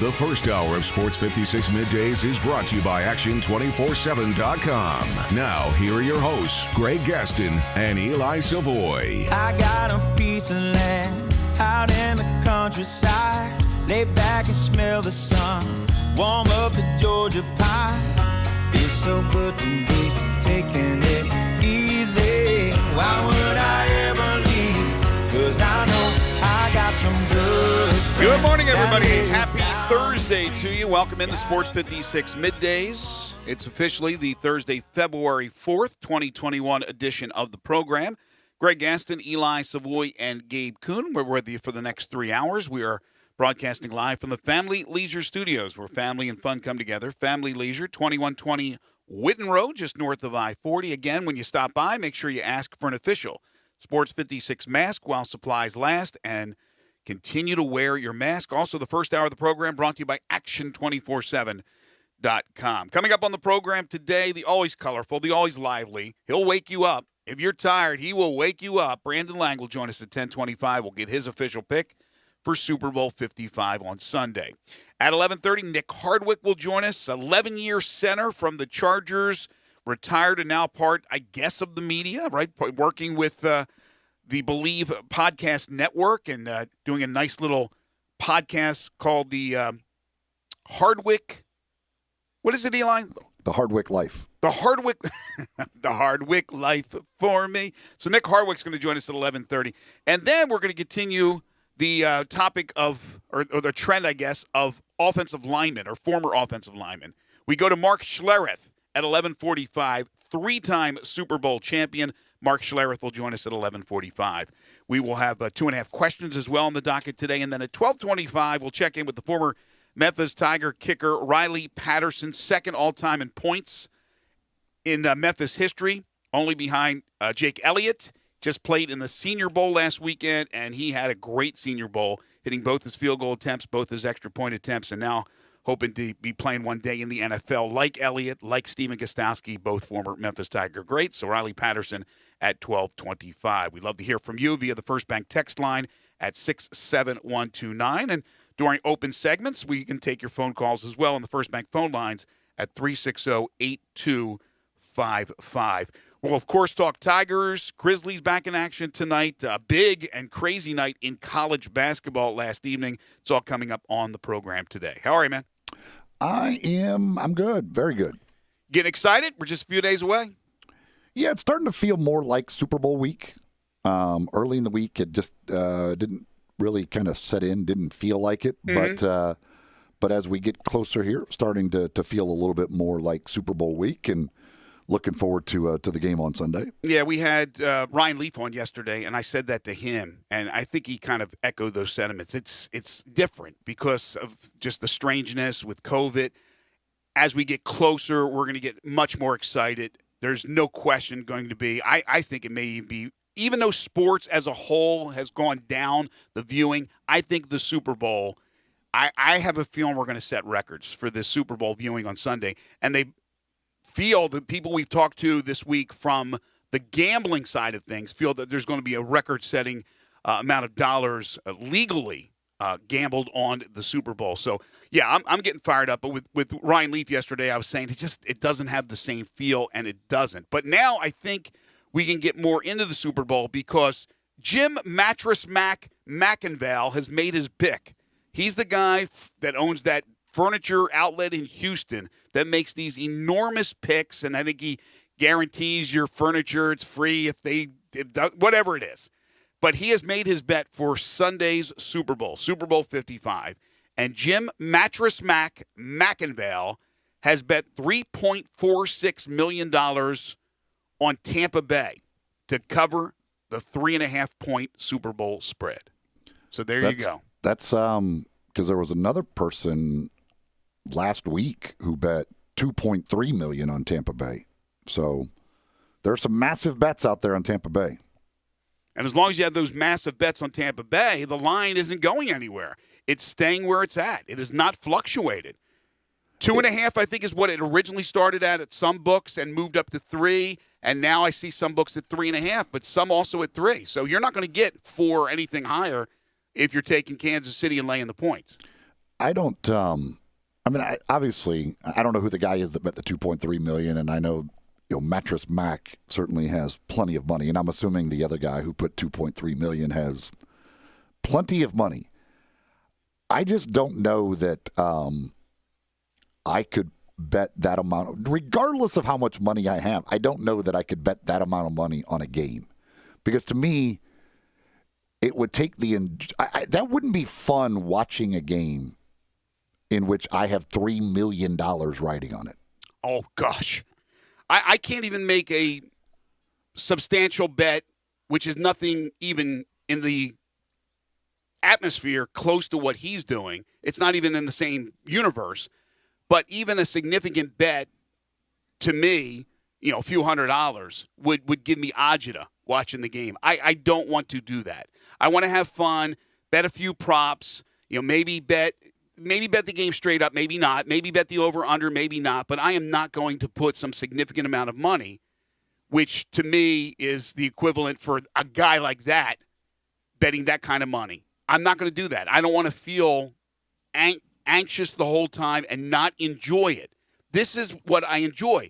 The first hour of Sports 56 Middays is brought to you by Action247.com. Now, here are your hosts, Greg Gaston and Eli Savoy. I got a piece of land out in the countryside. Lay back and smell the sun. Warm up the Georgia pie. It's so good to be taking it easy. Why would I ever leave? 'Cause I know I got some good. Good morning, everybody. Happy Thursday to you. Welcome into Sports 56 Middays. It's officially the Thursday, February 4th, 2021 edition of the program. Greg Gaston, Eli Savoy, and Gabe Kuhn. We're with you for the next 3 hours. We are broadcasting live from the Family Leisure Studios, where family and fun come together. Family Leisure, 2120 Whitten Road, just north of I-40. Again, when you stop by, make sure you ask for an official Sports 56 mask while supplies last, and continue to wear your mask. Also, the first hour of the program brought to you by Action247.com. Coming up on the program today, the always colorful, the always lively. He'll wake you up. If you're tired, he will wake you up. Brandon Lang will join us at 10:25. We'll get his official pick for Super Bowl 55 on Sunday. At 11:30, Nick Hardwick will join us, 11-year center from the Chargers, retired and now part, I guess, of the media, right? Working with the Believe Podcast Network and doing a nice little podcast called the Hardwick. What is it, Eli? The Hardwick Life. The Hardwick, the Hardwick Life for me. So Nick Hardwick's going to join us at 11:30, and then we're going to continue the topic of, or the trend, I guess, of offensive linemen or former offensive linemen. We go to Mark Schlereth at 11:45, three-time Super Bowl champion. Mark Schlereth will join us at 11:45. We will have 2.5 questions as well on the docket today. And then at 12:25, we'll check in with the former Memphis Tiger kicker Riley Patterson, second all-time in points in Memphis history, only behind Jake Elliott. Just played in the Senior Bowl last weekend, and he had a great Senior Bowl, hitting both his field goal attempts, both his extra point attempts, and now hoping to be playing one day in the NFL like Elliott, like Steven Gostkowski, both former Memphis Tiger greats. So Riley Patterson at 12:25. We'd love to hear from you via the First Bank text line at 67129. And during open segments, we can take your phone calls as well on the First Bank phone lines at 360-8255. We'll, of course, talk Tigers. Grizzlies back in action tonight. A big and crazy night in college basketball last evening. It's all coming up on the program today. How are you, man? I'm good. Very good. Getting excited? We're just a few days away. Yeah, it's starting to feel more like Super Bowl week. Early in the week, it just didn't really kind of set in, didn't feel like it. Mm-hmm. But as we get closer here, starting to feel a little bit more like Super Bowl week, and looking forward to the game on Sunday. Yeah, we had Ryan Leaf on yesterday, and I said that to him, and I think he kind of echoed those sentiments. It's different because of just the strangeness with COVID. As we get closer, we're going to get much more excited. There's no question going to be. I think it may be, even though sports as a whole has gone down, the viewing, I think the Super Bowl, I have a feeling we're going to set records for this Super Bowl viewing on Sunday, and they feel, the people we've talked to this week from the gambling side of things feel that there's going to be a record-setting amount of dollars legally gambled on the Super Bowl. So, yeah, I'm getting fired up. But with Ryan Leaf yesterday, I was saying it doesn't have the same feel, and it doesn't. But now I think we can get more into the Super Bowl because Jim Mattress Mac McInvale has made his pick. He's the guy that owns that furniture outlet in Houston that makes these enormous picks, and I think he guarantees your furniture, it's free whatever it is. But he has made his bet for Sunday's Super Bowl, Super Bowl 55, and Jim Mattress Mac McInvale has bet $3.46 million on Tampa Bay to cover the 3.5-point Super Bowl spread. So you go. That's because there was another person last week who bet $2.3 million on Tampa Bay. So there's some massive bets out there on Tampa Bay. And as long as you have those massive bets on Tampa Bay, the line isn't going anywhere. It's staying where it's at. It has not fluctuated. 2.5, I think, is what it originally started at some books and moved up to 3. And now I see some books at 3.5, but some also at 3. So you're not going to get 4 or anything higher if you're taking Kansas City and laying the points. I don't. I mean, obviously, I don't know who the guy is that bet the $2.3 million, and I know, Mattress Mac certainly has plenty of money, and I'm assuming the other guy who put $2.3 million has plenty of money. I just don't know that I could bet that amount, regardless of how much money I have. I don't know that I could bet that amount of money on a game, because to me, it would take that wouldn't be fun watching a game in which I have $3 million riding on it. Oh, gosh. I can't even make a substantial bet, which is nothing even in the atmosphere close to what he's doing. It's not even in the same universe. But even a significant bet, to me, a few $100s would give me agita watching the game. I don't want to do that. I want to have fun, bet a few props, maybe bet the game straight up, maybe not. Maybe bet the over-under, maybe not. But I am not going to put some significant amount of money, which to me is the equivalent for a guy like that betting that kind of money. I'm not going to do that. I don't want to feel anxious the whole time and not enjoy it. This is what I enjoy.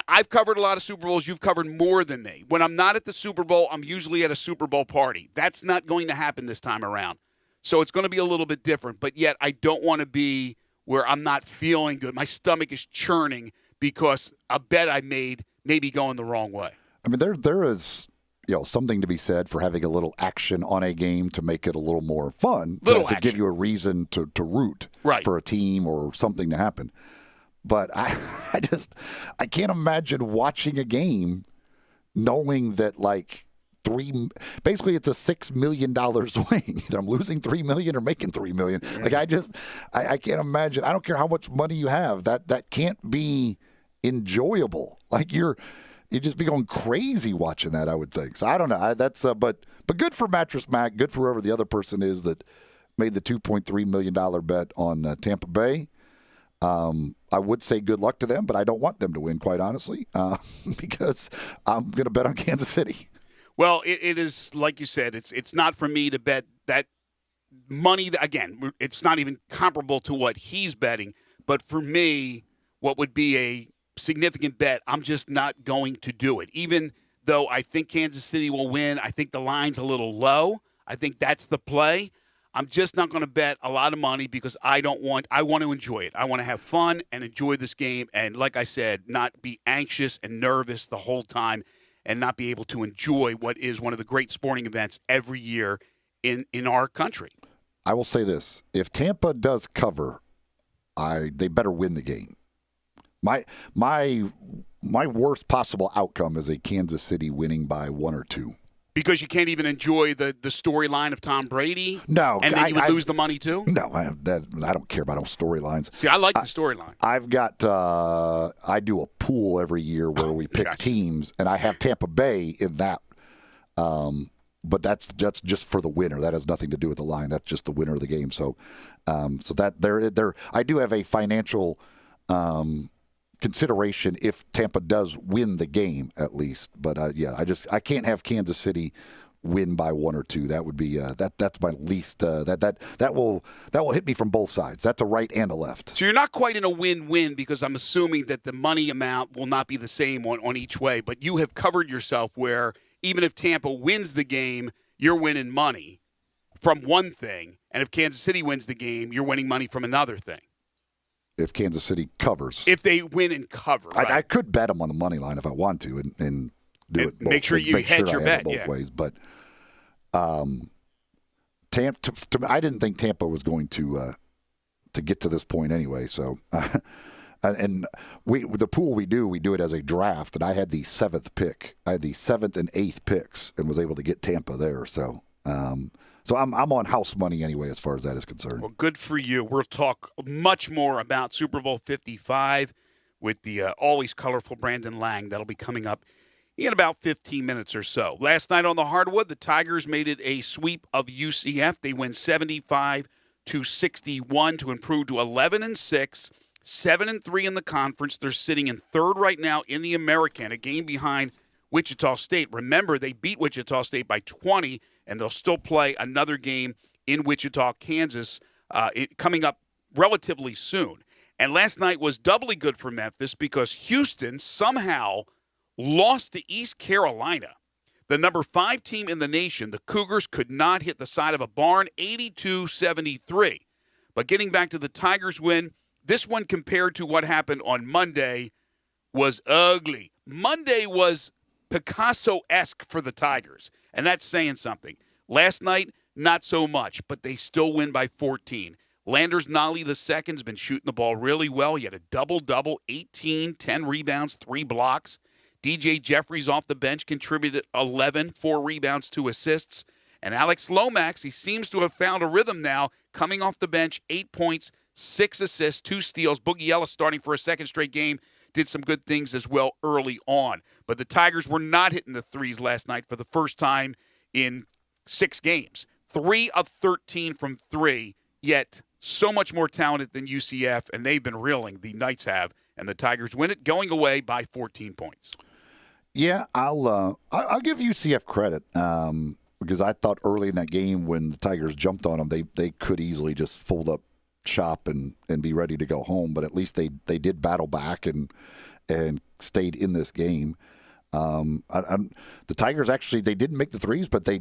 I've covered a lot of Super Bowls. You've covered more than me. When I'm not at the Super Bowl, I'm usually at a Super Bowl party. That's not going to happen this time around. So it's going to be a little bit different, but yet I don't want to be where I'm not feeling good. My stomach is churning because a bet I made may be going the wrong way. I mean, there is something to be said for having a little action on a game to make it a little more fun, to give you a reason to root for a team or something to happen. But I can't imagine watching a game knowing that basically it's a $6 million swing. Either I'm losing $3 million or making $3 million. I can't imagine. I don't care how much money you have. That can't be enjoyable. You'd just be going crazy watching that, I would think. So I don't know. But good for Mattress Mac. Good for whoever the other person is that made the $2.3 million bet on Tampa Bay. I would say good luck to them, but I don't want them to win, quite honestly, because I'm going to bet on Kansas City. Well, it is, like you said, it's not for me to bet that money. Again, it's not even comparable to what he's betting. But for me, what would be a significant bet, I'm just not going to do it. Even though I think Kansas City will win, I think the line's a little low. I think that's the play. I'm just not going to bet a lot of money because I want to enjoy it. I want to have fun and enjoy this game. And like I said, not be anxious and nervous the whole time and not be able to enjoy what is one of the great sporting events every year in our country. I will say this. If Tampa does cover, they better win the game. My worst possible outcome is a Kansas City winning by 1 or 2. Because you can't even enjoy the storyline of Tom Brady? No. And then you would lose the money too? No, I don't care about storylines. See, I like the storyline. I've got I do a pool every year where we pick teams, and I have Tampa Bay in that. But that's just for the winner. That has nothing to do with the line. That's just the winner of the game. So that there I do have a financial consideration if Tampa does win the game at least. But I can't have Kansas City win by 1 or 2. That would be that's my least. That will hit me from both sides. That's a right and a left. So you're not quite in a win-win because I'm assuming that the money amount will not be the same on each way. But you have covered yourself where even if Tampa wins the game, you're winning money from one thing, and if Kansas City wins the game, you're winning money from another thing. If Kansas City covers. If they win and cover. Right? I could bet them on the money line if I want to and do it both. Make sure you hedge your bet. Both ways. But Tampa, I didn't think Tampa was going to get to this point anyway. So, and the pool we do it as a draft, and I had the 7th pick. I had the 7th and 8th picks and was able to get Tampa there. So. So I'm on house money anyway as far as that is concerned. Well, good for you. We'll talk much more about Super Bowl 55 with the always colorful Brandon Lang. That'll be coming up in about 15 minutes or so. Last night on the hardwood, the Tigers made it a sweep of UCF. They win 75-61 to improve to 11-6, 7-3 in the conference. They're sitting in 3rd right now in the American, a game behind Wichita State. Remember, they beat Wichita State by 20, and they'll still play another game in Wichita, Kansas, coming up relatively soon. And last night was doubly good for Memphis because Houston somehow lost to East Carolina. The number 5 team in the nation, the Cougars, could not hit the side of a barn, 82-73. But getting back to the Tigers win, this one compared to what happened on Monday was ugly. Monday was Picasso-esque for the Tigers, and that's saying something. Last night, not so much, but they still win by 14. Landers Nolly II's been shooting the ball really well. He had a double-double, 18, 10 rebounds, 3 blocks. DJ Jeffries off the bench contributed 11, 4 rebounds, 2 assists. And Alex Lomax, he seems to have found a rhythm now, coming off the bench, 8 points, 6 assists, 2 steals. Boogie Ellis starting for a second straight game, did some good things as well early on. But the Tigers were not hitting the threes last night for the first time in 6 games. 3 of 13 from 3, yet so much more talented than UCF, and they've been reeling, the Knights have, and the Tigers win it, going away by 14 points. Yeah, I'll give UCF credit because I thought early in that game when the Tigers jumped on them, they could easily just fold up shop and be ready to go home. But at least they did battle back and stayed in this game. The Tigers actually, they didn't make the threes, but they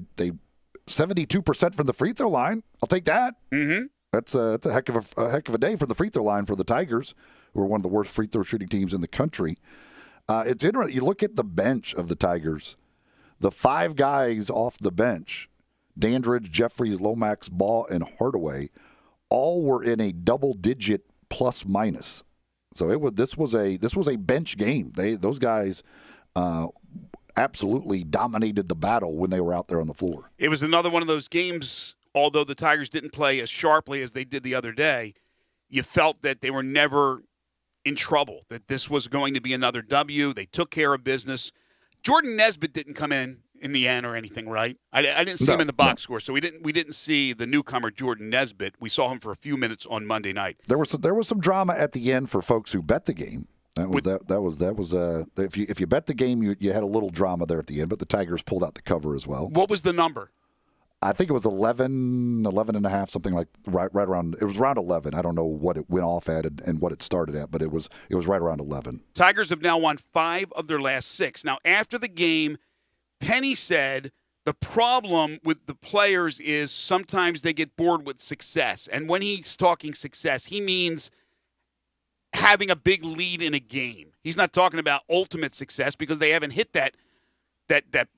72% from the free throw line. I'll take that. Mm-hmm. That's a heck of a day for the free throw line for the Tigers, who are one of the worst free throw shooting teams in the country. It's interesting. You look at the bench of the Tigers, the 5 guys off the bench, Dandridge, Jeffries, Lomax, Ball, and Hardaway, all were in a double-digit plus-minus. So this was a bench game. Those guys absolutely dominated the battle when they were out there on the floor. It was another one of those games, although the Tigers didn't play as sharply as they did the other day, you felt that they were never in trouble, that this was going to be another W. They took care of business. Jordan Nesbitt didn't come in the end or anything, right? I didn't see him in the box score, so we didn't see the newcomer Jordan Nesbitt. We saw him for a few minutes on Monday night. There was some drama at the end for folks who bet the game. If you bet the game, you had a little drama there at the end, but the Tigers pulled out the cover as well. What was the number? I think it was 11 and a half, something like right around. It was around 11. I don't know what it went off at and what it started at, but it was right around 11. Tigers have now won 5 of their last 6. Now, after the game, Penny said the problem with the players is sometimes they get bored with success. And when he's talking success, he means having a big lead in a game. He's not talking about ultimate success because they haven't hit that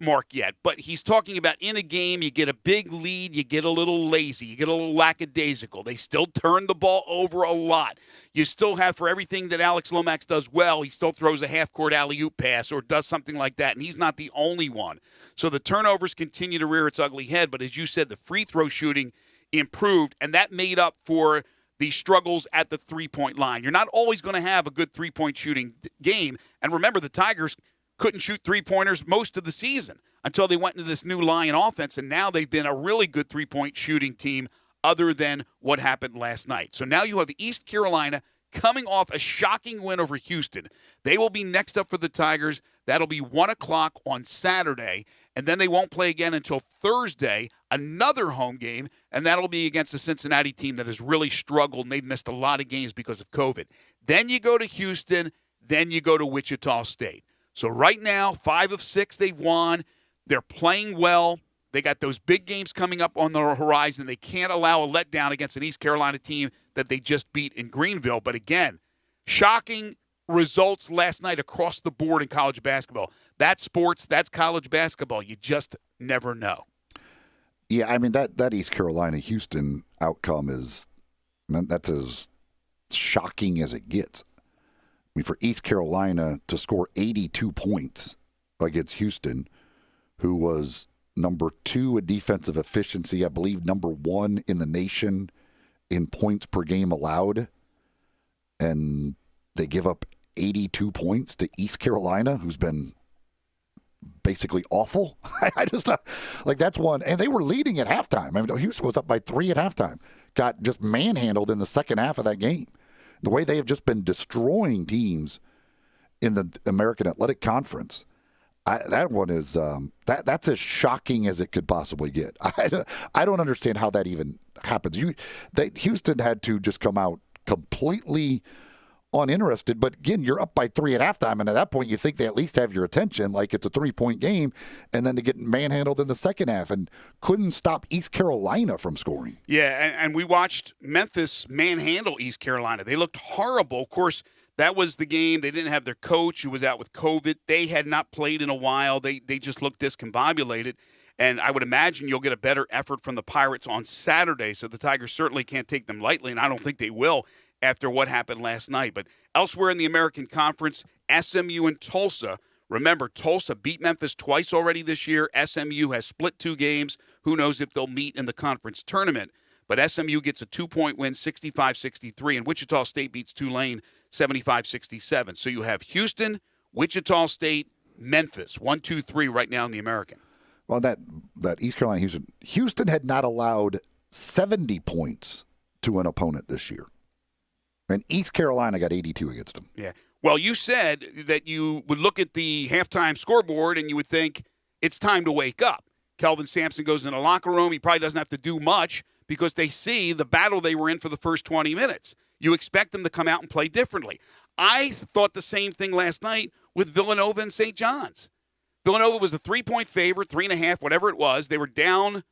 mark yet. But he's talking about in a game, you get a big lead, you get a little lazy, you get a little lackadaisical. They still turn the ball over a lot. You still have, for everything that Alex Lomax does well, he still throws a half-court alley-oop pass or does something like that, and he's not the only one. So the turnovers continue to rear its ugly head, but as you said, the free throw shooting improved, and that made up for the struggles at the three-point line. You're not always going to have a good three-point shooting game, and remember, the Tigers couldn't shoot three-pointers most of the season until they went into this new Lion offense, and now they've been a really good three-point shooting team other than what happened last night. So now you have East Carolina coming off a shocking win over Houston. They will be next up for the Tigers. That'll be 1 o'clock on Saturday, and then they won't play again until Thursday, another home game, and that'll be against the Cincinnati team that has really struggled, and they've missed a lot of games because of COVID. Then you go to Houston, then you go to Wichita State. So right now, 5 of 6 they've won. They're playing well. They got those big games coming up on the horizon. They can't allow a letdown against an East Carolina team that they just beat in Greenville. But again, shocking results last night across the board in college basketball. That's sports. That's college basketball. You just never know. Yeah, I mean, that East Carolina-Houston outcome that's as shocking as it gets. I mean, for East Carolina to score 82 points against Houston, who was number 2 in defensive efficiency, I believe number 1 in the nation in points per game allowed, and they give up 82 points to East Carolina, who's been basically awful. I just that's one, and they were leading at halftime. I mean, Houston was up by 3 at halftime, got just manhandled in the second half of that game. The way they have just been destroying teams in the American Athletic Conference, that one is that's as shocking as it could possibly get. I don't understand how that even happens. Houston had to just come out completely uninterested. But again, you're up by 3 at halftime, and at that point, you think they at least have your attention, like it's a 3-point game, and then to get manhandled in the second half and couldn't stop East Carolina from scoring. Yeah, and we watched Memphis manhandle East Carolina. They looked horrible. Of course, that was the game. They didn't have their coach who was out with COVID. They had not played in a while. They just looked discombobulated. And I would imagine you'll get a better effort from the Pirates on Saturday. So the Tigers certainly can't take them lightly, and I don't think they will after what happened last night. But elsewhere in the American Conference, SMU and Tulsa. Remember, Tulsa beat Memphis twice already this year. SMU has split 2 games. Who knows if they'll meet in the conference tournament. But SMU gets a 2-point win, 65-63, and Wichita State beats Tulane 75-67. So you have Houston, Wichita State, Memphis, 1, 2, 3 right now in the American. Well, that East Carolina Houston had not allowed 70 points to an opponent this year. And East Carolina got 82 against them. Yeah. Well, you said that you would look at the halftime scoreboard and you would think it's time to wake up. Kelvin Sampson goes in the locker room. He probably doesn't have to do much because they see the battle they were in for the first 20 minutes. You expect them to come out and play differently. I thought the same thing last night with Villanova and St. John's. Villanova was a 3-point favorite, 3.5, whatever it was. They were down,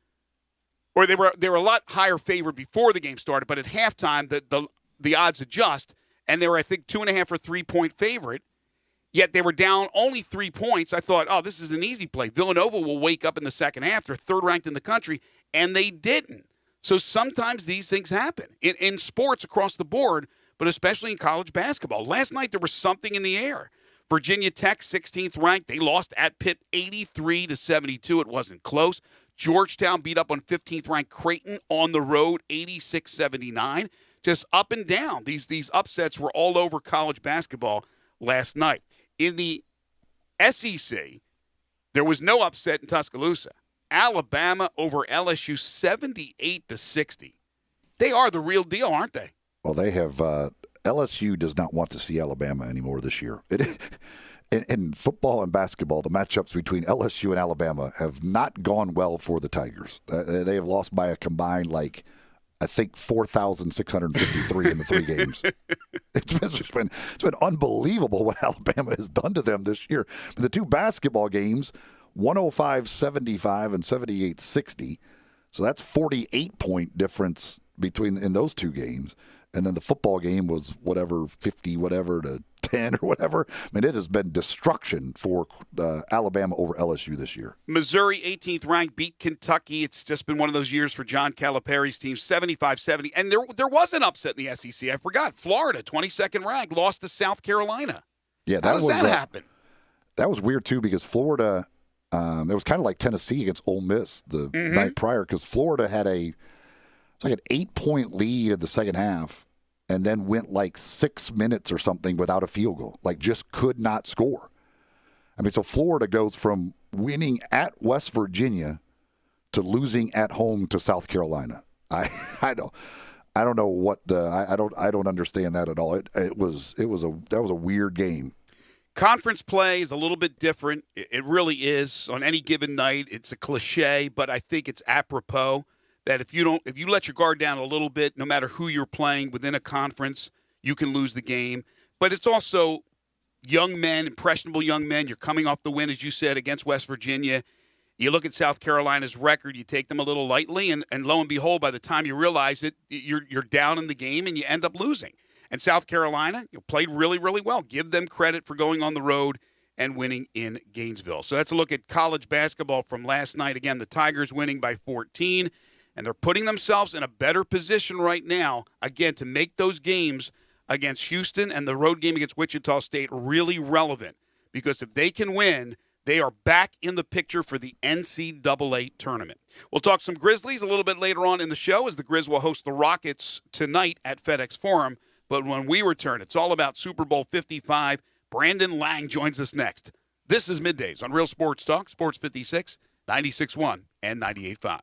or they were a lot higher favored before the game started, but at halftime, the odds adjust, and they were, I think, 2.5 or 3-point favorite, yet they were down only 3 points. I thought, oh, this is an easy play. Villanova will wake up in the second half. They're third ranked in the country, and they didn't. So sometimes these things happen in sports across the board, but especially in college basketball. Last night, there was something in the air. Virginia Tech, 16th ranked. They lost at Pitt 83-72. It wasn't close. Georgetown beat up on 15th ranked Creighton on the road, 86-79. Just up and down. These upsets were all over college basketball last night. In the SEC, there was no upset in Tuscaloosa. Alabama over LSU 78-60. They are the real deal, aren't they? Well, they have LSU does not want to see Alabama anymore this year. In football and basketball, the matchups between LSU and Alabama have not gone well for the Tigers. They have lost by a combined, I think 4,653 in the 3 games. It's been unbelievable what Alabama has done to them this year. The 2 basketball games, 105-75 and 78-60. So that's 48-point difference in those 2 games. And then the football game was 50 to 10 or whatever. I mean, it has been destruction for Alabama over LSU this year. Missouri, 18th ranked, beat Kentucky. It's just been one of those years for John Calipari's team, 75-70. And there was an upset in the SEC. I forgot. Florida, 22nd ranked, lost to South Carolina. Yeah, How does that happen? That was weird, too, because Florida, it was kind of like Tennessee against Ole Miss the night prior, because Florida had an 8-point lead in the second half and then went 6 minutes or something without a field goal, just could not score. I mean, so Florida goes from winning at West Virginia to losing at home to South Carolina. I don't know what I don't understand that at all. That was a weird game. Conference play is a little bit different. It really is. On any given night, it's a cliche, but I think it's apropos that if you let your guard down a little bit, no matter who you're playing within a conference, you can lose the game. But it's also young men, impressionable young men. You're coming off the win, as you said, against West Virginia. You look at South Carolina's record, you take them a little lightly, and lo and behold, by the time you realize it, you're down in the game and you end up losing. And South Carolina played really, really well. Give them credit for going on the road and winning in Gainesville. So that's a look at college basketball from last night. Again, the Tigers winning by 14. And they're putting themselves in a better position right now, again, to make those games against Houston and the road game against Wichita State really relevant. Because if they can win, they are back in the picture for the NCAA tournament. We'll talk some Grizzlies a little bit later on in the show as the Grizz will host the Rockets tonight at FedEx Forum. But when we return, it's all about Super Bowl 55. Brandon Lang joins us next. This is Middays on Real Sports Talk, Sports 56, 96.1 and 98.5.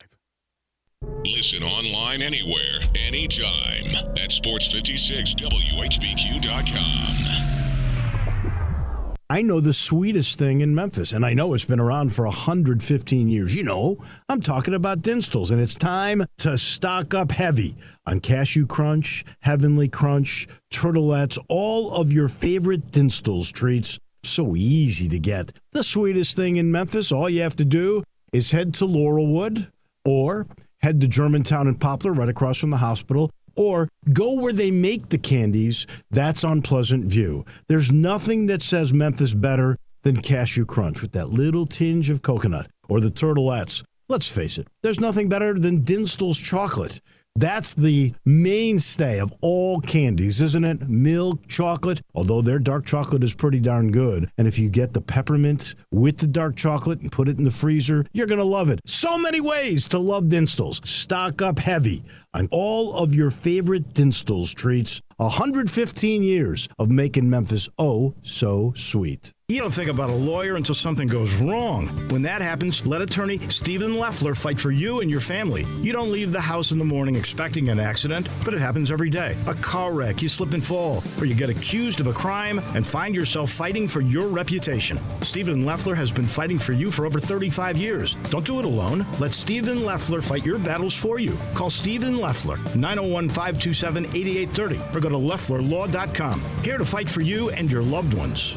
Listen online anywhere, anytime at sports56whbq.com. I know the sweetest thing in Memphis, and I know it's been around for 115 years. You know, I'm talking about Dinstall's, and it's time to stock up heavy on Cashew Crunch, Heavenly Crunch, Turtlettes, all of your favorite Dinstall's treats. So easy to get. The sweetest thing in Memphis, all you have to do is head to Laurelwood or head to Germantown and Poplar right across from the hospital, or go where they make the candies. That's on Pleasant View. There's nothing that says Memphis better than Cashew Crunch with that little tinge of coconut, or the Turtlettes. Let's face it, there's nothing better than Dinstall's chocolate. That's the mainstay of all candies, isn't it? Milk chocolate, although their dark chocolate is pretty darn good. And if you get the peppermint with the dark chocolate and put it in the freezer, you're going to love it. So many ways to love Dinstall's. Stock up heavy on all of your favorite Dinstall's treats. 115 years of making Memphis oh so sweet. You don't think about a lawyer until something goes wrong. When that happens, let attorney Stephen Leffler fight for you and your family. You don't leave the house in the morning expecting an accident, but it happens every day. A car wreck, you slip and fall, or you get accused of a crime and find yourself fighting for your reputation. Stephen Leffler has been fighting for you for over 35 years. Don't do it alone. Let Stephen Leffler fight your battles for you. Call Stephen Leffler, 901-527-8830, or go to LefflerLaw.com. Here to fight for you and your loved ones.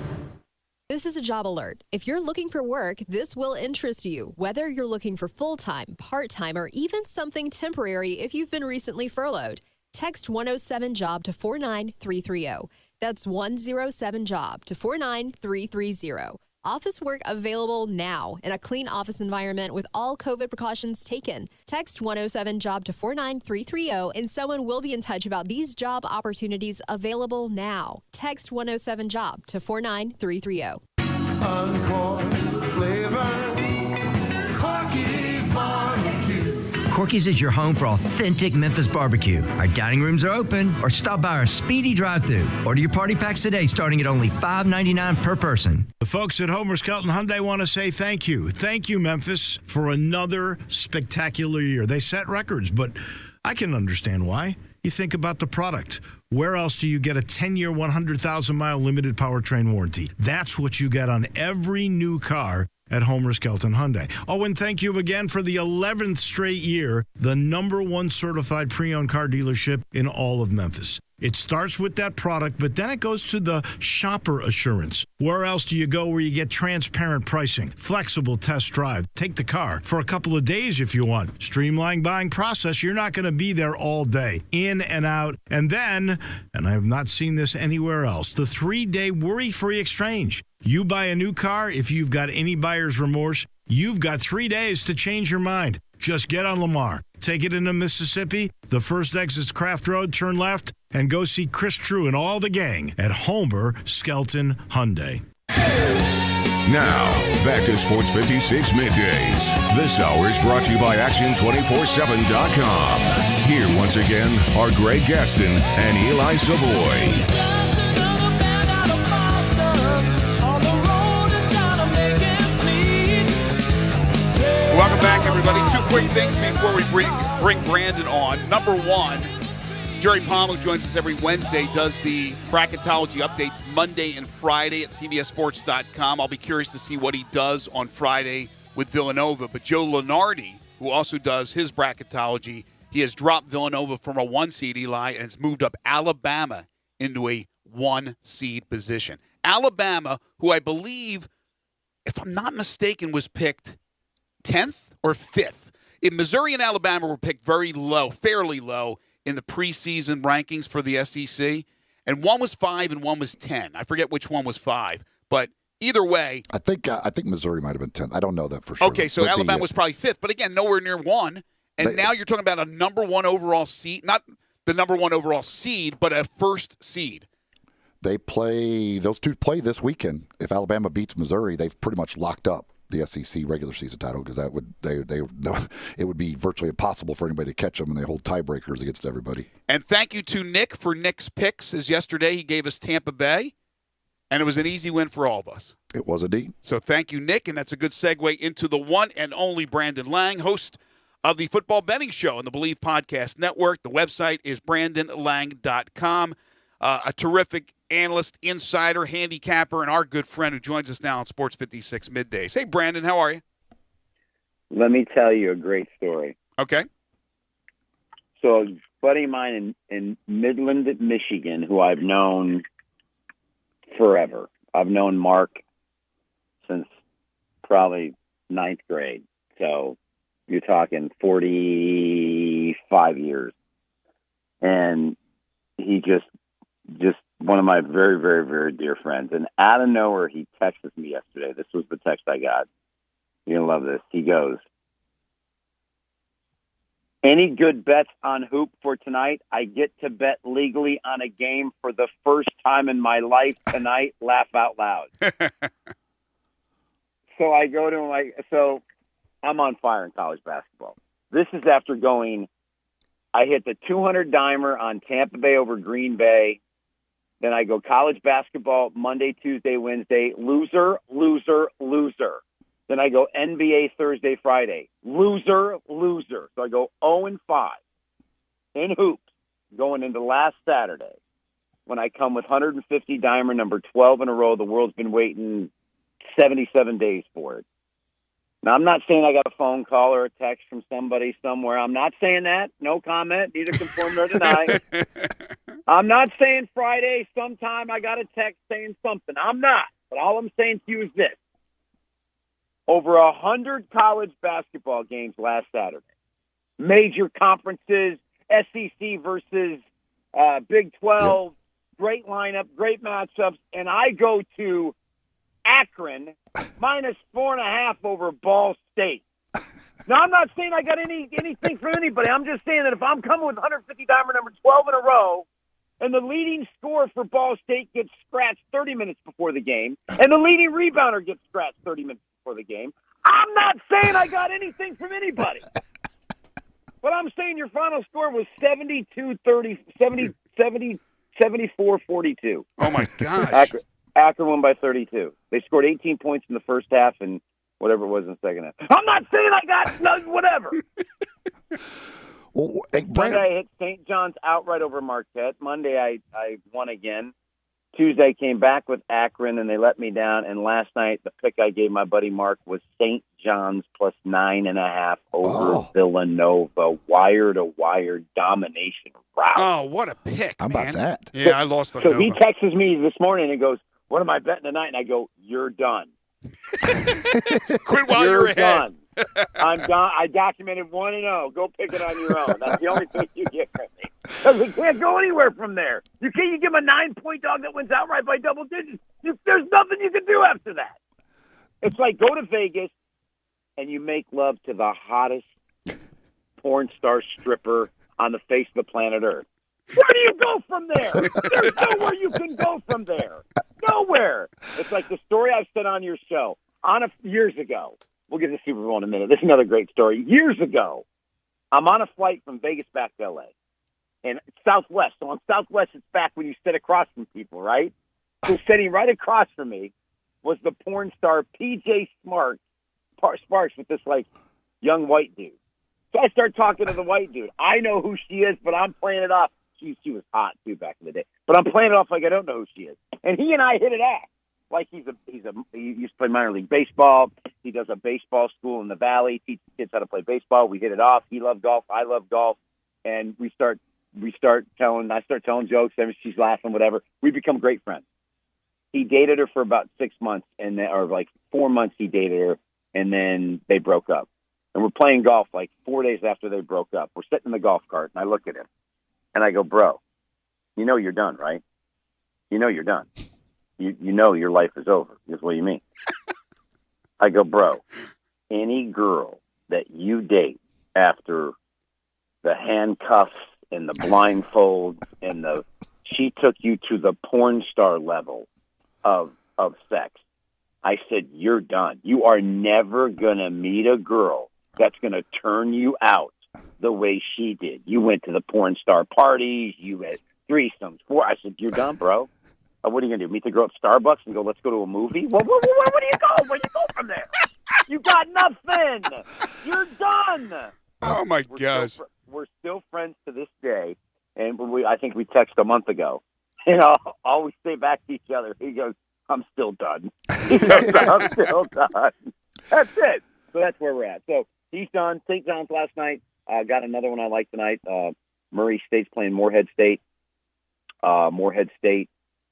This is a job alert. If you're looking for work, this will interest you, whether you're looking for full-time, part-time, or even something temporary if you've been recently furloughed. Text 107-JOB to 49330. That's 107-JOB to 49330. Office work available now in a clean office environment with all COVID precautions taken. Text 107-JOB to 49330 and someone will be in touch about these job opportunities available now. Text 107-JOB to 49330. Uncorked flavor, Corky's barbecue. Corky's is your home for authentic Memphis barbecue. Our dining rooms are open, or stop by our speedy drive-thru. Order your party packs today, starting at only $5.99 per person. The folks at Homer Skelton Hyundai want to say thank you. Thank you, Memphis, for another spectacular year. They set records, but I can understand why. You think about the product. Where else do you get a 10-year, 100,000-mile limited powertrain warranty? That's what you get on every new car at Homer Skelton Hyundai. Oh, and thank you again for the 11th straight year, the #1 certified pre-owned car dealership in all of Memphis. It starts with that product, but then it goes to the shopper assurance. Where else do you go where you get transparent pricing, flexible test drive, take the car for a couple of days if you want, streamlined buying process? You're not going to be there all day, in and out. And then, and I have not seen this anywhere else, the 3-day worry-free exchange. You buy a new car, if you've got any buyer's remorse, you've got 3 days to change your mind. Just get on Lamar, take it into Mississippi, the first exit's Craft Road, turn left, and go see Chris True and all the gang at Homer Skelton Hyundai. Now, back to Sports 56 Middays. This hour is brought to you by Action247.com. Here once again are Greg Gaston and Eli Savoy. Welcome back, everybody. Two quick things before we bring Brandon on. Number one, Jerry Palmer joins us every Wednesday, does the bracketology updates Monday and Friday at CBSSports.com. I'll be curious to see what he does on Friday with Villanova. But Joe Lunardi, who also does his bracketology, he has dropped Villanova from a 1 seed, Eli, and has moved up Alabama into a 1 seed position. Alabama, who I believe, if I'm not mistaken, was picked 10th or 5th. In Missouri and Alabama were picked very low, fairly low, in the preseason rankings for the SEC. And one was 5 and one was 10. I forget which one was 5. But either way. I think Missouri might have been 10th. I don't know that for sure. Okay, so Alabama was probably 5th. But again, nowhere near 1. And now you're talking about a number 1 overall seed. Not the number 1 overall seed, but a first seed. Those two play this weekend. If Alabama beats Missouri, they've pretty much locked up the SEC regular season title, because it would be virtually impossible for anybody to catch them, and they hold tiebreakers against everybody. And thank you to Nick for Nick's picks. As yesterday he gave us Tampa Bay, and it was an easy win for all of us. It was indeed. So thank you, Nick, and that's a good segue into the one and only Brandon Lang, host of the Football Betting Show on the Believe Podcast Network. The website is brandonlang.com. A terrific analyst, insider, handicapper, and our good friend who joins us now on Sports 56 Middays. Hey, Brandon, how are you? Let me tell you a great story. Okay. So a buddy of mine in Midland, Michigan, who I've known forever. I've known Mark since probably 9th grade. So you're talking 45 years. And he just one of my very, very, very dear friends. And out of nowhere, he texted me yesterday. This was the text I got. You're going to love this. He goes, "Any good bets on hoop for tonight? I get to bet legally on a game for the first time in my life tonight. Laugh out loud." So I go to him, so I'm on fire in college basketball. This is after I hit the 200-dimer on Tampa Bay over Green Bay. Then I go college basketball Monday, Tuesday, Wednesday. Loser, loser, loser. Then I go NBA Thursday, Friday. Loser, loser. So I go 0-5 in hoops going into last Saturday when I come with 150-dimer number 12 in a row. The world's been waiting 77 days for it. Now, I'm not saying I got a phone call or a text from somebody somewhere. I'm not saying that. No comment. Neither confirm nor deny. I'm not saying Friday sometime I got a text saying something. I'm not. But all I'm saying to you is this. Over 100 college basketball games last Saturday. Major conferences, SEC versus Big 12, great lineup, great matchups, and I go to Akron minus 4.5 over Ball State. Now, I'm not saying I got anything from anybody. I'm just saying that if I'm coming with 150-dimer number 12 in a row, and the leading scorer for Ball State gets scratched 30 minutes before the game, and the leading rebounder gets scratched 30 minutes before the game, I'm not saying I got anything from anybody. But I'm saying your final score was 74-42. Oh, my gosh. Akron won by 32. They scored 18 points in the first half and whatever it was in the second half. I'm not saying I got whatever. Well, hey, Monday I hit St. John's outright over Marquette. Monday I won again. Tuesday I came back with Akron and they let me down. And last night the pick I gave my buddy Mark was St. John's plus 9.5 over Villanova. Wire to wire domination rout. Oh, what a pick! How about that? Yeah, I lost on So Nova. he texts me this morning and goes, "What am I betting tonight?" And I go, "You're done. Quit while you're ahead." Done. I'm done. I documented 1-0. Go pick it on your own. That's the only thing you get from me. Because we can't go anywhere from there. You can't. You give him a 9-point dog that wins outright by double digits. There's nothing you can do after that. It's like go to Vegas and you make love to the hottest porn star stripper on the face of the planet Earth. Where do you go from there? There's nowhere you can go from there. Nowhere. It's like the story I've said on your show years ago. We'll get to the Super Bowl in a minute. This is another great story. Years ago, I'm on a flight from Vegas back to L.A. And Southwest. So on Southwest, it's back when you sit across from people, right? So sitting right across from me was the porn star P.J. Sparks with this, young white dude. So I start talking to the white dude. I know who she is, but I'm playing it off. She was hot, too, back in the day. But I'm playing it off like I don't know who she is. And he and I hit it off. Like he used to play minor league baseball. He does a baseball school in the Valley, teaches kids how to play baseball. We hit it off. He loved golf. I love golf. And I start telling jokes. And she's laughing, whatever. We become great friends. He dated her for about 6 months, or 4 months he dated her, and then they broke up. And we're playing golf 4 days after they broke up. We're sitting in the golf cart, and I look at him, and I go, "Bro, you know you're done, right? You know you're done. You know your life is over." He goes, "What do you mean?" I go, "Bro, any girl that you date after the handcuffs and the blindfold and she took you to the porn star level of sex." I said, "You're done. You are never going to meet a girl that's going to turn you out the way she did. You went to the porn star parties. You had threesomes. I said, "You're done, bro. What are you going to do? Meet the girl at Starbucks and go, let's go to a movie?" Well, where do you go? Where do you go from there? You got nothing. You're done. Oh, my gosh. We're still friends to this day. And I think we texted a month ago. always say back to each other. He goes, I'm still done. He goes, I'm still done. That's it. So that's where we're at. So he's done. St. John's last night. Got another one I like tonight. Murray State's playing Morehead State. Morehead State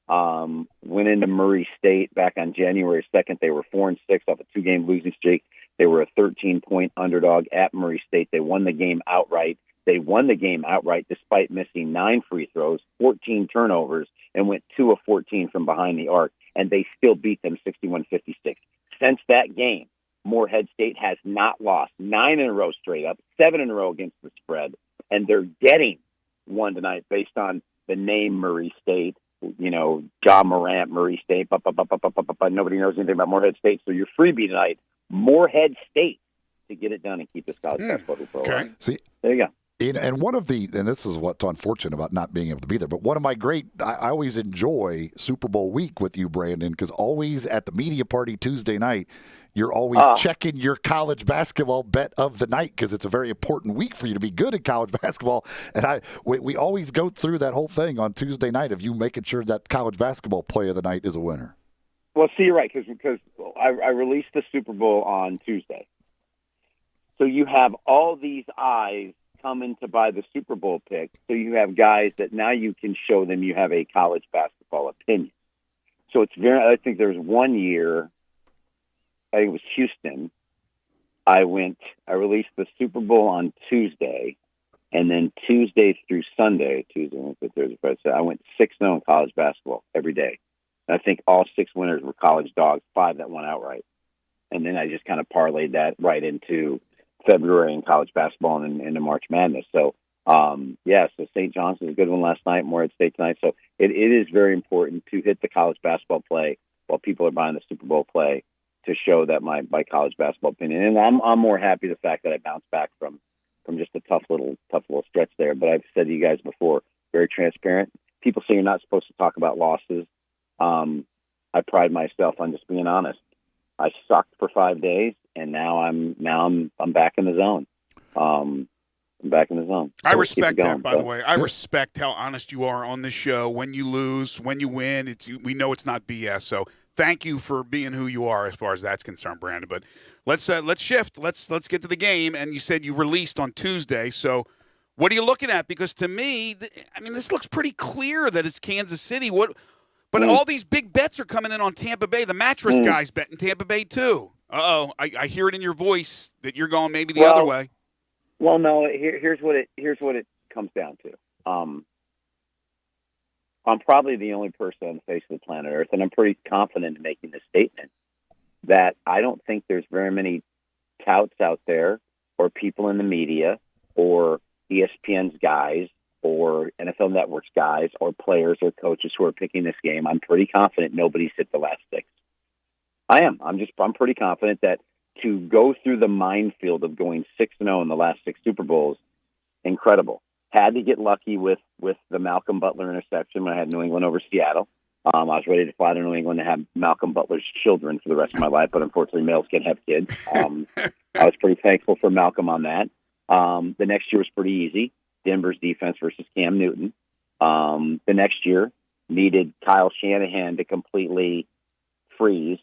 went into Murray State back on January 2nd. They were 4-6 off a 2-game losing streak. They were a 13-point underdog at Murray State. They won the game outright. They won the game outright despite missing 9 free throws, 14 turnovers, and went 2 of 14 from behind the arc, and they still beat them 61-56. Since that game, Morehead State has not lost 9 in a row straight up, 7 in a row against the spread, and they're getting one tonight based on the name Murray State. John Morant, Murray State, nobody knows anything about Morehead State, so your freebie tonight, Morehead State, to get it done and keep this college basketball hoop rolling. See, there you go. And and this is what's unfortunate about not being able to be there, but one of my I always enjoy Super Bowl week with you, Brandon, because always at the media party Tuesday night, you're always checking your college basketball bet of the night because it's a very important week for you to be good at college basketball. And we always go through that whole thing on Tuesday night of you making sure that college basketball play of the night is a winner. Well, see, you're right, because I released the Super Bowl on Tuesday. So you have all these eyes coming to buy the Super Bowl pick. So you have guys that now you can show them you have a college basketball opinion. So it's I think there's one year, I think it was Houston, I released the Super Bowl on Tuesday, and then Tuesday through Sunday, Wednesday, Thursday, Friday, I went 6-0 in college basketball every day. And I think all 6 winners were college dogs, 5 that won outright. And then I just kind of parlayed that right into February in college basketball and into March Madness. So, so St. John's is a good one last night, Morehead State tonight. So it is very important to hit the college basketball play while people are buying the Super Bowl play to show that my college basketball opinion. And I'm more happy the fact that I bounced back from just a tough little stretch there. But I've said to you guys before, very transparent. People say you're not supposed to talk about losses. I pride myself on just being honest. I sucked for 5 days, and now I'm back in the zone. I'm back in the zone. I respect that, by the way. I respect how honest you are on this show. When you lose, when you win, we know it's not BS. So thank you for being who you are as far as that's concerned, Brandon. But let's shift. Let's get to the game. And you said you released on Tuesday. So what are you looking at? Because to me, this looks pretty clear that it's Kansas City. But all these big bets are coming in on Tampa Bay. The mattress guy's betting Tampa Bay too. I hear it in your voice that you're going maybe the other way. Well, no. Here's what it comes down to. I'm probably the only person on the face of the planet Earth, and I'm pretty confident in making this statement that I don't think there's very many touts out there, or people in the media, or ESPN's guys, or NFL Network's guys, or players or coaches who are picking this game. I'm pretty confident nobody's hit the last 6. I am. I'm pretty confident that to go through the minefield of going 6-0 in the last 6 Super Bowls, incredible. Had to get lucky with the Malcolm Butler interception when I had New England over Seattle. I was ready to fly to New England to have Malcolm Butler's children for the rest of my life, but unfortunately males can't have kids. I was pretty thankful for Malcolm on that. The next year was pretty easy. Denver's defense versus Cam Newton. The next year needed Kyle Shanahan to completely freeze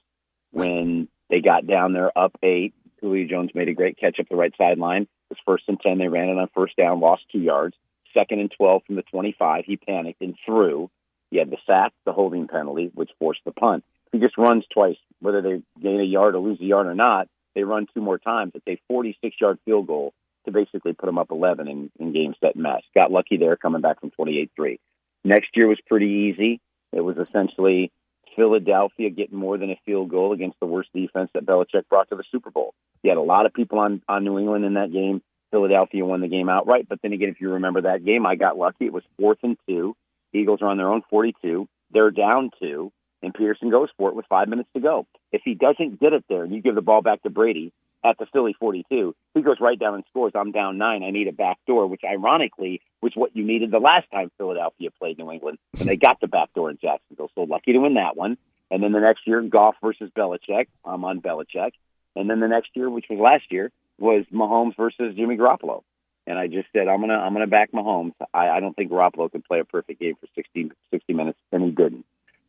when they got down there up 8. Julio Jones made a great catch up the right sideline. It was 1st and 10. They ran it on 1st down, lost 2 yards. 2nd and 12 from the 25. He panicked and threw. He had the sack, the holding penalty, which forced the punt. He just runs twice, whether they gain a yard or lose a yard or not. They run 2 more times. It's a 46-yard field goal to basically put them up 11 in game, set, and match. Got lucky there coming back from 28-3. Next year was pretty easy. It was essentially Philadelphia getting more than a field goal against the worst defense that Belichick brought to the Super Bowl. He had a lot of people on New England in that game. Philadelphia won the game outright. But then again, if you remember that game, I got lucky. It was 4th and 2. Eagles are on their own 42. They're down 2, and Pearson goes for it with 5 minutes to go. If he doesn't get it there and you give the ball back to Brady at the Philly 42, he goes right down and scores. I'm down 9. I need a back door, which ironically was what you needed the last time Philadelphia played New England, and they got the back door in Jacksonville. So lucky to win that one. And then the next year, Goff versus Belichick. I'm on Belichick. And then the next year, which was last year, was Mahomes versus Jimmy Garoppolo. and I just said I'm gonna back Mahomes. I don't think Garoppolo could play a perfect game for 60 minutes, and he didn't.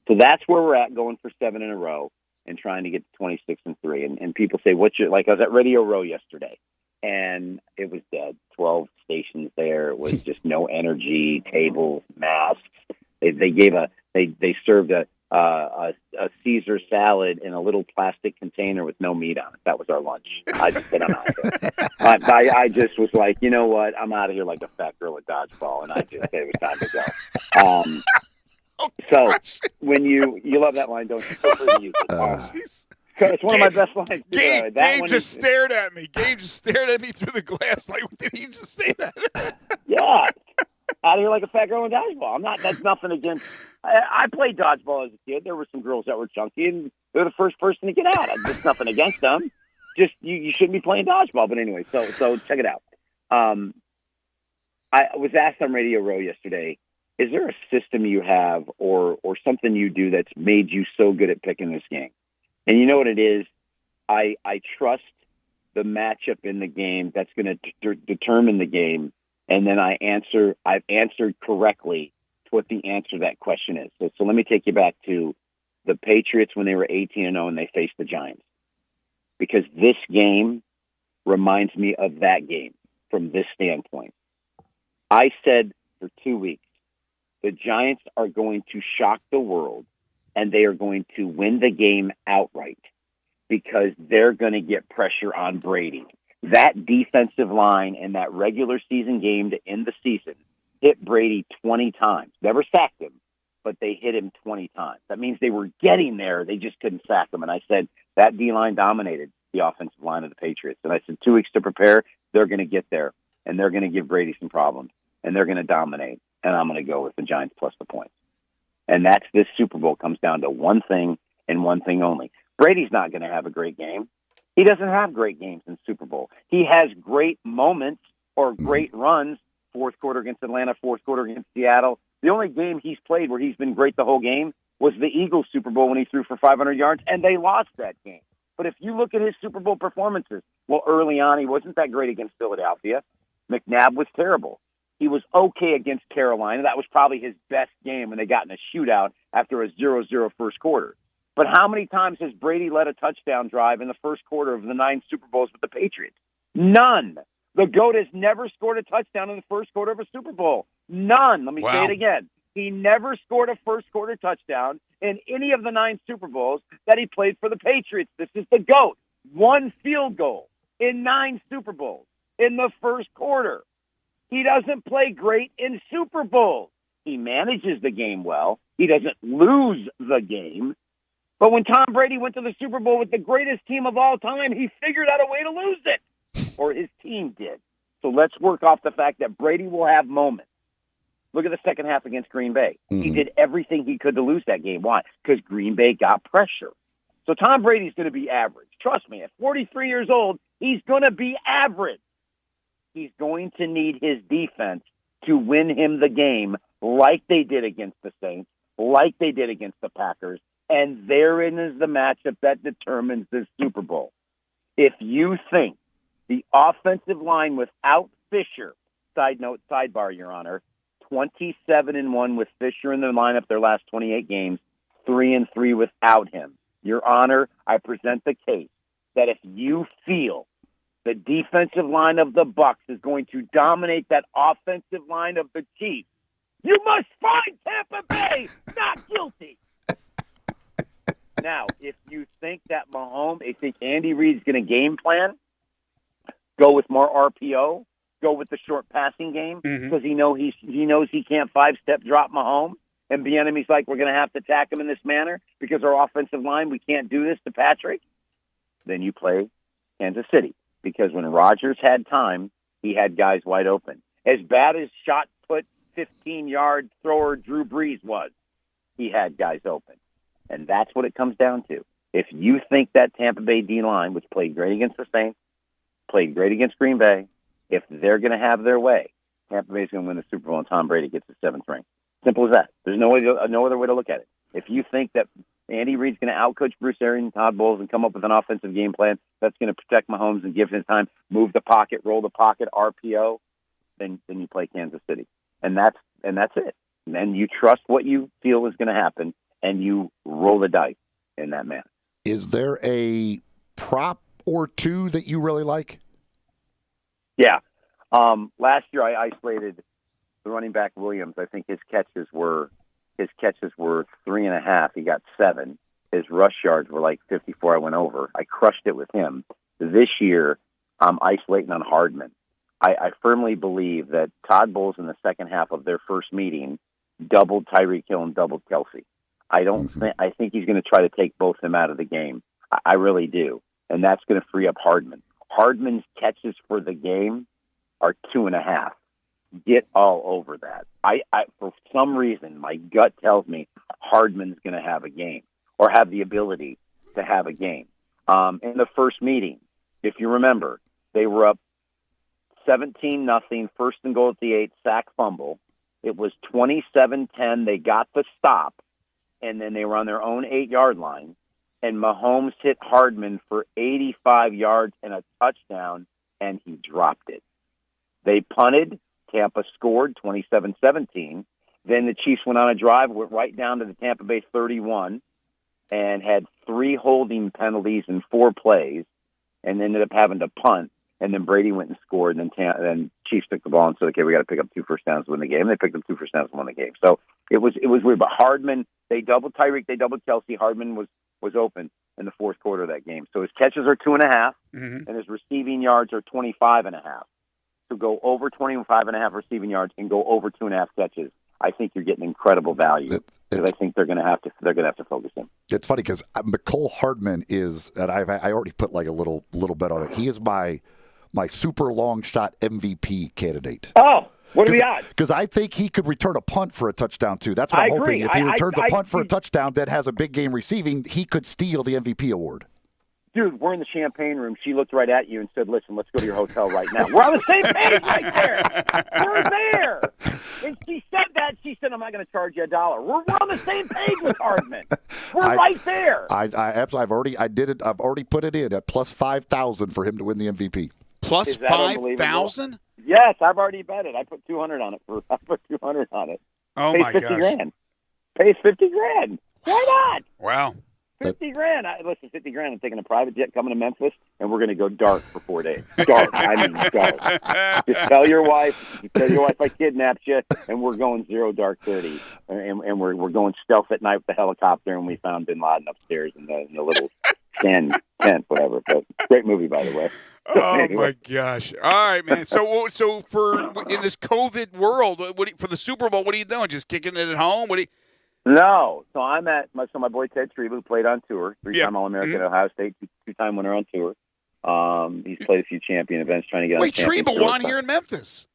So that's where we're at, going for 7 in a row and trying to get to 26-3. And people say, "What's your like?" I was at Radio Row yesterday, and it was dead. 12 stations there. It was just no energy. Tables, masks. They served a Caesar salad in a little plastic container with no meat on it. That was our lunch. I just said, I'm out of here. I just was like, you know what? I'm out of here like a fat girl at dodgeball, and I just said it was time to go. So when you love that line, don't you? Feel free to use it. So it's one of my best lines. Gabe just stared at me. Gabe just stared at me through the glass. Like, did he just say that? Yeah. Out of here like a fat girl in dodgeball. That's nothing against. I played dodgeball as a kid. There were some girls that were chunky, and they're the first person to get out. There's nothing against them. Just you shouldn't be playing dodgeball. But anyway, so check it out. I was asked on Radio Row yesterday, is there a system you have or something you do that's made you so good at picking this game? And you know what it is? I trust the matchup in the game that's going to determine the game. And then I've answered correctly to what the answer to that question is. So let me take you back to the Patriots when they were 18-0 and they faced the Giants. Because this game reminds me of that game from this standpoint. I said for 2 weeks, the Giants are going to shock the world and they are going to win the game outright because they're going to get pressure on Brady. That defensive line in that regular season game to end the season hit Brady 20 times. Never sacked him, but they hit him 20 times. That means they were getting there. They just couldn't sack him. And I said that D-line dominated the offensive line of the Patriots. And I said 2 weeks to prepare. They're going to get there, and they're going to give Brady some problems, and they're going to dominate. And I'm going to go with the Giants plus the points. And that's this Super Bowl comes down to one thing and one thing only. Brady's not going to have a great game. He doesn't have great games in Super Bowl. He has great moments or great runs, fourth quarter against Atlanta, fourth quarter against Seattle. The only game he's played where he's been great the whole game was the Eagles Super Bowl when he threw for 500 yards, and they lost that game. But if you look at his Super Bowl performances, well, early on, he wasn't that great against Philadelphia. McNabb was terrible. He was okay against Carolina. That was probably his best game when they got in a shootout after a 0-0 first quarter. But how many times has Brady led a touchdown drive in the first quarter of the 9 Super Bowls with the Patriots? None. The GOAT has never scored a touchdown in the first quarter of a Super Bowl. None. Let me say it again. He never scored a first quarter touchdown in any of the 9 Super Bowls that he played for the Patriots. This is the GOAT. 1 field goal in 9 Super Bowls in the first quarter. He doesn't play great in Super Bowls. He manages the game well. He doesn't lose the game. But when Tom Brady went to the Super Bowl with the greatest team of all time, he figured out a way to lose it, or his team did. So let's work off the fact that Brady will have moments. Look at the second half against Green Bay. Mm-hmm. He did everything he could to lose that game. Why? Because Green Bay got pressure. So Tom Brady's going to be average. Trust me, at 43 years old, he's going to be average. He's going to need his defense to win him the game like they did against the Saints, like they did against the Packers. And therein is the matchup that determines this Super Bowl. If you think the offensive line without Fisher, side note, sidebar, Your Honor, 27-1 with Fisher in the lineup their last 28 games, 3-3 without him. Your Honor, I present the case that if you feel the defensive line of the Bucs is going to dominate that offensive line of the Chiefs, you must find Tampa Bay not guilty. Now, if you think that Mahomes, if you think Andy Reid's going to game plan, go with more RPO, go with the short passing game, because he knows he can't 5-step drop Mahomes, and the enemy's like, we're going to have to attack him in this manner because our offensive line, we can't do this to Patrick, then you play Kansas City. Because when Rodgers had time, he had guys wide open. As bad as shot put 15-yard thrower Drew Brees was, he had guys open. And that's what it comes down to. If you think that Tampa Bay D-line, which played great against the Saints, played great against Green Bay, if they're going to have their way, Tampa Bay's going to win the Super Bowl and Tom Brady gets his 7th ring. Simple as that. There's no other way to look at it. If you think that Andy Reid's going to outcoach Bruce Arians and Todd Bowles and come up with an offensive game plan that's going to protect Mahomes and give him time, move the pocket, roll the pocket, RPO, then you play Kansas City, and that's it. And you trust what you feel is going to happen, and you roll the dice in that manner. Is there a prop or two that you really like? Yeah. Last year I isolated the running back Williams. I think his catches were 3.5. He got 7. His rush yards were like 54. I went over. I crushed it with him. This year, I'm isolating on Hardman. I firmly believe that Todd Bowles in the second half of their first meeting doubled Tyreek Hill and doubled Kelsey. I think he's going to try to take both of them out of the game. I really do. And that's going to free up Hardman. Hardman's catches for the game are 2.5. Get all over that. I for some reason, my gut tells me Hardman's going to have a game or have the ability to have a game. In the first meeting, if you remember, they were up 17-0, first and goal at the 8, sack fumble. It was 27-10. They got the stop, and then they were on their own 8-yard line, and Mahomes hit Hardman for 85 yards and a touchdown, and he dropped it. They punted. Tampa scored 27-17. Then the Chiefs went on a drive, went right down to the Tampa Bay 31, and had 3 holding penalties in 4 plays, and ended up having to punt. And then Brady went and scored, and then Chiefs took the ball and said, "Okay, we got to pick up 2 first downs to win the game." And they picked up 2 first downs to win the game. So it was weird. But Hardman, they doubled Tyreek, they doubled Kelsey. Hardman was open in the fourth quarter of that game. So his catches are 2.5, and his receiving yards are 25.5. To go over 25.5 receiving yards and go over 2.5 catches, I think you're getting incredible value. Because I think they're going to have to focus him. It's funny because McCole Hardman is, and I already put like a little bet on it. He is my super long shot MVP candidate. Oh, what are the odds? Because I think he could return a punt for a touchdown too. That's what I'm hoping. If he returns a punt for a touchdown that has a big game receiving, he could steal the MVP award. Dude, we're in the champagne room. She looked right at you and said, "Listen, let's go to your hotel right now." We're on the same page right there. We're there. And she said that. She said, "I'm not going to charge you $1." We're on the same page with Hardman. We're right there. I absolutely. I've already put it in at plus 5,000 for him to win the MVP. Plus 5,000? Yes, I've already bet it. I put 200 on it. I put 200 on it. Oh Pays my 50 gosh! Grand. Pays 50 grand. Why not? Wow. 50 grand. Listen, 50 grand. I'm taking a private jet coming to Memphis, and we're going to go dark for 4 days. Dark. I mean, dark. Just tell your wife I kidnapped you, and we're going 0 dark 30, and we're going stealth at night with the helicopter, and we found Bin Laden upstairs in the little tent, whatever. But great movie, by the way. Oh my gosh! All right, man. So for in this COVID world, for the Super Bowl, what are you doing? Just kicking it at home? No. So I'm at my boy Ted Treba, who played on tour, 3-time All-American at Ohio State, 2-time winner on tour. He's played a few champion events trying to get on. Wait, Treba won here in Memphis.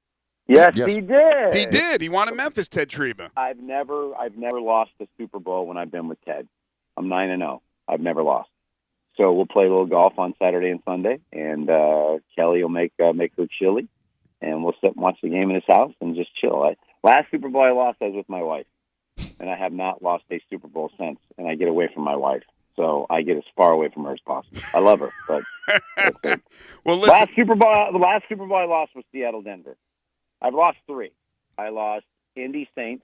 Yes, he did. He did. He won in Memphis, Ted Treba. I've never lost a Super Bowl when I've been with Ted. I'm 9-0. I've never lost. So we'll play a little golf on Saturday and Sunday, and Kelly will make her chili, and we'll sit and watch the game in his house and just chill. Last Super Bowl I lost, I was with my wife. And I have not lost a Super Bowl since, and I get away from my wife. So I get as far away from her as possible. I love her, but well, listen. the last Super Bowl I lost was Seattle-Denver. I've lost 3. I lost Indy Saints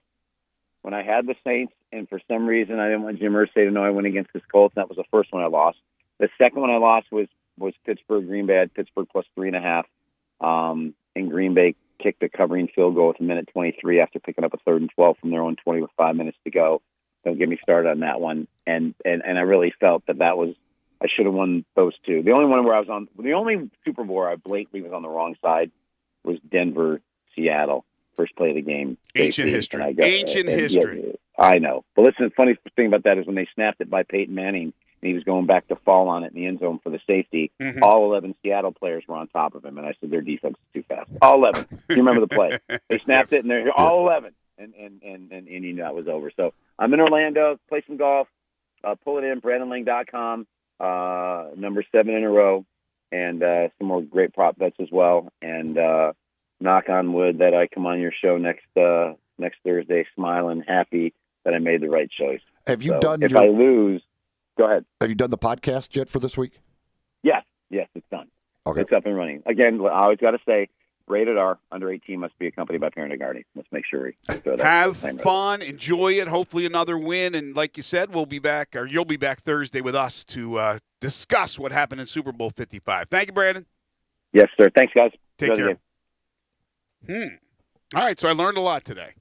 when I had the Saints, and for some reason I didn't want Jim Irsay to know I went against his Colts. That was the first one I lost. The second one I lost was Pittsburgh-Green Bay. I had Pittsburgh plus 3.5, and Green Bay kicked a covering field goal with 1:23 after picking up a 3rd and 12 from their own 20 with 5 minutes to go. Don't get me started on that one. And I really felt that was, I should have won those 2. The only one where the only Super Bowl where I blatantly was on the wrong side was Denver-Seattle. First play of the game. Ancient history. Ancient history. Yeah, I know. But listen, the funny thing about that is when they snapped it by Peyton Manning, and he was going back to fall on it in the end zone for the safety, all 11 Seattle players were on top of him, and I said, their defense is too fast. All 11. You remember the play. They snapped it, and they're all 11. And you knew that was over. So I'm in Orlando, play some golf, pull it in, BrandonLang.com, number 7 in a row, and some more great prop bets as well. And knock on wood that I come on your show next Thursday smiling, happy that I made the right choice. Have you done if I lose, go ahead. Have you done the podcast yet for this week? Yes, it's done. Okay. It's up and running. Again, I always got to say, Rated R, under 18, must be accompanied by parent and guardian. Let's make sure we throw that. Have fun, enjoy it. Hopefully another win. And like you said, we'll be back, or you'll be back Thursday with us to discuss what happened in Super Bowl 55. Thank you, Brandon. Yes, sir. Thanks, guys. Take care. All right, so I learned a lot today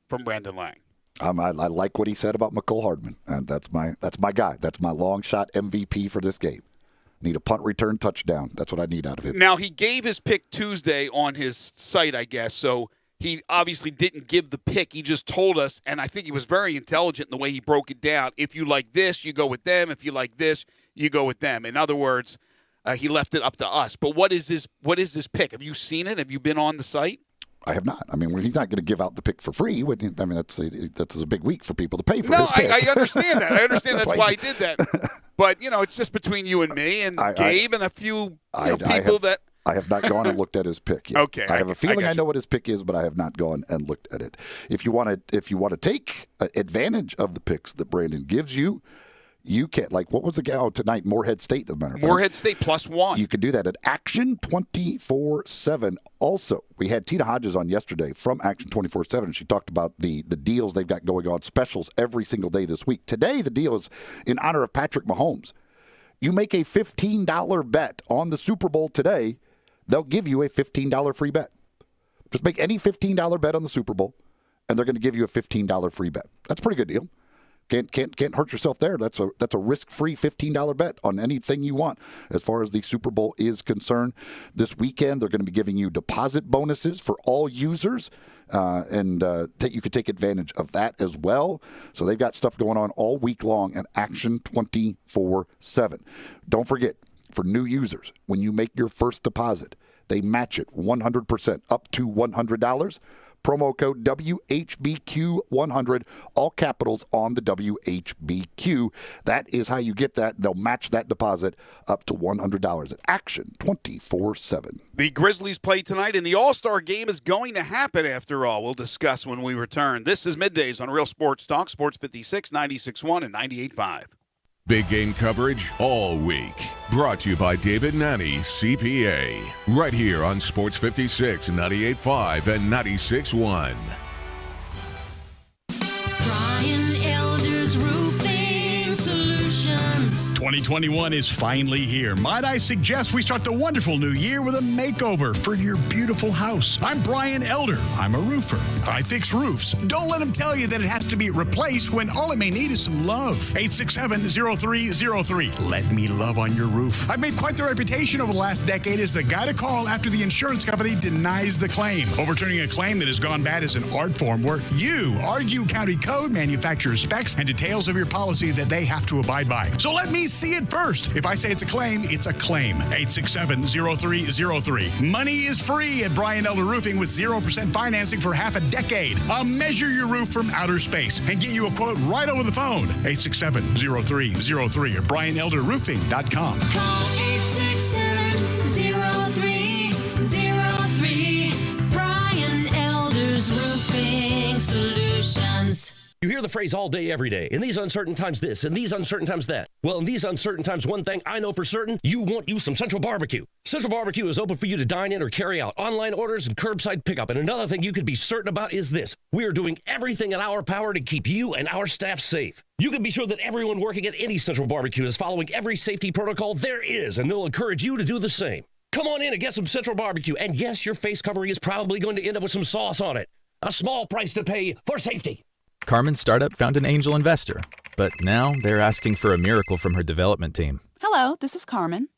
from Brandon Lang. I like what he said about McCole Hardman, and that's my guy. That's my long shot MVP for this game. Need a punt return touchdown. That's what I need out of him. Now, he gave his pick Tuesday on his site, I guess, so he obviously didn't give the pick. He just told us, and I think he was very intelligent in the way he broke it down. If you like this, you go with them. If you like this, you go with them. In other words, he left it up to us. But what is this pick? Have you seen it? Have you been on the site? I have not. I mean, he's not going to give out the pick for free. I mean, that's a big week for people to pay for his pick. I understand that. I understand that's why he did that. But, it's just between you and me and Gabe and a few people that. I have not gone and looked at his pick yet. Okay. I have a feeling I know what his pick is, but I have not gone and looked at it. If you want to take advantage of the picks that Brandon gives you, you can. Like, what was the gal tonight? Morehead State, as a matter of fact. Morehead State +1. You could do that at Action 24/7. Also, we had Tina Hodges on yesterday from Action 24/7, and she talked about the deals they've got going on, specials every single day this week. Today, the deal is in honor of Patrick Mahomes. You make a $15 bet on the Super Bowl today, they'll give you a $15 free bet. Just make any $15 bet on the Super Bowl, and they're going to give you a $15 free bet. That's a pretty good deal. Can't hurt yourself there. That's a risk-free $15 bet on anything you want as far as the Super Bowl is concerned. This weekend, they're going to be giving you deposit bonuses for all users, and that you could take advantage of that as well. So they've got stuff going on all week long at Action 24/7. Don't forget, for new users, when you make your first deposit, they match it 100% up to $100. Promo code WHBQ100, all capitals on the WHBQ. That is how you get that. They'll match that deposit up to $100 at Action 24/7. The Grizzlies play tonight, and the All-Star game is going to happen after all. We'll discuss when we return. This is Middays on Real Sports Talk, Sports 56, 96.1, and 98.5. Big game coverage all week. Brought to you by David Nanny, CPA. Right here on Sports 56, 98.5, and 96.1. Brian Elder's Roofing Solutions. 2021 is finally here. Might I suggest we start the wonderful new year with a makeover for your beautiful house. I'm Brian Elder. I'm a roofer. I fix roofs. Don't let them tell you that it has to be replaced when all it may need is some love. 867-0303. Let me love on your roof. I've made quite the reputation over the last decade as the guy to call after the insurance company denies the claim. Overturning a claim that has gone bad is an art form where you argue county code, manufacturer specs, and details of your policy that they have to abide by. So let me see it first. If I say it's a claim, it's a claim. 867-0303. Money is free at Brian Elder Roofing with 0% financing for half a decade. I'll measure your roof from outer space and get you a quote right over the phone. 867-0303 or BrianElderRoofing.com. Call 867-0303. Brian Elder's Roofing Solutions. You hear the phrase all day, every day. In these uncertain times this, in these uncertain times that. Well, in these uncertain times, one thing I know for certain, you want you some Central Barbecue. Central Barbecue is open for you to dine in or carry out, online orders and curbside pickup. And another thing you could be certain about is this. We are doing everything in our power to keep you and our staff safe. You can be sure that everyone working at any Central Barbecue is following every safety protocol there is, and they'll encourage you to do the same. Come on in and get some Central Barbecue. And yes, your face covering is probably going to end up with some sauce on it. A small price to pay for safety. Carmen's startup found an angel investor, but now they're asking for a miracle from her development team. Hello, this is Carmen.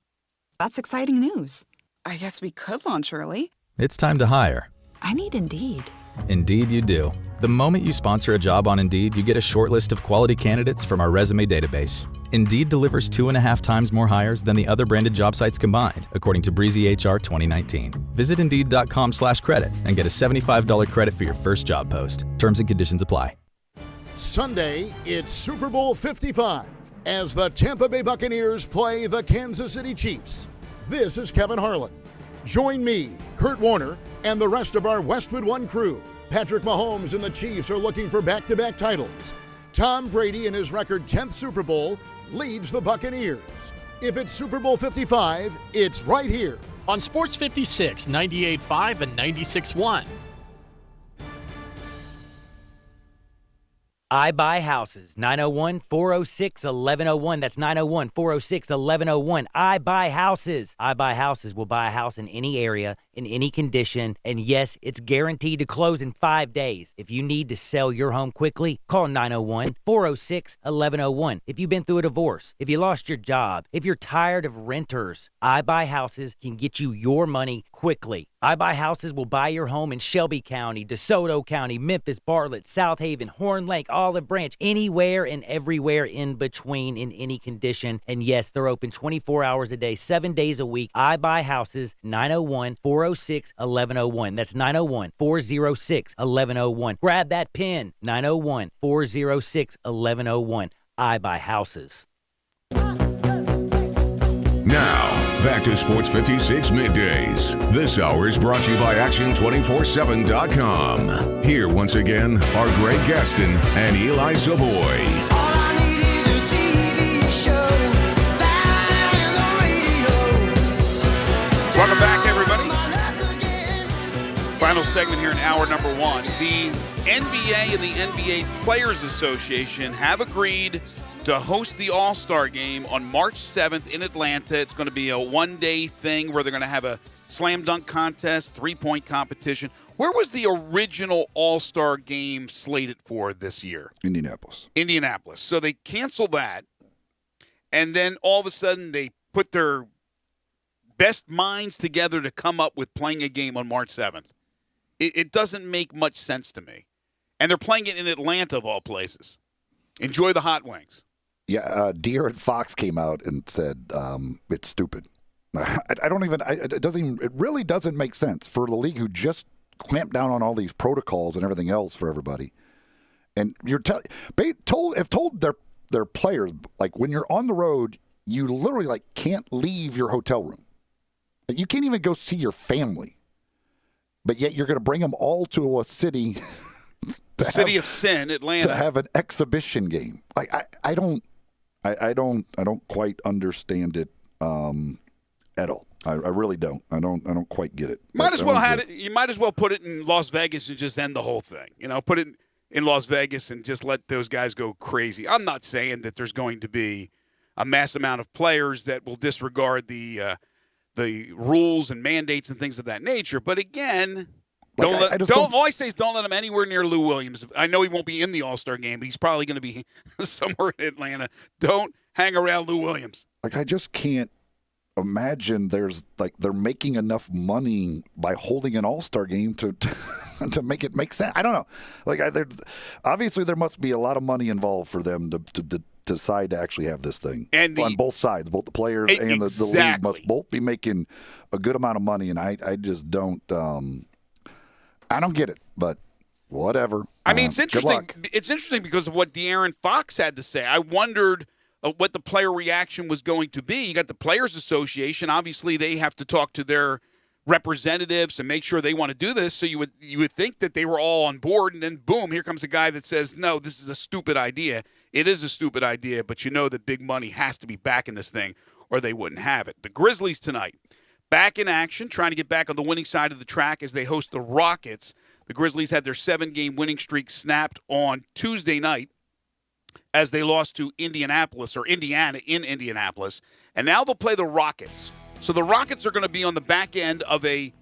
That's exciting news. I guess we could launch early. It's time to hire. I need Indeed. Indeed you do. The moment you sponsor a job on Indeed, you get a short list of quality candidates from our resume database. Indeed delivers 2.5 times more hires than the other branded job sites combined, according to Breezy HR 2019. Visit Indeed.com/credit and get a $75 credit for your first job post. Terms and conditions apply. Sunday, it's Super Bowl 55 as the Tampa Bay Buccaneers play the Kansas City Chiefs. This is Kevin Harlan. Join me, Kurt Warner, and the rest of our Westwood One crew. Patrick Mahomes and the Chiefs are looking for back-to-back titles. Tom Brady in his record 10th Super Bowl leads the Buccaneers. If it's Super Bowl 55, it's right here on Sports 56, 98.5, and 96.1. I Buy Houses, 901-406-1101. That's 901-406-1101. I Buy Houses. I Buy Houses will buy a house in any area, in any condition, and yes, it's guaranteed to close in 5 days. If you need to sell your home quickly, call 901-406-1101. If you've been through a divorce, if you lost your job, if you're tired of renters, I Buy Houses can get you your money quickly. I Buy Houses will buy your home in Shelby County, DeSoto County, Memphis, Bartlett, South Haven, Horn Lake, Olive Branch, anywhere and everywhere in between in any condition. And yes, they're open 24 hours a day, 7 days a week. I Buy Houses, 901-406-1101. That's 901-406-1101. Grab that pen, 901-406-1101. I Buy Houses. Now, back to Sports 56 Middays. This hour is brought to you by Action247.com. Here once again are Greg Gaston and Eli Savoy. All I need is a TV show, that and the radio. Welcome back, everybody. Final segment here in hour number one. The NBA and the NBA Players Association have agreed to host the All-Star Game on March 7th in Atlanta. It's going to be a one-day thing where they're going to have a slam dunk contest, three-point competition. Where was the original All-Star Game slated for this year? Indianapolis. So they canceled that, and then all of a sudden they put their best minds together to come up with playing a game on March 7th. It doesn't make much sense to me. And they're playing it in Atlanta, of all places. Enjoy the hot wings. Yeah, De'Aaron Fox came out and said it's stupid. It really doesn't make sense for the league who just clamped down on all these protocols and everything else for everybody. And told their players, like, when you're on the road, you literally can't leave your hotel room. You can't even go see your family. But yet you're going to bring them all to a city. The city of sin, Atlanta, to have an exhibition game. Like I don't quite understand it at all. I really don't. I don't quite get it. You might as well put it in Las Vegas and just end the whole thing. Put it in Las Vegas and just let those guys go crazy. I'm not saying that there's going to be a mass amount of players that will disregard the rules and mandates and things of that nature. But again, all I say is don't let him anywhere near Lou Williams. I know he won't be in the All-Star game, but he's probably going to be somewhere in Atlanta. Don't hang around Lou Williams. I just can't imagine they're making enough money by holding an All-Star game to make it make sense. I don't know. Obviously there must be a lot of money involved for them to decide to actually have this thing. And on both sides, both the players and the league must both be making a good amount of money, and I just don't I don't get it, but whatever. I mean, it's interesting. It's interesting because of what De'Aaron Fox had to say. I wondered what the player reaction was going to be. You got the Players Association. Obviously, they have to talk to their representatives and make sure they want to do this. So you would think that they were all on board, and then boom, here comes a guy that says, no, this is a stupid idea. It is a stupid idea, but you know that big money has to be backing this thing or they wouldn't have it. The Grizzlies tonight, back in action, trying to get back on the winning side of the track as they host the Rockets. The Grizzlies had their 7-game winning streak snapped on Tuesday night as they lost to Indiana in Indianapolis. And now they'll play the Rockets. So the Rockets are going to be on the back end of a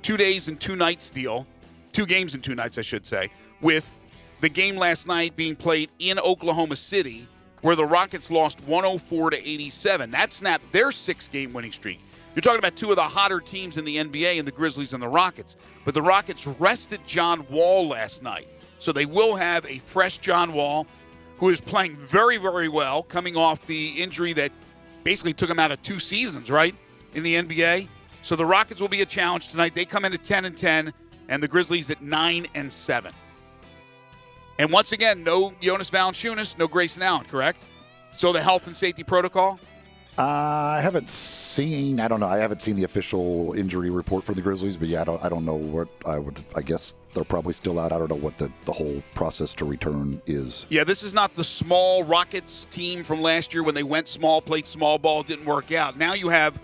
2 days and 2 nights deal, 2 games and 2 nights, I should say, with the game last night being played in Oklahoma City, where the Rockets lost 104-87. That snapped their 6-game winning streak. You're talking about two of the hotter teams in the NBA in the Grizzlies and the Rockets. But the Rockets rested John Wall last night. So they will have a fresh John Wall, who is playing very, very well, coming off the injury that basically took him out of 2 seasons, right, in the NBA. So the Rockets will be a challenge tonight. They come in at 10-10, and the Grizzlies at 9-7. And once again, no Jonas Valanciunas, no Grayson Allen, correct? So the health and safety protocol? I haven't seen the official injury report for the Grizzlies, but yeah, I don't know what I guess they're probably still out. I don't know what the whole process to return is. Yeah, this is not the small Rockets team from last year when they went small, played small ball, didn't work out. Now you have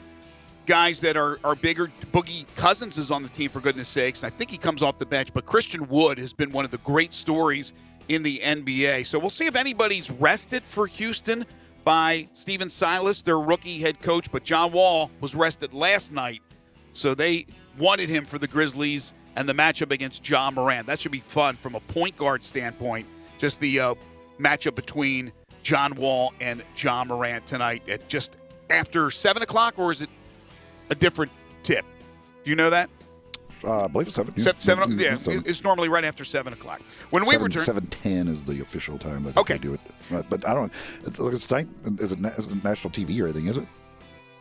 guys that are bigger. Boogie Cousins is on the team, for goodness sakes. I think he comes off the bench, but Christian Wood has been one of the great stories in the NBA. So we'll see if anybody's rested for Houston by Steven Silas, their rookie head coach. But John Wall was rested last night, so they wanted him for the Grizzlies and the matchup against Ja Morant. That should be fun from a point guard standpoint, just the matchup between John Wall and Ja Morant tonight at just after 7 o'clock, or is it a different tip? Do you know that? I believe it's 7. Seven, yeah, it's normally right after 7 o'clock. When we return, 7:10 is the official time that okay. they do it. But I don't. Look, it's night. Is it national TV or anything? Is it?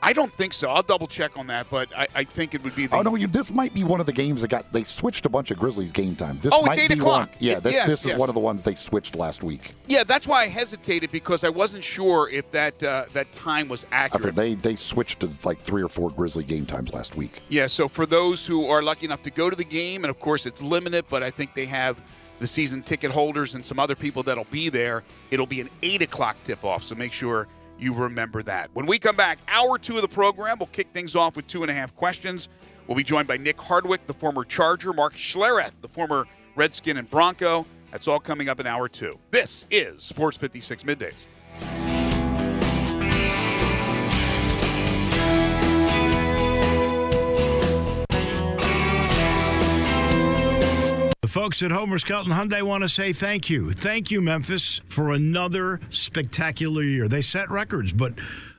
I don't think so. I'll double check on that, but I think it would be. Oh no, this might be one of the games that they switched a bunch of Grizzlies game time. This it's might 8 be o'clock. This is one of the ones they switched last week. Yeah, that's why I hesitated, because I wasn't sure if that time was accurate. They switched to like 3 or 4 Grizzly game times last week. Yeah, so for those who are lucky enough to go to the game, and of course it's limited, but I think they have the season ticket holders and some other people that'll be there. It'll be an 8 o'clock tip-off, so make sure you remember that. When we come back, hour 2 of the program, we'll kick things off with 2.5 questions. We'll be joined by Nick Hardwick, the former Charger, Mark Schlereth, the former Redskin and Bronco. That's all coming up in hour 2. This is Sports 56 Middays. The folks at Homer Skelton Hyundai want to say thank you. Thank you, Memphis, for another spectacular year. They set records, but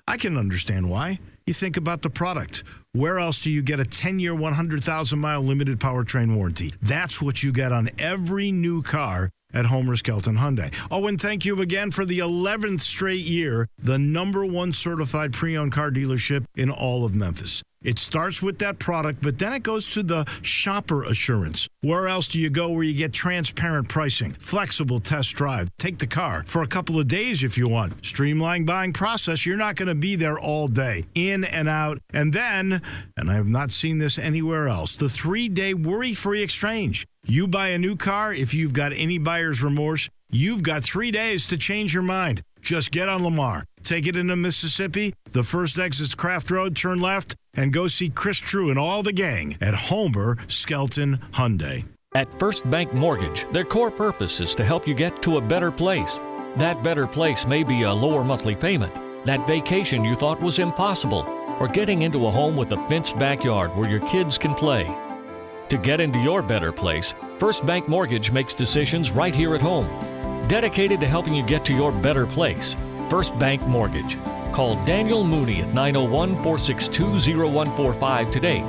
I can understand why. You think about the product. Where else do you get a 10-year, 100,000-mile limited powertrain warranty? That's what you get on every new car at Homer Skelton Hyundai. Oh, and thank you again for the 11th straight year, the #1 certified pre-owned car dealership in all of Memphis. It starts with that product, but then it goes to the shopper assurance. Where else do you go where you get transparent pricing, flexible test drive, take the car for a couple of days if you want, streamlined buying process? You're not going to be there all day, in and out. And then, and I have not seen this anywhere else, the 3-day worry-free exchange. You buy a new car, if you've got any buyer's remorse, you've got 3 days to change your mind. Just get on Lamar, take it into Mississippi, the first exit's Craft Road, turn left, and go see Chris True and all the gang at Homer Skelton Hyundai. At First Bank Mortgage, their core purpose is to help you get to a better place. That better place may be a lower monthly payment, that vacation you thought was impossible, or getting into a home with a fenced backyard where your kids can play. To get into your better place, First Bank Mortgage makes decisions right here at home. Dedicated to helping you get to your better place, First Bank Mortgage. Call Daniel Mooney at 901-462-0145 today.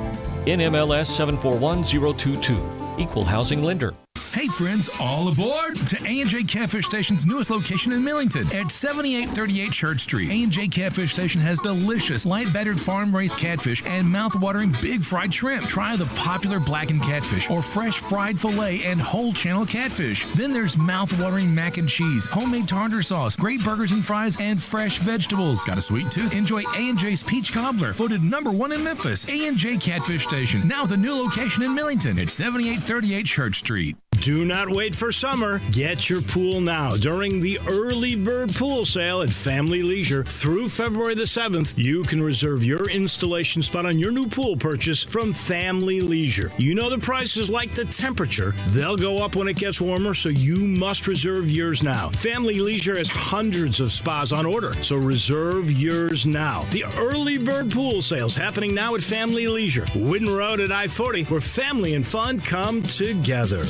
NMLS 741022. Equal housing lender. Hey friends, all aboard to A&J Catfish Station's newest location in Millington at 7838 Church Street. A&J Catfish Station has delicious light-battered farm-raised catfish and mouth-watering big fried shrimp. Try the popular blackened catfish or fresh fried filet and whole channel catfish. Then there's mouth-watering mac and cheese, homemade tartar sauce, great burgers and fries, and fresh vegetables. Got a sweet tooth? Enjoy A&J's Peach Cobbler, voted #1 in Memphis. A&J Catfish Station, now with a new location in Millington at 7838 Church Street. Do not wait for summer. Get your pool now. During the early bird pool sale at Family Leisure through February the 7th, you can reserve your installation spot on your new pool purchase from Family Leisure. You know the prices like the temperature. They'll go up when it gets warmer, so you must reserve yours now. Family Leisure has hundreds of spas on order, so reserve yours now. The early bird pool sales happening now at Family Leisure, Whidden Road at I-40, where family and fun come together.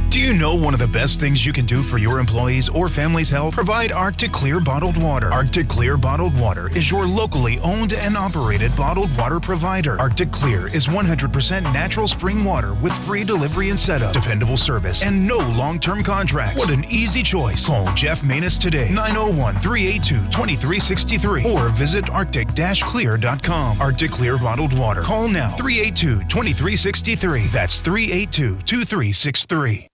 Do you know one of the best things you can do for your employees or family's health? Provide Arctic Clear bottled water. Arctic Clear bottled water is your locally owned and operated bottled water provider. Arctic Clear is 100% natural spring water with free delivery and setup, dependable service, and no long-term contracts. What an easy choice. Call Jeff Manus today, 901-382-2363, or visit arctic-clear.com. Arctic Clear bottled water. Call now, 382-2363. That's 382-2363.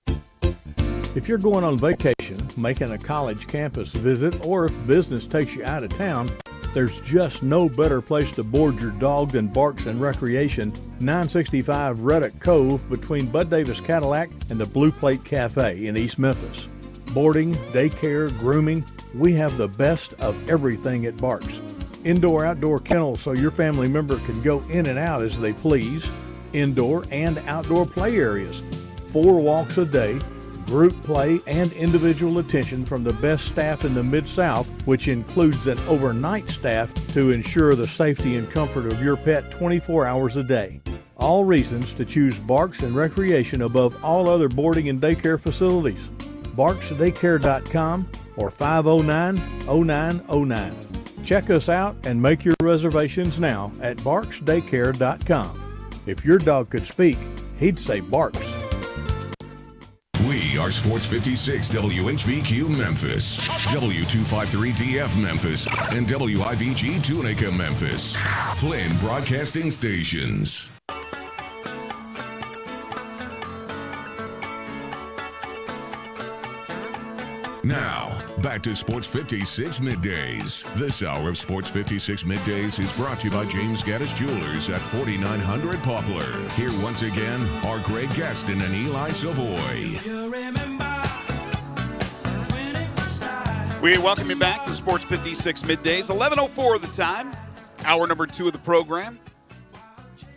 If you're going on vacation, making a college campus visit, or if business takes you out of town, there's just no better place to board your dog than Barks and Recreation, 965 Ruddock Cove between Bud Davis Cadillac and the Blue Plate Cafe in East Memphis. Boarding, daycare, grooming, we have the best of everything at Barks. Indoor-outdoor kennels so your family member can go in and out as they please. Indoor and outdoor play areas. 4 walks a day. Group play and individual attention from the best staff in the Mid-South, which includes an overnight staff to ensure the safety and comfort of your pet 24 hours a day. All reasons to choose Barks and Recreation above all other boarding and daycare facilities. BarksDaycare.com or 509-0909. Check us out and make your reservations now at BarksDaycare.com. If your dog could speak, he'd say Barks. We are Sports 56 WHBQ Memphis, W253DF Memphis, and WIVG Tunica Memphis. Flynn Broadcasting Stations. Now, back to Sports 56 Middays. This hour of Sports 56 Middays is brought to you by James Gaddis Jewelers at 4900 Poplar. Here once again are Greg Gaston and Eli Savoy. We welcome you back to Sports 56 Middays, 11:04 the time, hour number 2 of the program.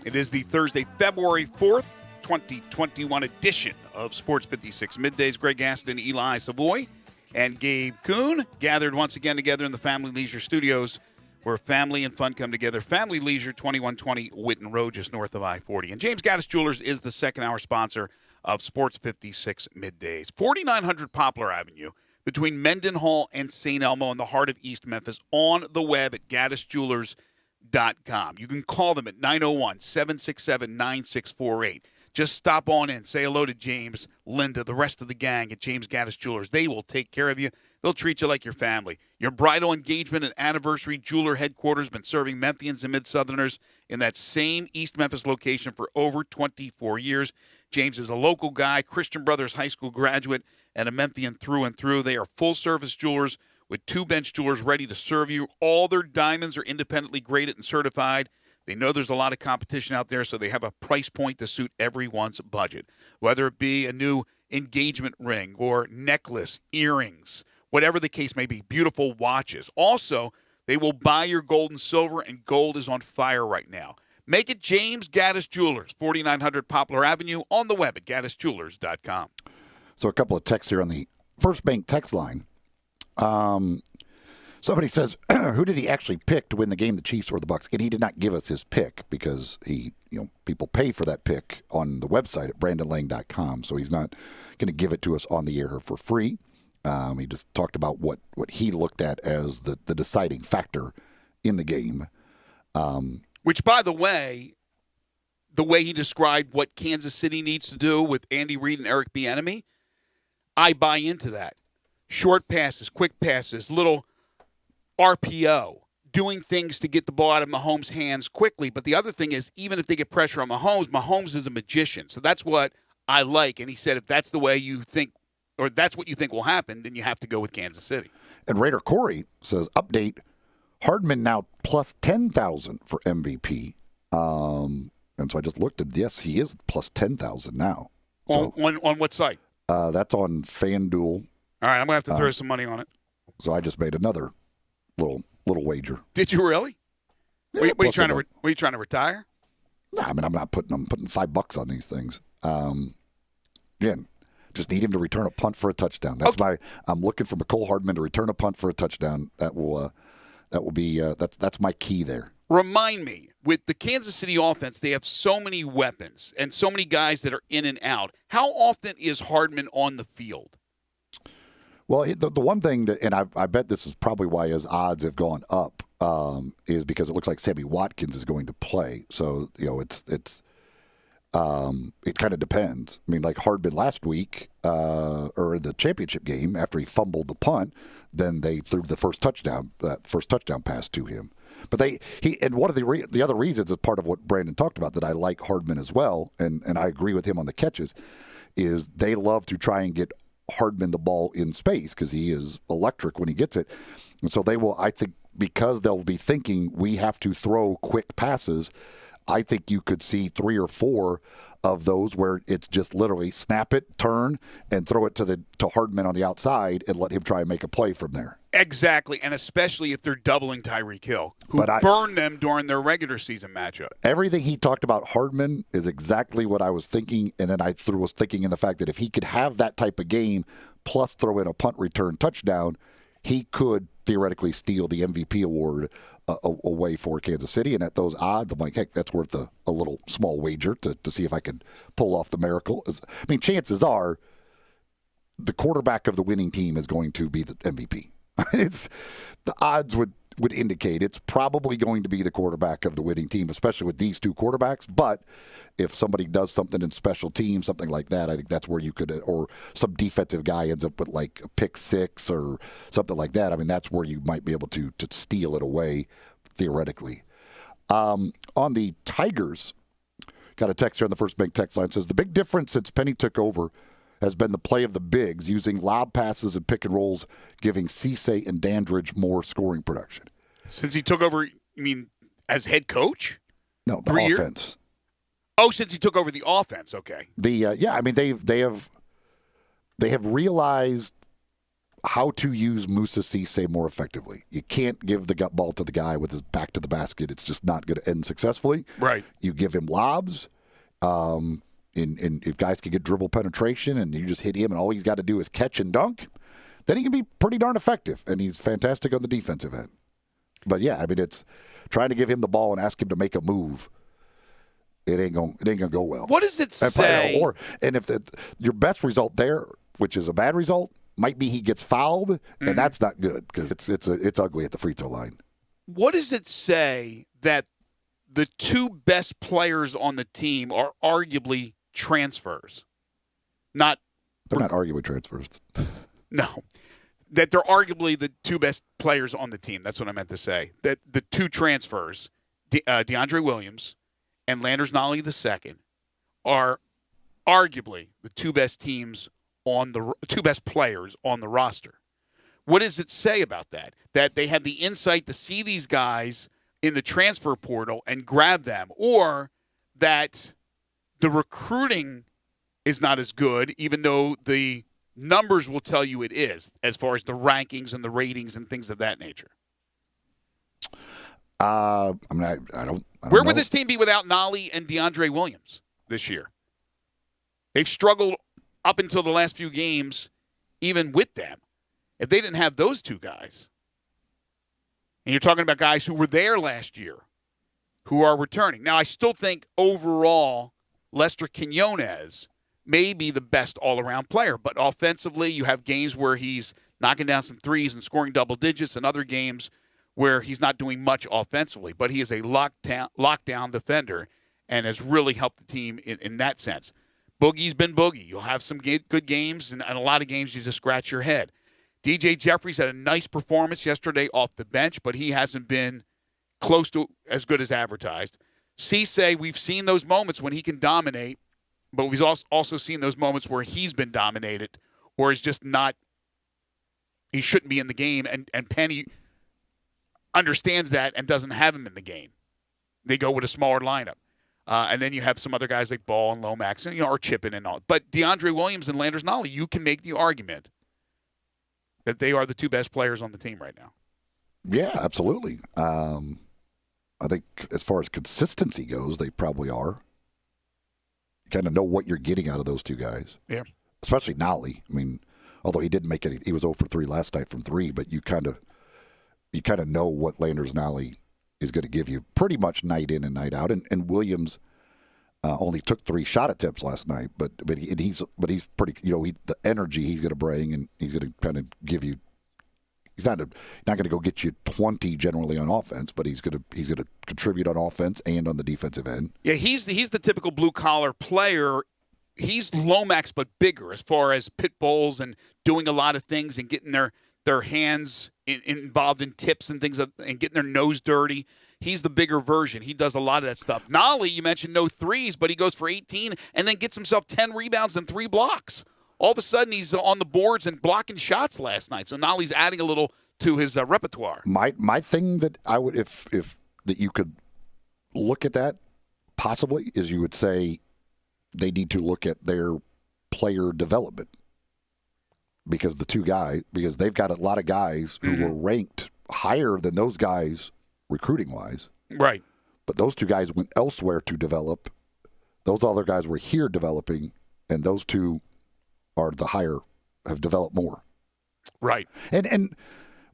It is the Thursday, February 4th, 2021 edition of Sports 56 Middays. Greg Gaston, Eli Savoy, and Gabe Kuhn gathered once again together in the Family Leisure Studios, where family and fun come together. Family Leisure, 2120 Whitten Road, just north of I-40. And James Gaddis Jewelers is the second-hour sponsor of Sports 56 Middays. 4900 Poplar Avenue, between Mendenhall and St. Elmo in the heart of East Memphis, on the web at GaddisJewelers.com. You can call them at 901-767-9648. Just stop on in. Say hello to James, Linda, the rest of the gang at James Gaddis Jewelers. They will take care of you. They'll treat you like your family. Your bridal engagement and anniversary jeweler headquarters been serving Memphians and Mid-Southerners in that same East Memphis location for over 24 years. James is a local guy, Christian Brothers High School graduate, and a Memphian through and through. They are full-service jewelers with 2 bench jewelers ready to serve you. All their diamonds are independently graded and certified. They know there's a lot of competition out there, so they have a price point to suit everyone's budget. Whether it be a new engagement ring or necklace, earrings, whatever the case may be, beautiful watches. Also, they will buy your gold and silver, and gold is on fire right now. Make it James Gaddis Jewelers, 4900 Poplar Avenue, on the web at GaddisJewelers.com. So a couple of texts here on the First Bank text line. Somebody says, who did he actually pick to win the game, the Chiefs or the Bucs? And he did not give us his pick because people pay for that pick on the website at brandonlang.com. So he's not going to give it to us on the air for free. He just talked about what he looked at as the deciding factor in the game. Which, by the way he described what Kansas City needs to do with Andy Reid and Eric Bieniemy, I buy into that. Short passes, quick passes, little RPO, doing things to get the ball out of Mahomes' hands quickly. But the other thing is, even if they get pressure on Mahomes is a magician. So that's what I like. And he said, if that's the way you think, or that's what you think will happen, then you have to go with Kansas City. And Raider Corey says, update, Hardman now plus 10,000 for MVP. And so I just looked at, yes, he is plus 10,000 now. So, on what site? That's on FanDuel. All right, I'm going to have to throw some money on it. So I just made another little wager. Did you really? Yeah, were you trying to retire? No, I mean I'm putting $5 on these things. Again, just need him to return a punt for a touchdown. That's I'm looking for McCole Hardman to return a punt for a touchdown. That will be that's my key there. Remind me, with the Kansas City offense, they have so many weapons and so many guys that are in and out. How often is Hardman on the field? Well, the one thing that, and I bet this is probably why his odds have gone up, is because it looks like Sammy Watkins is going to play. So it kind of depends. I mean, like Hardman last week, or the championship game, after he fumbled the punt, then they threw that first touchdown pass to him. But and one of the other reasons is part of what Brandon talked about that I like Hardman as well, and I agree with him on the catches, is they love to try and get Hardman the ball in space because he is electric when he gets it. And so they will, I think, because they'll be thinking we have to throw quick passes, I think you could see 3 or 4 of those where it's just literally snap it, turn, and throw it to Hardman on the outside and let him try and make a play from there. Exactly, and especially if they're doubling Tyreek Hill, who burned them during their regular season matchup. Everything he talked about Hardman is exactly what I was thinking, and then was thinking in the fact that if he could have that type of game plus throw in a punt return touchdown, he could theoretically steal the MVP award away for Kansas City. And at those odds, I'm like, heck, that's worth a little small wager to see if I could pull off the miracle. I mean, chances are the quarterback of the winning team is going to be the MVP. The odds would indicate it's probably going to be the quarterback of the winning team, especially with these two quarterbacks. But if somebody does something in special teams, something like that, I think that's where you could, or some defensive guy ends up with like a pick 6 or something like that. I mean, that's where you might be able to steal it away theoretically. On the Tigers, got a text here on the First Bank text line. Says the big difference since Penny took over has been the play of the bigs, using lob passes and pick and rolls, giving Cisse and Dandridge more scoring production. Since he took over, you mean as head coach? No, the 3 offense. Years? Oh, since he took over the offense, okay. I mean they have realized how to use Moussa Cisse more effectively. You can't give the gut ball to the guy with his back to the basket. It's just not going to end successfully. Right. You give him lobs. And if guys can get dribble penetration and you just hit him and all he's got to do is catch and dunk, then he can be pretty darn effective. And he's fantastic on the defensive end. But yeah, I mean, it's trying to give him the ball and ask him to make a move. It ain't gonna go well. What does it say? And if your best result there, which is a bad result, might be he gets fouled, and that's not good because it's ugly at the free throw line. What does it say that the 2 best players on the team are arguably transfers? They're not arguably transfers. No. That they're arguably the 2 best players on the team. That's what I meant to say. That the 2 transfers, DeAndre Williams and Landers Nolley II, are arguably the 2 best teams on the 2 best players on the roster. What does it say about that? That they have the insight to see these guys in the transfer portal and grab them, or that the recruiting is not as good, even though the numbers will tell you it is, as far as the rankings and the ratings and things of that nature? I mean, I don't Where know. would this team be without Nolley and DeAndre Williams this year? They've struggled up until the last few games, even with them. If they didn't have those 2 guys, and you're talking about guys who were there last year, who are returning. Now, I still think overall Lester Quinones may be the best all-around player, but offensively you have games where he's knocking down some threes and scoring double digits, and other games where he's not doing much offensively. But he is a lockdown defender and has really helped the team in that sense. Boogie's been Boogie. You'll have some good games, and a lot of games you just scratch your head. DJ Jeffries had a nice performance yesterday off the bench, but he hasn't been close to as good as advertised. Cisse, we've seen those moments when he can dominate, but we've also seen those moments where he's been dominated or is just not – he shouldn't be in the game, and Penny understands that and doesn't have him in the game. They go with a smaller lineup. And then you have some other guys like Ball and Lomax and, or Chippen and all. But DeAndre Williams and Landers Nolley, you can make the argument that they are the 2 best players on the team right now. Yeah, absolutely. I think as far as consistency goes, they probably are. You kind of know what you're getting out of those 2 guys. Yeah. Especially Nolley. I mean, although he didn't make any, he was 0 for 3 last night from 3, but you kind of know what Landers Nolley is going to give you pretty much night in and night out. And Williams only took 3 shot attempts last night, but he's pretty, the energy he's going to bring, and he's going to kind of give you. He's not going to go get you 20 generally on offense, but he's going to contribute on offense and on the defensive end. Yeah, he's the typical blue collar player. He's Lomax but bigger as far as pit bulls and doing a lot of things and getting their hands involved in tips and things and getting their nose dirty. He's the bigger version. He does a lot of that stuff. Nolley, you mentioned no threes, but he goes for 18 and then gets himself 10 rebounds and 3 blocks. All of a sudden, he's on the boards and blocking shots last night. So Nolley's adding a little to his repertoire. My thing that I would, if that you could look at that possibly is you would say they need to look at their player development because they've got a lot of guys who were ranked higher than those guys recruiting-wise. Right. But those two guys went elsewhere to develop. Those other guys were here developing, and those two are the higher, have developed more. Right. And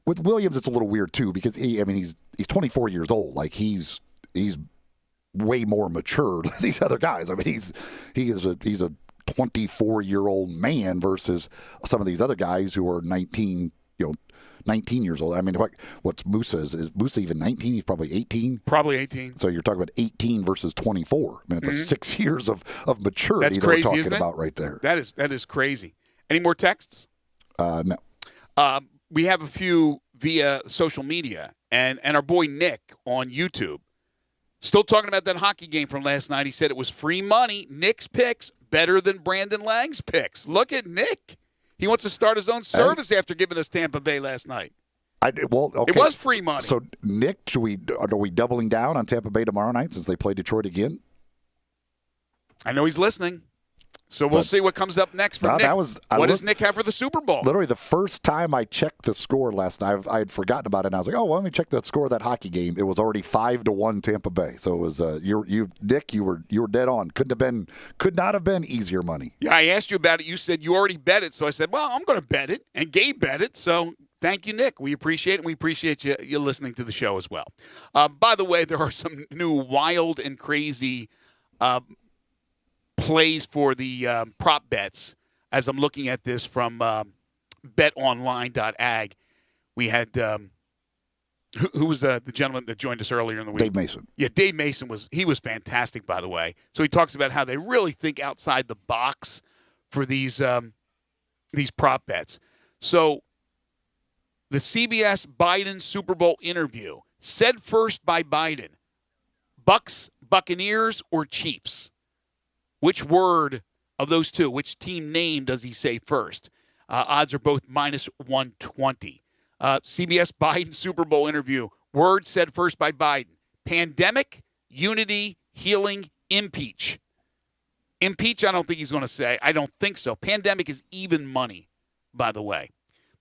with Williams, it's a little weird too because he's 24 years old. Like he's way more mature than these other guys. I mean, he's a 24-year-old man versus some of these other guys who are 19 years old. I mean, what's Musa? Is Musa even 19? He's probably 18. Probably 18. So you're talking about 18 versus 24. I mean, it's a 6 years of maturity That's crazy, that we're talking isn't it? about right there. That is crazy. Any more texts? No. We have a few via social media, and our boy Nick on YouTube still talking about that hockey game from last night. He said it was free money. Nick's picks better than Brandon Lang's picks. Look at Nick. He wants to start his own service after giving us Tampa Bay last night. Okay. It was free money. So, Nick, are we doubling down on Tampa Bay tomorrow night since they play Detroit again? I know he's listening. So we'll see what comes up next for Nick. What does Nick have for the Super Bowl? Literally, the first time I checked the score last night, I had forgotten about it, and I was like, let me check the score of that hockey game. It was already 5-1 Tampa Bay. So it was Nick, you were dead on. Could not have been easier money. Yeah, I asked you about it. You said you already bet it. So I said, well, I'm going to bet it. And Gabe bet it. So thank you, Nick. We appreciate it, and we appreciate you listening to the show as well. By the way, there are some new wild and crazy plays for the prop bets as I'm looking at this from betonline.ag. We had who was the gentleman that joined us earlier in the week? Dave Mason. Yeah, Dave Mason was fantastic, by the way. So he talks about how they really think outside the box for these prop bets. So the CBS Biden Super Bowl interview said first by Biden, Bucks, Buccaneers, or Chiefs? Which word of those two, which team name does he say first? Odds are both minus 120. CBS Biden Super Bowl interview. Word said first by Biden. Pandemic, unity, healing, impeach. Impeach, I don't think he's going to say. I don't think so. Pandemic is even money, by the way.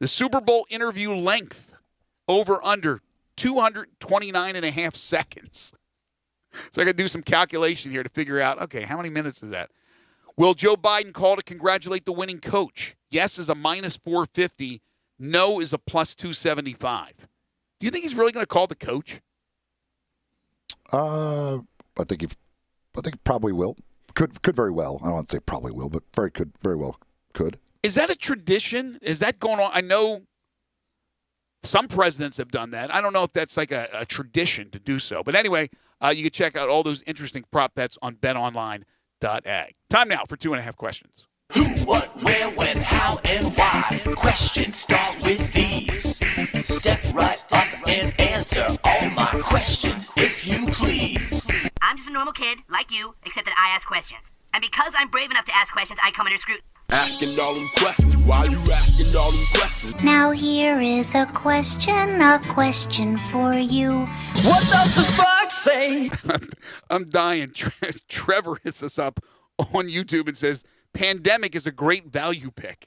The Super Bowl interview length, over under 229.5 seconds. So I got to do some calculation here to figure out, okay, how many minutes is that? Will Joe Biden call to congratulate the winning coach? Yes is a minus 450. No is a plus 275. Do you think he's really going to call the coach? I think he probably will. Could very well. I don't want to say probably will, but very well could. Is that a tradition? Is that going on? I know some presidents have done that. I don't know if that's like a tradition to do so. But anyway, you can check out all those interesting prop bets on betonline.ag. Time now for 2.5 questions. Who, what, where, when, how, and why? Questions start with these. Step right up and answer all my questions, if you please. I'm just a normal kid, like you, except that I ask questions. And because I'm brave enough to ask questions, I come under scrutiny. Asking all them questions. Why you asking all them questions? Now here is a question for you. What does the fuck say? I'm dying. Trevor hits us up on YouTube and says, pandemic is a great value pick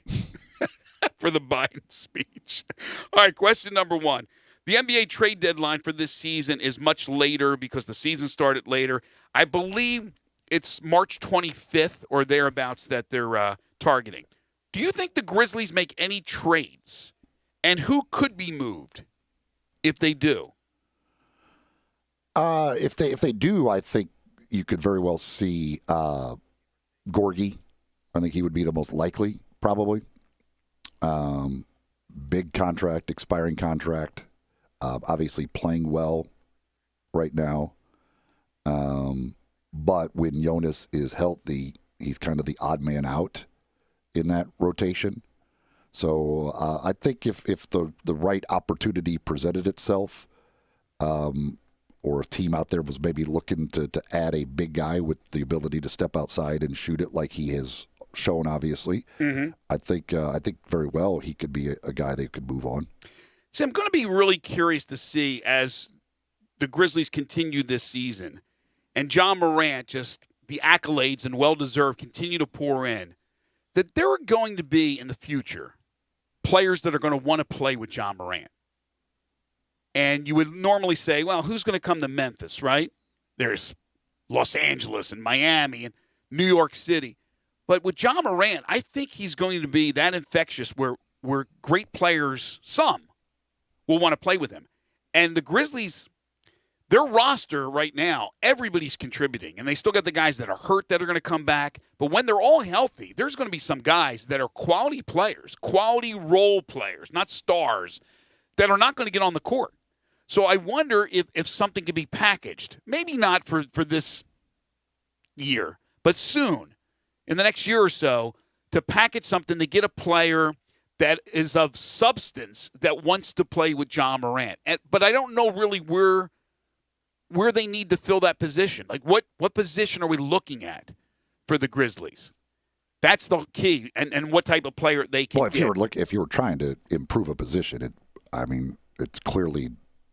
for the Biden speech. All right, question number 1. The NBA trade deadline for this season is much later because the season started later. I believe it's March 25th or thereabouts that they're targeting. Do you think the Grizzlies make any trades? And who could be moved if they do? If they do, I think you could very well see Gorgie. I think he would be the most likely, probably. Big contract, expiring contract. Obviously playing well right now. But when Jonas is healthy, he's kind of the odd man out in that rotation. So I think if the right opportunity presented itself, or a team out there was maybe looking to add a big guy with the ability to step outside and shoot it like he has shown, obviously, I think very well he could be a guy they could move on. See, I'm going to be really curious to see as the Grizzlies continue this season and John Morant, just the accolades and well-deserved continue to pour in, that there are going to be in the future players that are going to want to play with John Morant. And you would normally say, well, who's going to come to Memphis, right? There's Los Angeles and Miami and New York City. But with John Morant, I think he's going to be that infectious where great players, some, will want to play with him. And the Grizzlies, their roster right now, everybody's contributing. And they still got the guys that are hurt that are going to come back. But when they're all healthy, there's going to be some guys that are quality players, quality role players, not stars, that are not going to get on the court. So I wonder if something could be packaged. Maybe not for this year, but soon, in the next year or so, to package something to get a player that is of substance that wants to play with John Morant. But I don't know really where they need to fill that position. Like, what position are we looking at for the Grizzlies? That's the key, and what type of player they can get. If you were trying to improve a position, it's clearly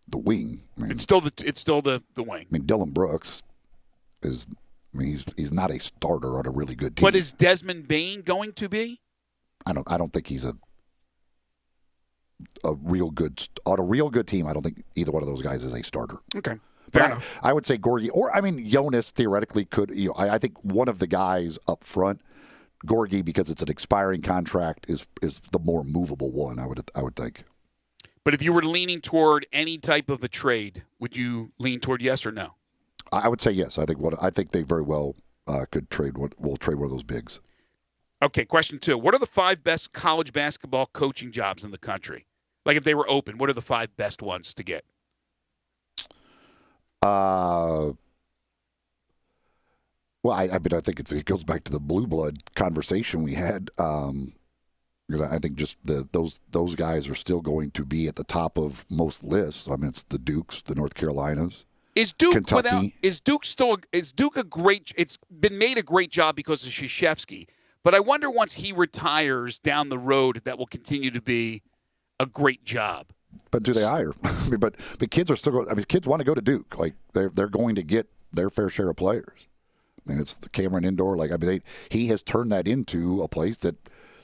the wing. It's still the wing. I mean, Dylan Brooks is. I mean, he's not a starter on a really good team. But is Desmond Bane going to be? I don't think he's a real good on a real good team. I don't think either one of those guys is a starter. Okay. Fair enough. I would say Gorgie, or Jonas theoretically could. I think one of the guys up front, Gorgie, because it's an expiring contract, is the more movable one. I would think. But if you were leaning toward any type of a trade, would you lean toward yes or no? I would say yes. I think they very well could trade. Will trade one of those bigs. Okay. Question 2: what are the 5 best college basketball coaching jobs in the country? Like, if they were open, what are the 5 best ones to get? Well, I think it goes back to the blue blood conversation we had, because I think just those guys are still going to be at the top of most lists. I mean, it's the Dukes, the North Carolinas. Is Duke Kentucky. Is Duke a great? It's been made a great job because of Krzyzewski, but I wonder once he retires down the road, that will continue to be a great job. But do they hire? I mean, but kids are still going. I mean, kids want to go to Duke. Like they're going to get their fair share of players. I mean, it's the Cameron Indoor. He has turned that into a place that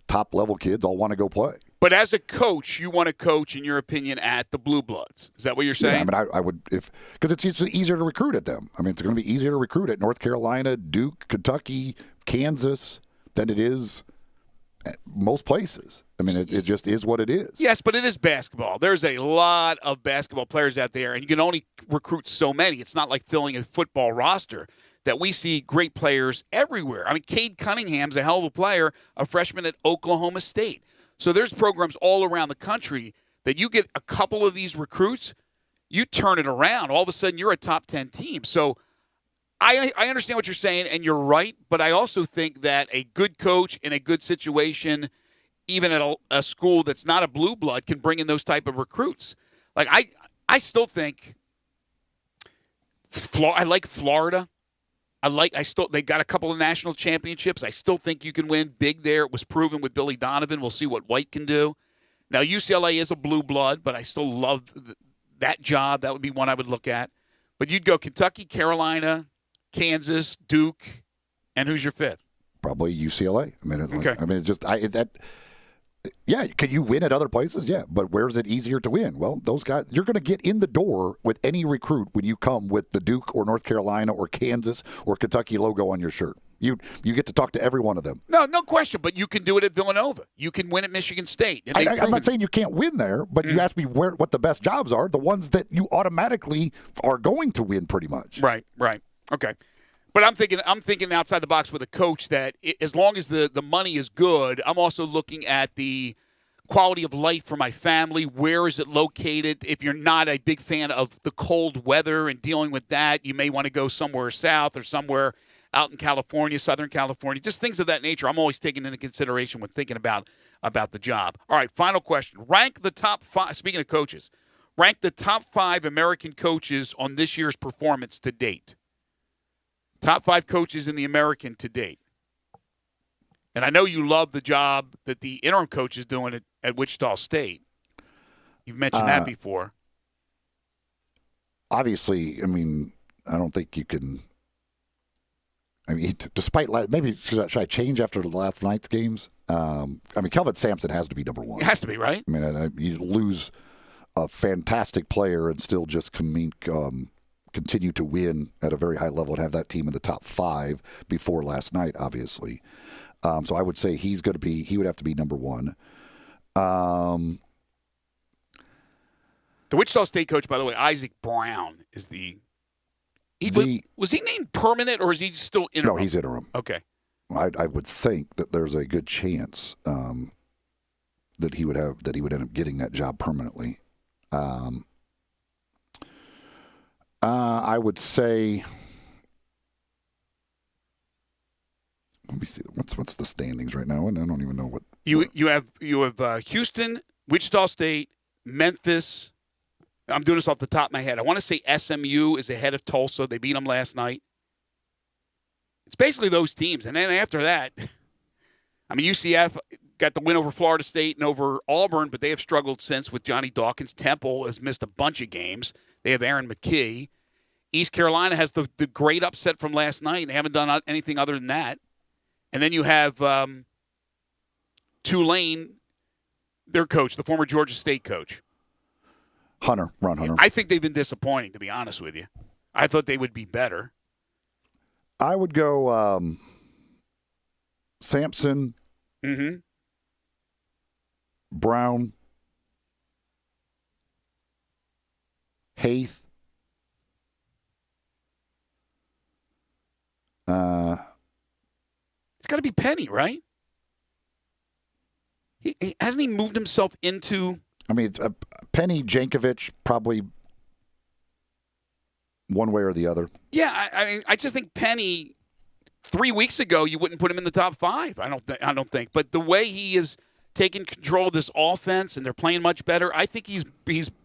top level kids all want to go play. But as a coach, you want to coach, in your opinion, at the Blue Bloods. Is that what you're saying? Yeah, I mean, I would because it's easier to recruit at them. I mean, it's going to be easier to recruit at North Carolina, Duke, Kentucky, Kansas than it is at most places. I mean, it just is what it is. Yes, but it is basketball. There's a lot of basketball players out there, and you can only recruit so many. It's not like filling a football roster. That we see great players everywhere. I mean, Cade Cunningham's a hell of a player, a freshman at Oklahoma State. So there's programs all around the country that you get a couple of these recruits, you turn it around. All of a sudden, you're a top 10 team. So I understand what you're saying, and you're right, but I also think that a good coach in a good situation, even at a school that's not a blue blood, can bring in those type of recruits. Like, I still think I like Florida. They got a couple of national championships. I still think you can win big there. It was proven with Billy Donovan. We'll see what White can do. Now, UCLA is a blue blood, but I still love that job. That would be one I would look at. But you'd go Kentucky, Carolina, Kansas, Duke, and who's your 5th? Probably UCLA. I mean, okay. It's just Yeah, can you win at other places? Yeah, but where is it easier to win? Well, those guys, you're going to get in the door with any recruit when you come with the Duke or North Carolina or Kansas or Kentucky logo on your shirt. You get to talk to every one of them. No question, but you can do it at Villanova. You can win at Michigan State. I'm not saying you can't win there, but you asked me what the best jobs are, the ones that you automatically are going to win pretty much. Right. Okay. But I'm thinking outside the box with a coach that as long as the money is good, I'm also looking at the quality of life for my family. Where is it located? If you're not a big fan of the cold weather and dealing with that, you may want to go somewhere south or somewhere out in California, Southern California, just things of that nature. I'm always taking into consideration when thinking about the job. All right, final question. Rank the top 5, speaking of coaches, rank the top 5 American coaches on this year's performance to date. Top 5 coaches in the American to date. And I know you love the job that the interim coach is doing at Wichita State. You've mentioned that before. Obviously, I mean, I don't think you can I mean, despite maybe should I change after the last night's games? I mean, Kelvin Sampson has to be number one. It has to be, right? I mean, you lose a fantastic player and still just continue to win at a very high level and have that team in the top 5 before last night, obviously. So I would say he would have to be number one. The Wichita State coach, by the way, Isaac Brown, is was he named permanent or is he still interim? No, he's interim. Okay. I would think that there's a good chance that he would end up getting that job permanently. I would say, let me see, what's the standings right now? I don't even know what you have Houston, Wichita State, Memphis. I'm doing this off the top of my head. I want to say SMU is ahead of Tulsa. They beat them last night. It's basically those teams. And then after that, I mean, UCF got the win over Florida State and over Auburn, but they have struggled since with Johnny Dawkins. Temple has missed a bunch of games. They have Aaron McKee. East Carolina has the great upset from last night. They haven't done anything other than that. And then you have Tulane, their coach, the former Georgia State coach. Ron Hunter. I think they've been disappointing, to be honest with you. I thought they would be better. I would go Sampson, Brown, Haith, it's got to be Penny, right? He hasn't he moved himself into? I mean, Penny, Jankovic, probably one way or the other. Yeah, I mean, I just think Penny. 3 weeks ago, you wouldn't put him in the top 5. I don't think. But the way he is taking control of this offense and they're playing much better, I think he's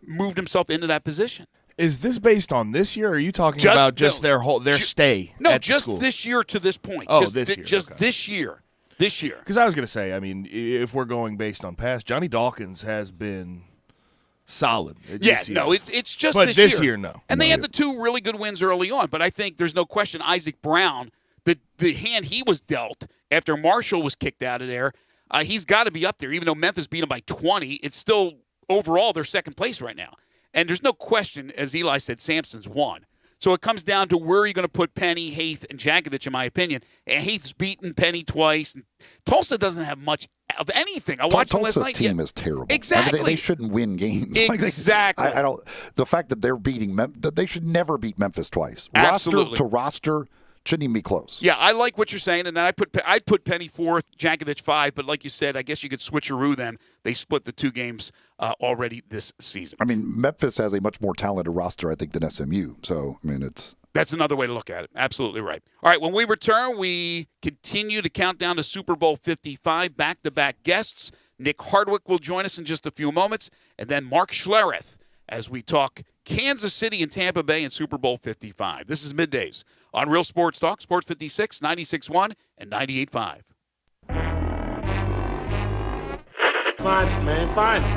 moved himself into that position. Is this based on this year, or are you talking about just their stay? No, at just the school? this year to this point. Oh, just this year. Just okay. this year. This year. Because I was going to say, I mean, if we're going based on past, Johnny Dawkins has been solid. Yeah, no, it's just but this year. No. And they had the 2 really good wins early on. But I think there's no question Isaac Brown, the hand he was dealt after Marshall was kicked out of there, he's got to be up there. Even though Memphis beat him by 20, it's still overall they're second place right now. And there's no question, as Eli said, Sampson's won. So it comes down to where are you going to put Penny, Haith, and Jankovic, in my opinion. And Haith's beaten Penny twice. And Tulsa doesn't have much of anything. I watched them last night. Tulsa's team is terrible. Exactly. I mean, they shouldn't win games. Exactly. I don't. The fact that they're beating that they should never beat Memphis twice. Absolutely. Roster to roster shouldn't even be close. Yeah, I like what you're saying, and then I'd put Penny 4th, Jankovic 5, but like you said, I guess you could switcheroo them. They split the 2 games already this season. I mean, Memphis has a much more talented roster, I think, than SMU. So, I mean, that's another way to look at it. Absolutely right. All right, when we return, we continue to count down to Super Bowl 55, back-to-back guests. Nick Hardwick will join us in just a few moments, and then Mark Schlereth as we talk Kansas City and Tampa Bay in Super Bowl 55. This is Middays on Real Sports Talk, Sports 56, 96.1, and 98.5. Find it, man. Find it.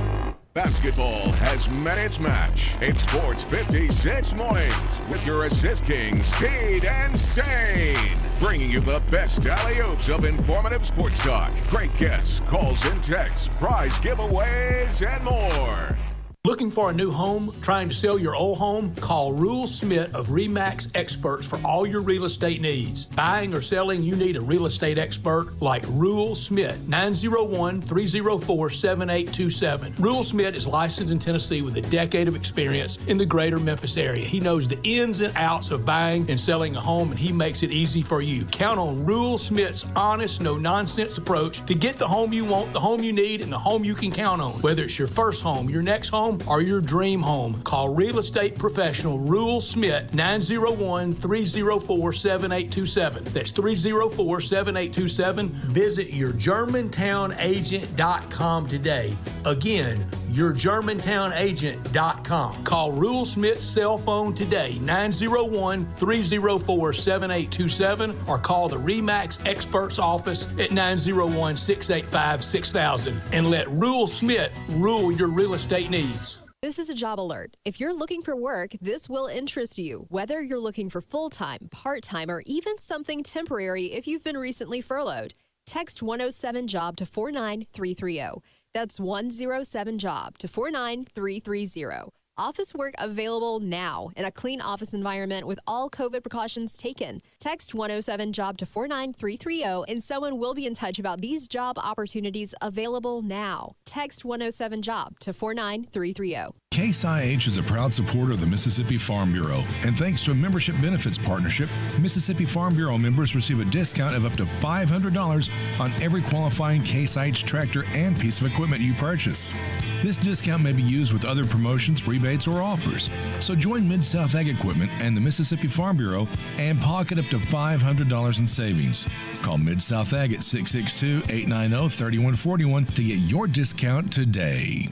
Basketball has met its match. It's Sports 56 mornings with your assist kings, Cade and Sane. Bringing you the best alley-oops of informative sports talk. Great guests, calls and texts, prize giveaways, and more. Looking for a new home? Trying to sell your old home? Call Rule Smith of RE/MAX Experts for all your real estate needs. Buying or selling, you need a real estate expert like Rule Smith, 901-304-7827. Rule Smith is licensed in Tennessee with a decade of experience in the greater Memphis area. He knows the ins and outs of buying and selling a home, and he makes it easy for you. Count on Rule Smith's honest, no-nonsense approach to get the home you want, the home you need, and the home you can count on. Whether it's your first home, your next home, or your dream home, call real estate professional Rule Smith, 901-304-7827. That's 304-7827. Visit yourgermantownagent.com today. Again, yourgermantownagent.com. Call Rule Smith's cell phone today, 901-304-7827, or call the RE/MAX Experts office at 901-685-6000, and let Rule Smith rule your real estate needs. This is a job alert. If you're looking for work, this will interest you. Whether you're looking for full-time, part-time, or even something temporary if you've been recently furloughed, text 107-JOB to 49330. That's 107-JOB to 49330. Office work available now in a clean office environment with all COVID precautions taken. Text 107-JOB to 49330 and someone will be in touch about these job opportunities available now. Text 107-JOB to 49330. Case IH is a proud supporter of the Mississippi Farm Bureau, and thanks to a membership benefits partnership, Mississippi Farm Bureau members receive a discount of up to $500 on every qualifying Case IH tractor and piece of equipment you purchase. This discount may be used with other promotions, rebates, or offers. So join Mid-South Ag Equipment and the Mississippi Farm Bureau and pocket up to $500 in savings. Call Mid-South Ag at 662-890-3141 to get your discount today.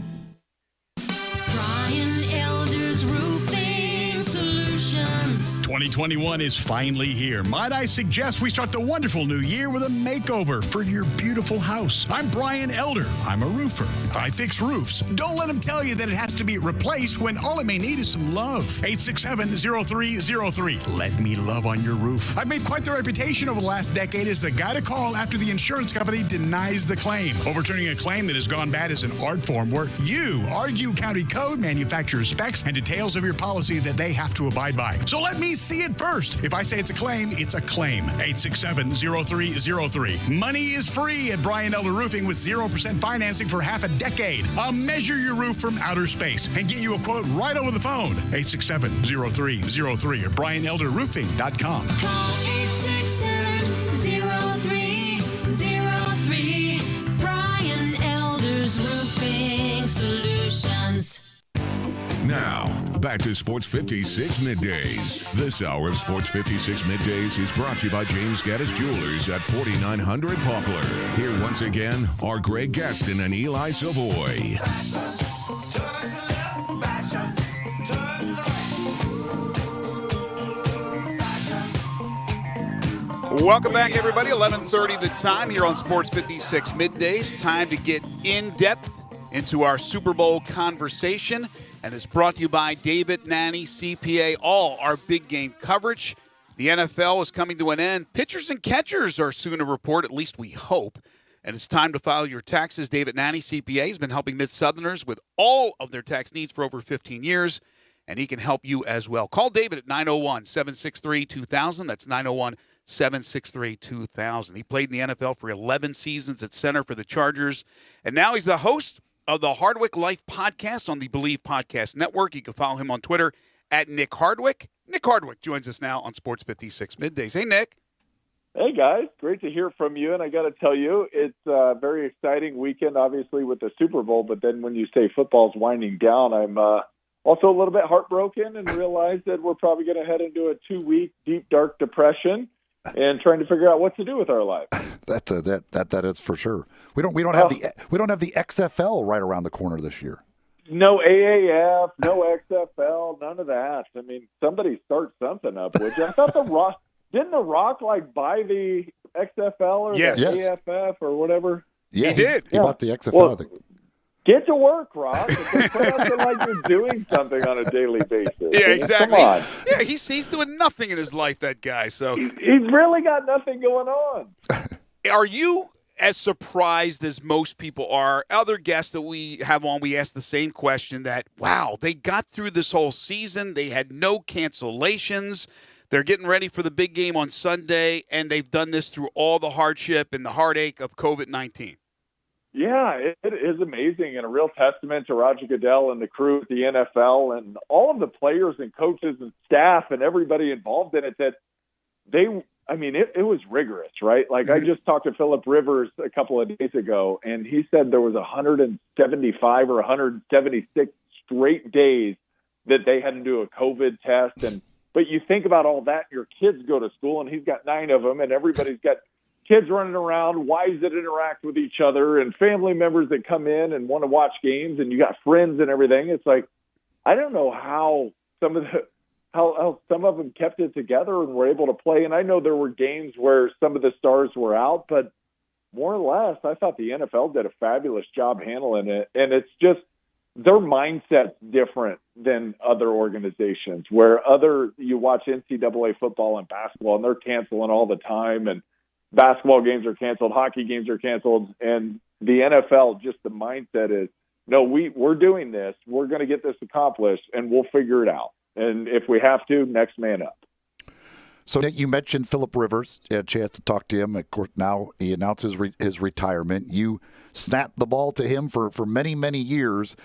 Brian Elder's Roofing Solutions. 2021 is finally here. Might I suggest we start the wonderful new year with a makeover for your beautiful house. I'm Brian Elder. I'm a roofer. I fix roofs. Don't let them tell you that it has to be replaced when all it may need is some love. 867-0303. Let me love on your roof. I've made quite the reputation over the last decade as the guy to call after the insurance company denies the claim. Overturning a claim that has gone bad is an art form where you argue county code, manufacturer specs, and details of your policy that they have to abide by. So let me see it first. If I say it's a claim, it's a claim. 867-0303. Money is free at Brian Elder Roofing with 0% financing for half a decade. I'll measure your roof from outer space and get you a quote right over the phone. 867-0303 or BrianElderRoofing.com. Call 867-0303. Brian Elder's Roofing Solutions. Now, back to Sports 56 Middays. This hour of Sports 56 Middays is brought to you by James Gaddis Jewelers at 4900 Poplar. Here once again are Greg Gaston and Eli Savoy. Welcome back, everybody. 11:30 the time here on Sports 56 Middays. Time to get in-depth into our Super Bowl conversation. And it's brought to you by David Nanny, CPA, all our big game coverage. The NFL is coming to an end. Pitchers and catchers are soon to report, at least we hope. And it's time to file your taxes. David Nanny, CPA, has been helping Mid-Southerners with all of their tax needs for over 15 years, and he can help you as well. Call David at 901-763-2000. That's 901-763-2000. He played in the NFL for 11 seasons at center for the Chargers, and now he's the host of the Hardwick Life podcast on the Believe Podcast Network. You can follow him on Twitter at Nick Hardwick. Nick Hardwick joins us now on Sports 56 Middays. Hey, Nick. Hey, guys. Great to hear from you. And I got to tell you, it's a very exciting weekend, obviously, with the Super Bowl. But then when you say football's winding down, I'm also a little bit heartbroken and realize that we're probably going to head into a 2-week deep, dark depression and trying to figure out what to do with our life. That is for sure. We don't have the XFL right around the corner this year. No AAF, no XFL, none of that. I mean, somebody start something up, would you? I thought didn't the Rock buy the XFL or the AFF or whatever? Yeah, he did. He bought the XFL. Get to work, Rock. It's like you're doing something on a daily basis. Yeah, exactly. Come on. Yeah, he's doing nothing in his life, that guy. So he's really got nothing going on. Are you as surprised as most people are? Other guests that we have on, we asked the same question that, wow, they got through this whole season. They had no cancellations. They're getting ready for the big game on Sunday, and they've done this through all the hardship and the heartache of COVID-19. Yeah, it is amazing and a real testament to Roger Goodell and the crew at the NFL and all of the players and coaches and staff and everybody involved in it that it was rigorous, right? I just talked to Phillip Rivers a couple of days ago, and he said there was 175 or 176 straight days that they had to do a COVID test. But you think about all that, your kids go to school, and he's got 9 of them, and everybody's got kids running around, wives that interact with each other, and family members that come in and want to watch games, and you got friends and everything. It's like, I don't know how some of them kept it together and were able to play. And I know there were games where some of the stars were out, but more or less, I thought the NFL did a fabulous job handling it. And it's just their mindset's different than other organizations where you watch NCAA football and basketball and they're canceling all the time, and basketball games are canceled, hockey games are canceled, and the NFL, just the mindset is, no, we're doing this, we're going to get this accomplished, and we'll figure it out. And if we have to, next man up. So you mentioned Phillip Rivers. You had a chance to talk to him. Of course, now he announces his retirement. You snapped the ball to him for many, many years.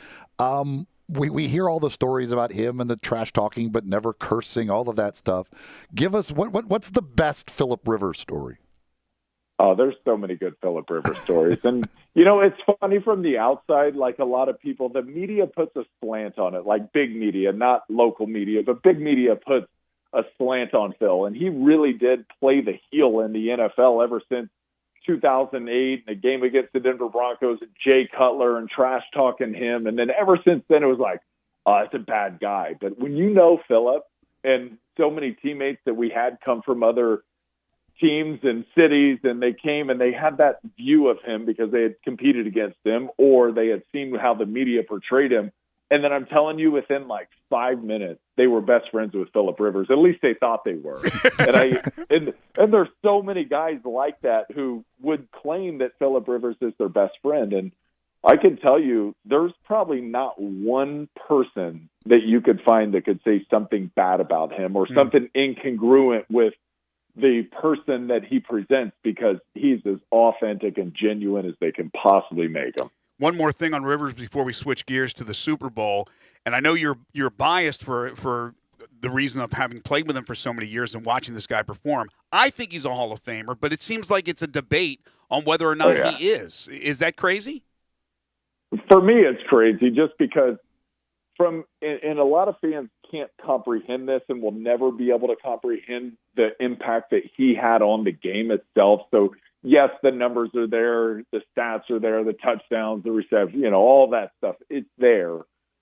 We hear all the stories about him and the trash talking, but never cursing, all of that stuff. Give us what's the best Phillip Rivers story? Oh, there's so many good Phillip Rivers stories. And, you know, it's funny from the outside, like a lot of people, the media puts a slant on it, like big media, not local media, but big media puts a slant on Phil. And he really did play the heel in the NFL ever since 2008, the game against the Denver Broncos, and Jay Cutler and trash talking him. And then ever since then, it was like, oh, it's a bad guy. But when you know Phillip, and so many teammates that we had come from other teams and cities, and they came and they had that view of him because they had competed against him or they had seen how the media portrayed him. And then I'm telling you, within like 5 minutes, they were best friends with Phillip Rivers. At least they thought they were. and there's so many guys like that who would claim that Phillip Rivers is their best friend. And I can tell you, there's probably not one person that you could find that could say something bad about him or something incongruent with the person that he presents, because he's as authentic and genuine as they can possibly make him. One more thing on Rivers before we switch gears to the Super Bowl, and I know you're biased for the reason of having played with him for so many years and watching this guy perform. I think he's a Hall of Famer, but it seems like it's a debate on whether or not he is. Is that crazy? For me, it's crazy just because and a lot of fans can't comprehend this and will never be able to comprehend the impact that he had on the game itself. So, yes, the numbers are there, the stats are there, the touchdowns, the reception, all that stuff. It's there.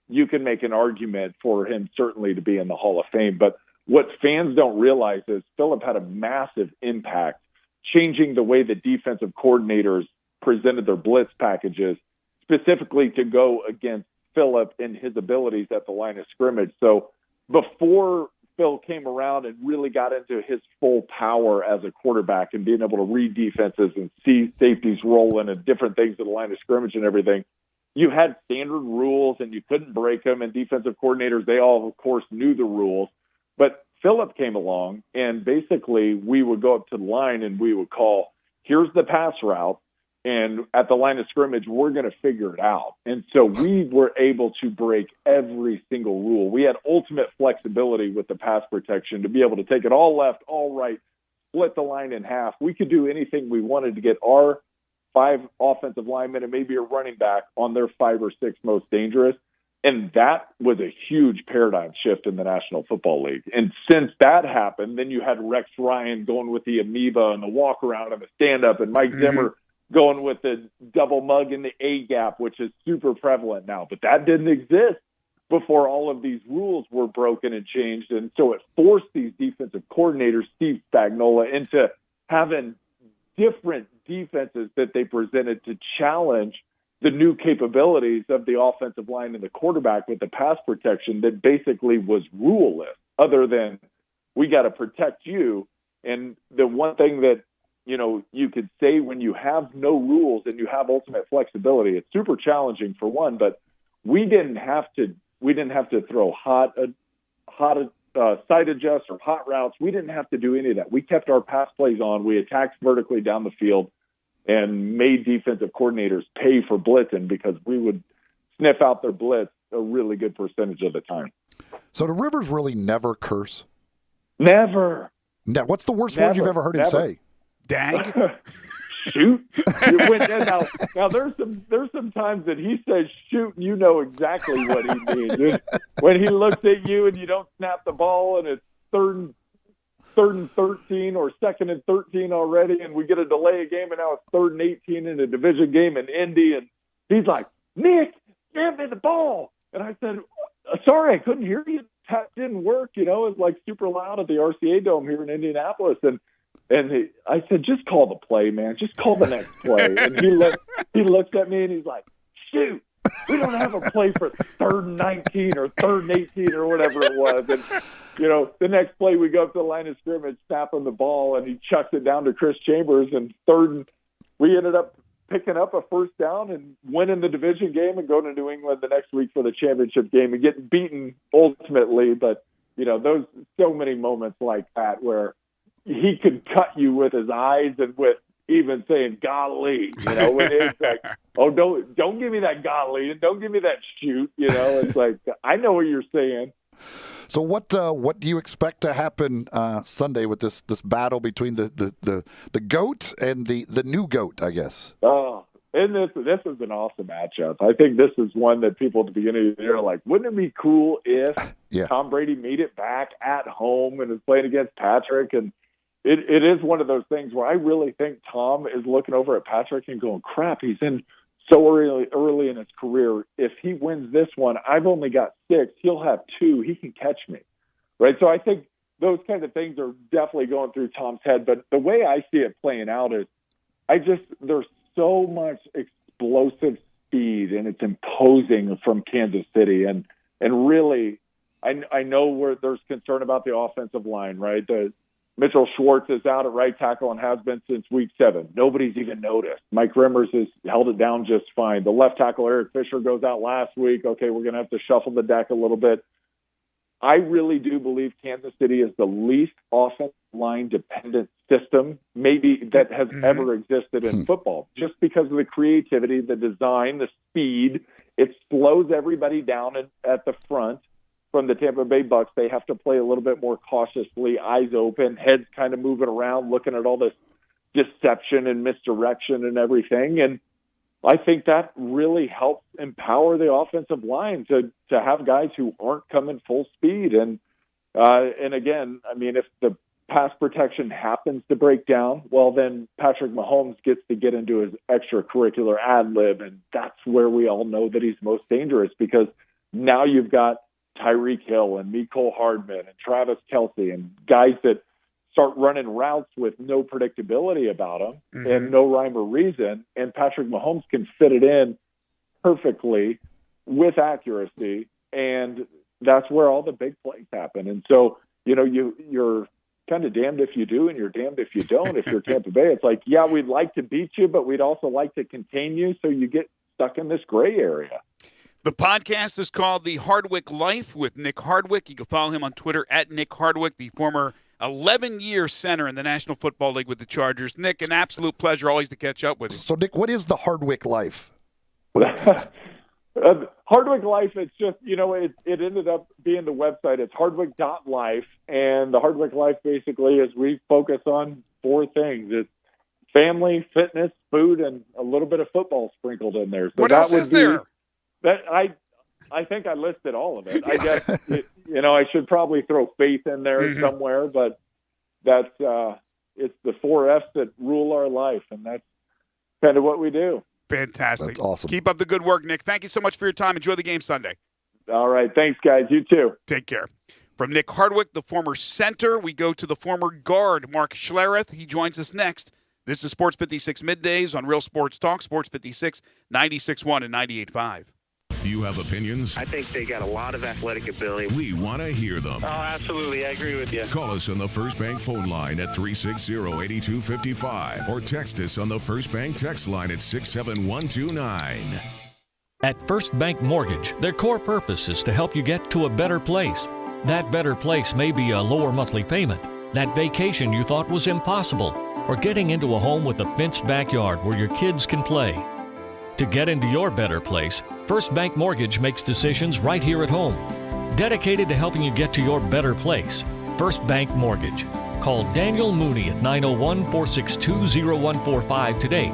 You can make an argument for him certainly to be in the Hall of Fame. But what fans don't realize is Phillip had a massive impact changing the way the defensive coordinators presented their blitz packages, specifically to go against Phillip and his abilities at the line of scrimmage. So before Phil came around and really got into his full power as a quarterback and being able to read defenses and see safeties rolling and different things at the line of scrimmage and everything, you had standard rules and you couldn't break them. And defensive coordinators, they all, of course, knew the rules. But Phillip came along and basically we would go up to the line and we would call, here's the pass route. And at the line of scrimmage, we're going to figure it out. And so we were able to break every single rule. We had ultimate flexibility with the pass protection to be able to take it all left, all right, split the line in half. We could do anything we wanted to get our 5 offensive linemen and maybe a running back on their 5 or 6 most dangerous. And that was a huge paradigm shift in the National Football League. And since that happened, then you had Rex Ryan going with the amoeba and the walk around and the stand up, and Mike Zimmer going with the double mug in the A gap, which is super prevalent now. But that didn't exist before all of these rules were broken and changed. And so it forced these defensive coordinators, Steve Spagnuolo, into having different defenses that they presented to challenge the new capabilities of the offensive line and the quarterback with the pass protection that basically was ruleless, other than we got to protect you. And the one thing that you could say when you have no rules and you have ultimate flexibility, it's super challenging for one, but we didn't have to throw hot side adjusts or hot routes. We didn't have to do any of that. We kept our pass plays on. We attacked vertically down the field and made defensive coordinators pay for blitzing because we would sniff out their blitz a really good percentage of the time. So do Rivers really never curse? Never. Now, what's the worst word you've ever heard him say? Dag. Shoot. Now there's some times that he says shoot and you know exactly what he means. When he looks at you and you don't snap the ball and it's third and 13 or 2nd and 13 already, and we get a delay game and now it's 3rd and 18 in a division game in Indy, and he's like, Nick, give me the ball. And I said, sorry, I couldn't hear you. That didn't work. It's like super loud at the RCA Dome here in Indianapolis. And I said, just call the play, man. Just call the next play. And he looks at me and he's like, shoot. we don't have a play for 3rd and 19 or 3rd and 18 or whatever it was. And, the next play we go up to the line of scrimmage, snapping the ball, and he chucks it down to Chris Chambers. And we ended up picking up a first down and winning the division game and going to New England the next week for the championship game and getting beaten ultimately. But, those so many moments like that where he could cut you with his eyes and with even saying golly, when it's like, oh, don't give me that golly and don't give me that shoot. It's like, I know what you're saying. So what do you expect to happen Sunday with this battle between the GOAT and the new GOAT, I guess? Oh, and this is an awesome matchup. I think this is one that people at the beginning of the year are like, wouldn't it be cool if Tom Brady made it back at home and is playing against Patrick? And it is one of those things where I really think Tom is looking over at Patrick and going, crap, he's in so early in his career. If he wins this one, I've only got 6. He'll have 2. He can catch me, right? So I think those kind of things are definitely going through Tom's head. But the way I see it playing out is there's so much explosive speed, and it's imposing from Kansas City. And really, I know where there's concern about the offensive line, right? Mitchell Schwartz is out at right tackle and has been since week 7. Nobody's even noticed. Mike Rimmers has held it down just fine. The left tackle, Eric Fisher, goes out last week. Okay, we're going to have to shuffle the deck a little bit. I really do believe Kansas City is the least offensive line dependent system maybe that has ever existed in football, just because of the creativity, the design, the speed. It slows everybody down at the front. From the Tampa Bay Bucks, they have to play a little bit more cautiously, eyes open, heads kind of moving around, looking at all this deception and misdirection and everything. And I think that really helps empower the offensive line to have guys who aren't coming full speed. And again, I mean, if the pass protection happens to break down, well, then Patrick Mahomes gets to get into his extracurricular ad lib, and that's where we all know that he's most dangerous, because now you've got Tyreek Hill and Mecole Hardman and Travis Kelce and guys that start running routes with no predictability about them and no rhyme or reason. And Patrick Mahomes can fit it in perfectly with accuracy. And that's where all the big plays happen. And so, you're kind of damned if you do and you're damned if you don't. If you're Tampa Bay, it's like, yeah, we'd like to beat you, but we'd also like to contain you. So you get stuck in this gray area. The podcast is called The Hardwick Life with Nick Hardwick. You can follow him on Twitter at Nick Hardwick, the former 11-year center in the National Football League with the Chargers. Nick, an absolute pleasure always to catch up with you. So, Nick, what is the Hardwick Life? Hardwick Life, it's just, it ended up being the website. It's hardwick.life. And the Hardwick Life basically is we focus on 4 things. It's family, fitness, food, and a little bit of football sprinkled in there. So what else is there? That I think I listed all of it. I guess I should probably throw faith in there somewhere, but that's it's the 4 F's that rule our life, and that's kind of what we do. Fantastic. That's awesome. Keep up the good work, Nick. Thank you so much for your time. Enjoy the game Sunday. All right. Thanks, guys. You too. Take care. From Nick Hardwick, the former center, we go to the former guard, Mark Schlereth. He joins us next. This is Sports 56 Middays on Real Sports Talk, Sports 56, 96.1 and 98.5. You have opinions? I think they got a lot of athletic ability. We want to hear them. Oh, absolutely. I agree with you. Call us on the First Bank phone line at 360-8255 or text us on the First Bank text line at 67129. At First Bank Mortgage, their core purpose is to help you get to a better place. That better place may be a lower monthly payment, that vacation you thought was impossible, or getting into a home with a fenced backyard where your kids can play. To get into your better place, First Bank Mortgage makes decisions right here at home. Dedicated to helping you get to your better place, First Bank Mortgage. Call Daniel Mooney at 901-462-0145 today.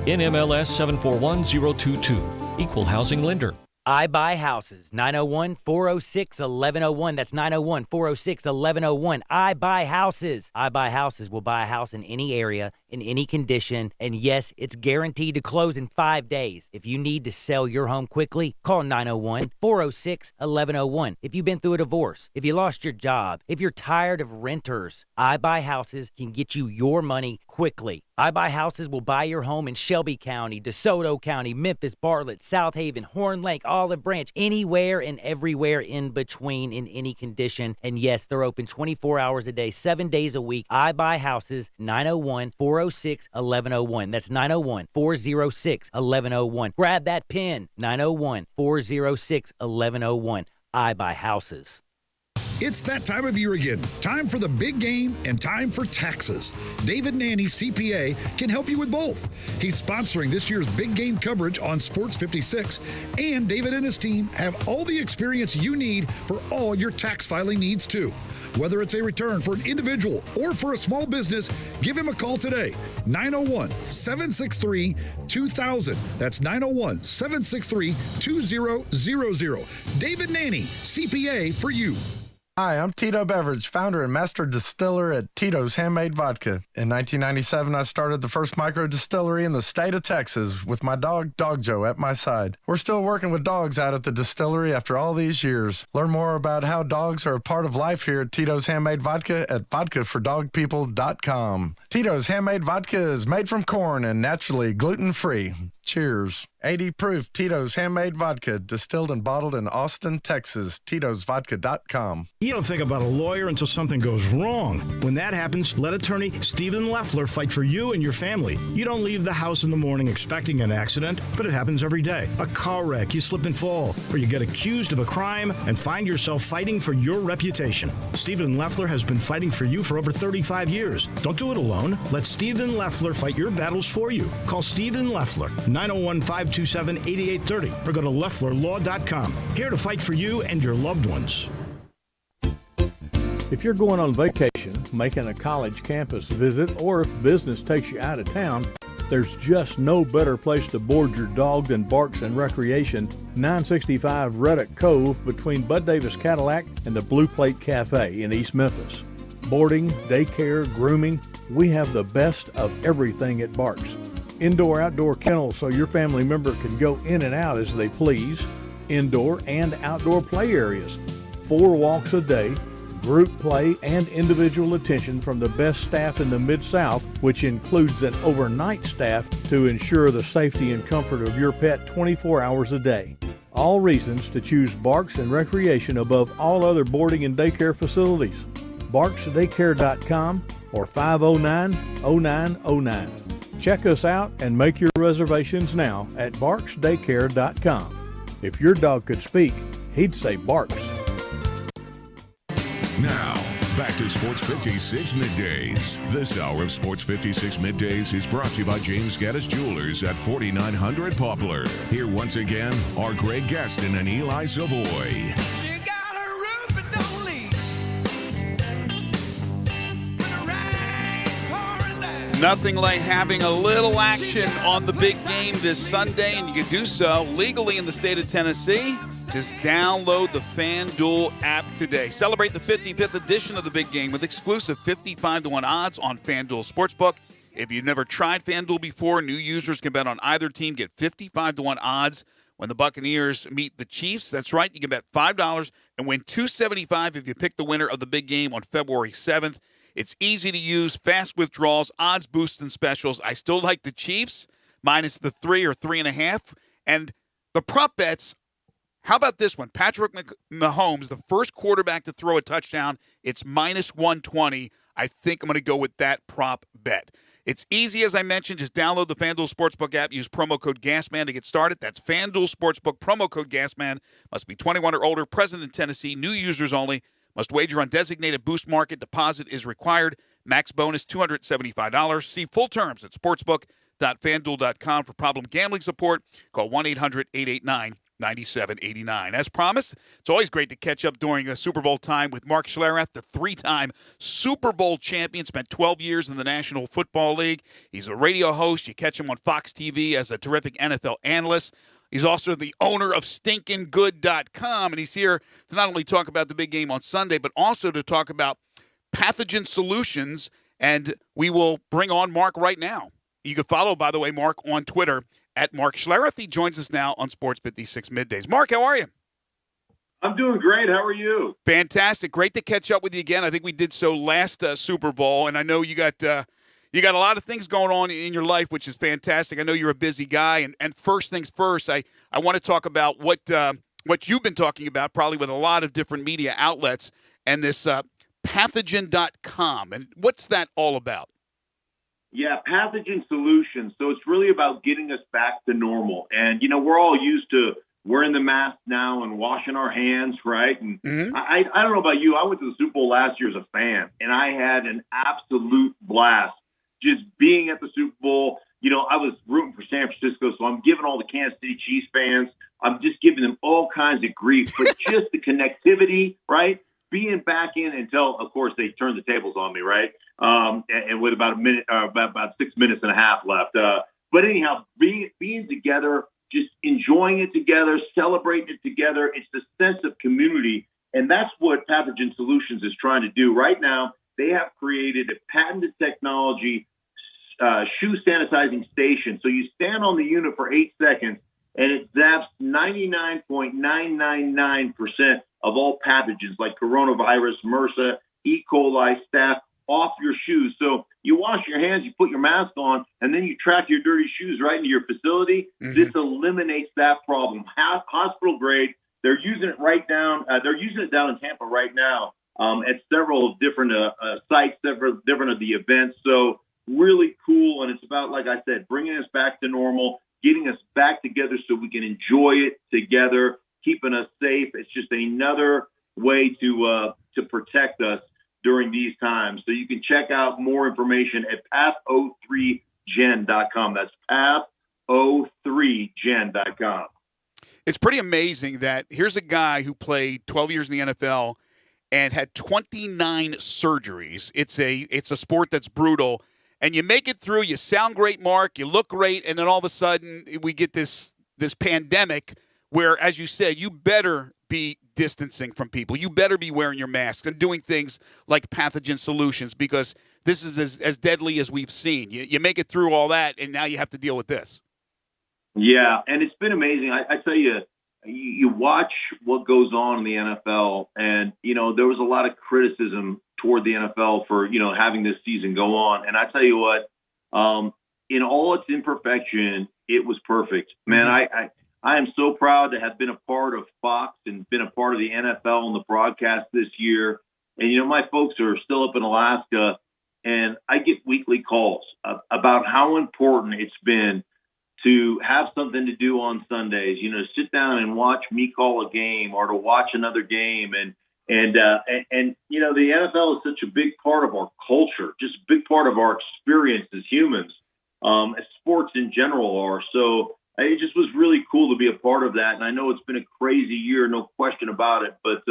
NMLS 741022. Equal housing lender. I Buy Houses, 901-406-1101. That's 901-406-1101. I Buy Houses. I Buy Houses will buy a house in any area, in any condition, and yes, it's guaranteed to close in 5 days. If you need to sell your home quickly, call 901-406-1101. If you've been through a divorce, if you lost your job, if you're tired of renters, I Buy Houses can get you your money quickly. I Buy Houses will buy your home in Shelby County, DeSoto County, Memphis, Bartlett, South Haven, Horn Lake, Olive Branch, anywhere and everywhere in between in any condition. And yes, they're open 24 hours a day, 7 days a week. I Buy Houses, 901-406-1101. That's 901-406-1101. Grab that pen, 901-406-1101. I Buy Houses. It's that time of year again. Time for the big game and time for taxes. David Nanny, CPA, can help you with both. He's sponsoring this year's big game coverage on Sports 56, and David and his team have all the experience you need for all your tax filing needs, too. Whether it's a return for an individual or for a small business, give him a call today. 901-763-2000. That's 901-763-2000. David Nanny, CPA for you. Hi, I'm Tito Beveridge, founder and master distiller at Tito's Handmade Vodka. In 1997, I started the first micro distillery in the state of Texas with my dog, Dog Joe, at my side. We're still working with dogs out at the distillery after all these years. Learn more about how dogs are a part of life here at Tito's Handmade Vodka at vodkafordogpeople.com. Tito's Handmade Vodka is made from corn and naturally gluten-free. Cheers. 80 proof Tito's Handmade Vodka, distilled and bottled in Austin, Texas. Tito'sVodka.com. You don't think about a lawyer until something goes wrong. When that happens, let attorney Stephen Leffler fight for you and your family. You don't leave the house in the morning expecting an accident, but it happens every day. A car wreck, you slip and fall, or you get accused of a crime and find yourself fighting for your reputation. Stephen Leffler has been fighting for you for over 35 years. Don't do it alone. Let Stephen Leffler fight your battles for you. Call Stephen Leffler, 901-527-8830, or go to LefflerLaw.com. Here to fight for you and your loved ones. If you're going on vacation, making a college campus visit, or if business takes you out of town, there's just no better place to board your dog than Barks and Recreation, 965 Reddick Cove between Bud Davis Cadillac and the Blue Plate Cafe in East Memphis. Boarding, daycare, grooming, we have the best of everything at Barks. Indoor-outdoor kennels so your family member can go in and out as they please. Indoor and outdoor play areas. 4 walks a day, group play, and individual attention from the best staff in the Mid-South, which includes an overnight staff to ensure the safety and comfort of your pet 24 hours a day. All reasons to choose Barks and Recreation above all other boarding and daycare facilities. BarksDaycare.com or 509-0909. Check us out and make your reservations now at BarksDaycare.com. If your dog could speak, he'd say Barks. Now, back to Sports 56 Middays. This hour of Sports 56 Middays is brought to you by James Gaddis Jewelers at 4900 Poplar. Here once again are Greg Gaston and Eli Savoy. Nothing like having a little action on the big game this Sunday, and you can do so legally in the state of Tennessee. Just download the FanDuel app today. Celebrate the 55th edition of the big game with exclusive 55-1 odds on FanDuel Sportsbook. If you've never tried FanDuel before, new users can bet on either team, get 55-1 odds when the Buccaneers meet the Chiefs. That's right, you can bet $5 and win $275 if you pick the winner of the big game on February 7th. It's easy to use, fast withdrawals, odds boosts, and specials. I still like the Chiefs, minus the 3 or 3.5. And the prop bets, how about this one? Patrick Mahomes, the first quarterback to throw a touchdown, it's minus 120. I think I'm going to go with that prop bet. It's easy, as I mentioned. Just download the FanDuel Sportsbook app. Use promo code GASMAN to get started. That's FanDuel Sportsbook, promo code GASMAN. Must be 21 or older, present in Tennessee, new users only. Must wager on designated boost market. Deposit is required. Max bonus $275. See full terms at sportsbook.fanduel.com for problem gambling support. Call 1-800-889-9789. As promised, it's always great to catch up during the Super Bowl time with Mark Schlereth, the 3-time Super Bowl champion, spent 12 years in the National Football League. He's a radio host. You catch him on Fox TV as a terrific NFL analyst. He's also the owner of StinkinGood.com, and he's here to not only talk about the big game on Sunday, but also to talk about pathogen solutions And we will bring on Mark right now. You can follow, by the way, Mark on Twitter at Mark Schlereth. He joins us now on Sports 56 Middays. Mark, how are you? I'm doing great. How are you? Fantastic. Great to catch up with you again. I think we did so last Super Bowl, and I know you got a lot of things going on in your life, which is fantastic. I know you're a busy guy. And first things first, I want to talk about what you've been talking about, probably with a lot of different media outlets, and this pathogen.com. And what's that all about? Yeah, Pathogen Solutions. So it's really about getting us back to normal. And, we're all used to wearing the mask now and washing our hands, right? And I don't know about you. I went to the Super Bowl last year as a fan, and I had an absolute blast just being at the Super Bowl. I was rooting for San Francisco, so I'm giving all the Kansas City Chiefs fans, I'm just giving them all kinds of grief. But just the connectivity, right? Being back in until, of course, they turned the tables on me, right? And with about about 6 minutes and a half left. But anyhow, being together, just enjoying it together, celebrating it together. It's the sense of community. And that's what Pathogen Solutions is trying to do. Right now, they have created a patented technology shoe sanitizing station. So you stand on the unit for 8 seconds, and it zaps 99.999% of all pathogens like coronavirus, MRSA, E. coli, staph off your shoes. So you wash your hands, you put your mask on, and then you track your dirty shoes right into your facility. This eliminates that problem. Hospital grade. They're using it right down. They're using it down in Tampa right now at several different sites, several different of the events. So really cool, and it's about, like I said, bringing us back to normal, getting us back together so we can enjoy it together, keeping us safe. It's just another way to protect us during these times. So you can check out more information at path03gen.com. That's path03gen.com. It's pretty amazing that here's a guy who played 12 years in the NFL and had 29 surgeries. It's a sport that's brutal, and you make it through. You sound great, Mark. You look great, and then all of a sudden we get this pandemic where, as you said, you better be distancing from people. You better be wearing your masks and doing things like Pathogen Solutions, because this is as deadly as we've seen. You make it through all that, and now you have to deal with this. Yeah, and it's been amazing. I tell you, you watch what goes on in the NFL, and, there was a lot of criticism toward the NFL for, having this season go on. And I tell you what, in all its imperfection, it was perfect. Man, I am so proud to have been a part of Fox and been a part of the NFL and the broadcast this year. And, my folks are still up in Alaska, and I get weekly calls about how important it's been to have something to do on Sundays, sit down and watch me call a game or to watch another game. And the NFL is such a big part of our culture, just a big part of our experience as humans, as sports in general are. So it just was really cool to be a part of that. And I know it's been a crazy year, no question about it, but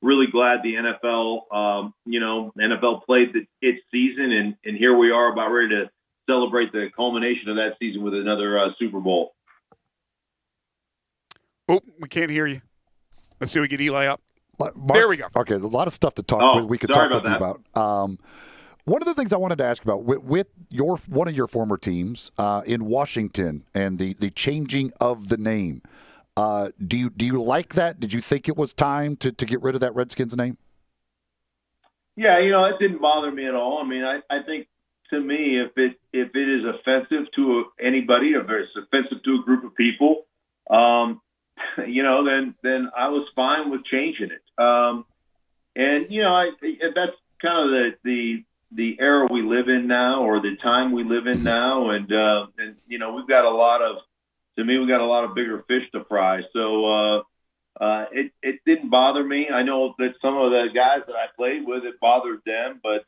really glad the NFL played its season, and here we are about ready to celebrate the culmination of that season with another Super Bowl. Oh, we can't hear you. Let's see if we get Eli up. Mark, there we go. Okay, a lot of stuff to talk with. We could talk with you about. One of the things I wanted to ask about with one of your former teams in Washington and the changing of the name. Do you like that? Did you think it was time to get rid of that Redskins name? Yeah, it didn't bother me at all. I mean, I think, to me, if it is offensive to anybody, if it's offensive to a group of people, then I was fine with changing it. That's kind of the era we live in now, or the time we live in now, and we've got a lot of bigger fish to fry. So it didn't bother me. I know that some of the guys that I played with, it bothered them, but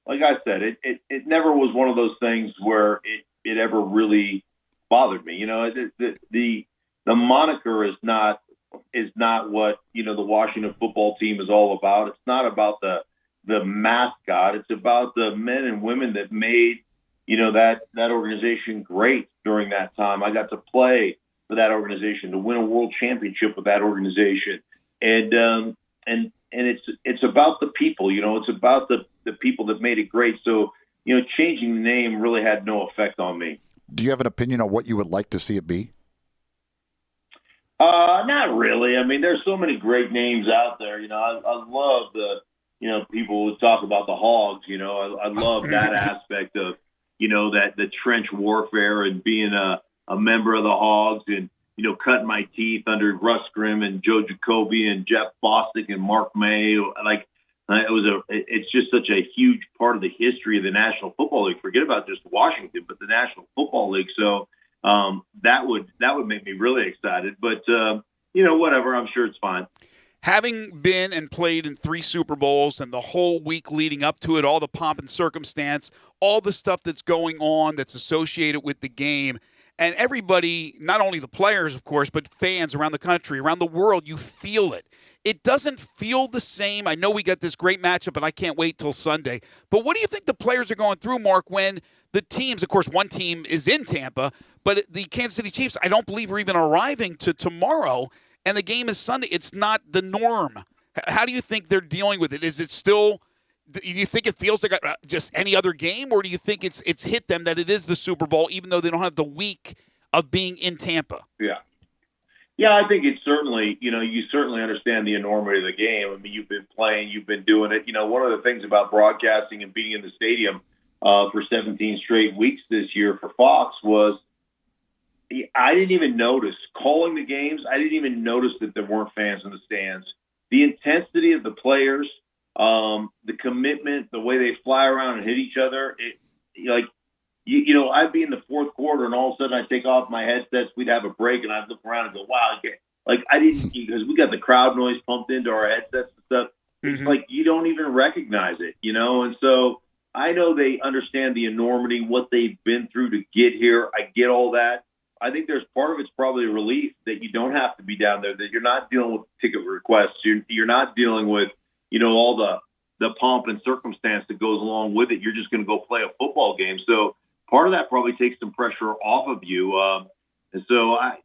like I said, it never was one of those things where it ever really bothered me. The moniker is not what the Washington football team is all about. It's not about the mascot. It's about the men and women that made that organization great during that time. I got to play for that organization, to win a world championship with that organization, and it's about the people. It's about the people that made it great. So, changing the name really had no effect on me. Do you have an opinion on what you would like to see it be? Not really. I mean, there's so many great names out there. I love the, people who talk about the Hogs. I love that aspect of, that the trench warfare and being a member of the Hogs and, cutting my teeth under Russ Grimm and Joe Jacoby and Jeff Bostic and Mark May. It's just such a huge part of the history of the National Football League. Forget about just Washington, but the National Football League. So that would make me really excited. But whatever. I'm sure it's fine. Having been and played in 3 Super Bowls and the whole week leading up to it, all the pomp and circumstance, all the stuff that's going on that's associated with the game, and everybody, not only the players, of course, but fans around the country, around the world, you feel it. It doesn't feel the same. I know we got this great matchup, and I can't wait till Sunday. But what do you think the players are going through, Mark, when the teams, of course, one team is in Tampa, but the Kansas City Chiefs, I don't believe, are even arriving to tomorrow, and the game is Sunday. It's not the norm. How do you think they're dealing with it? Is it still – do you think it feels like just any other game, or do you think it's hit them that it is the Super Bowl, even though they don't have the week of being in Tampa? Yeah. Yeah, I think it's certainly, you certainly understand the enormity of the game. I mean, you've been playing, you've been doing it. One of the things about broadcasting and being in the stadium for 17 straight weeks this year for Fox was I didn't even notice calling the games. I didn't even notice that there weren't fans in the stands. The intensity of the players, the commitment, the way they fly around and hit each other. I'd be in the fourth quarter and all of a sudden I'd take off my headsets. We'd have a break and I'd look around and go, wow. I didn't, because we got the crowd noise pumped into our headsets and stuff. It's like you don't even recognize it, And so I know they understand the enormity, what they've been through to get here. I get all that. I think there's part of it's probably a relief that you don't have to be down there, that you're not dealing with ticket requests. You're not dealing with, all the pomp and circumstance that goes along with it. You're just going to go play a football game. So part of that probably takes some pressure off of you. And so I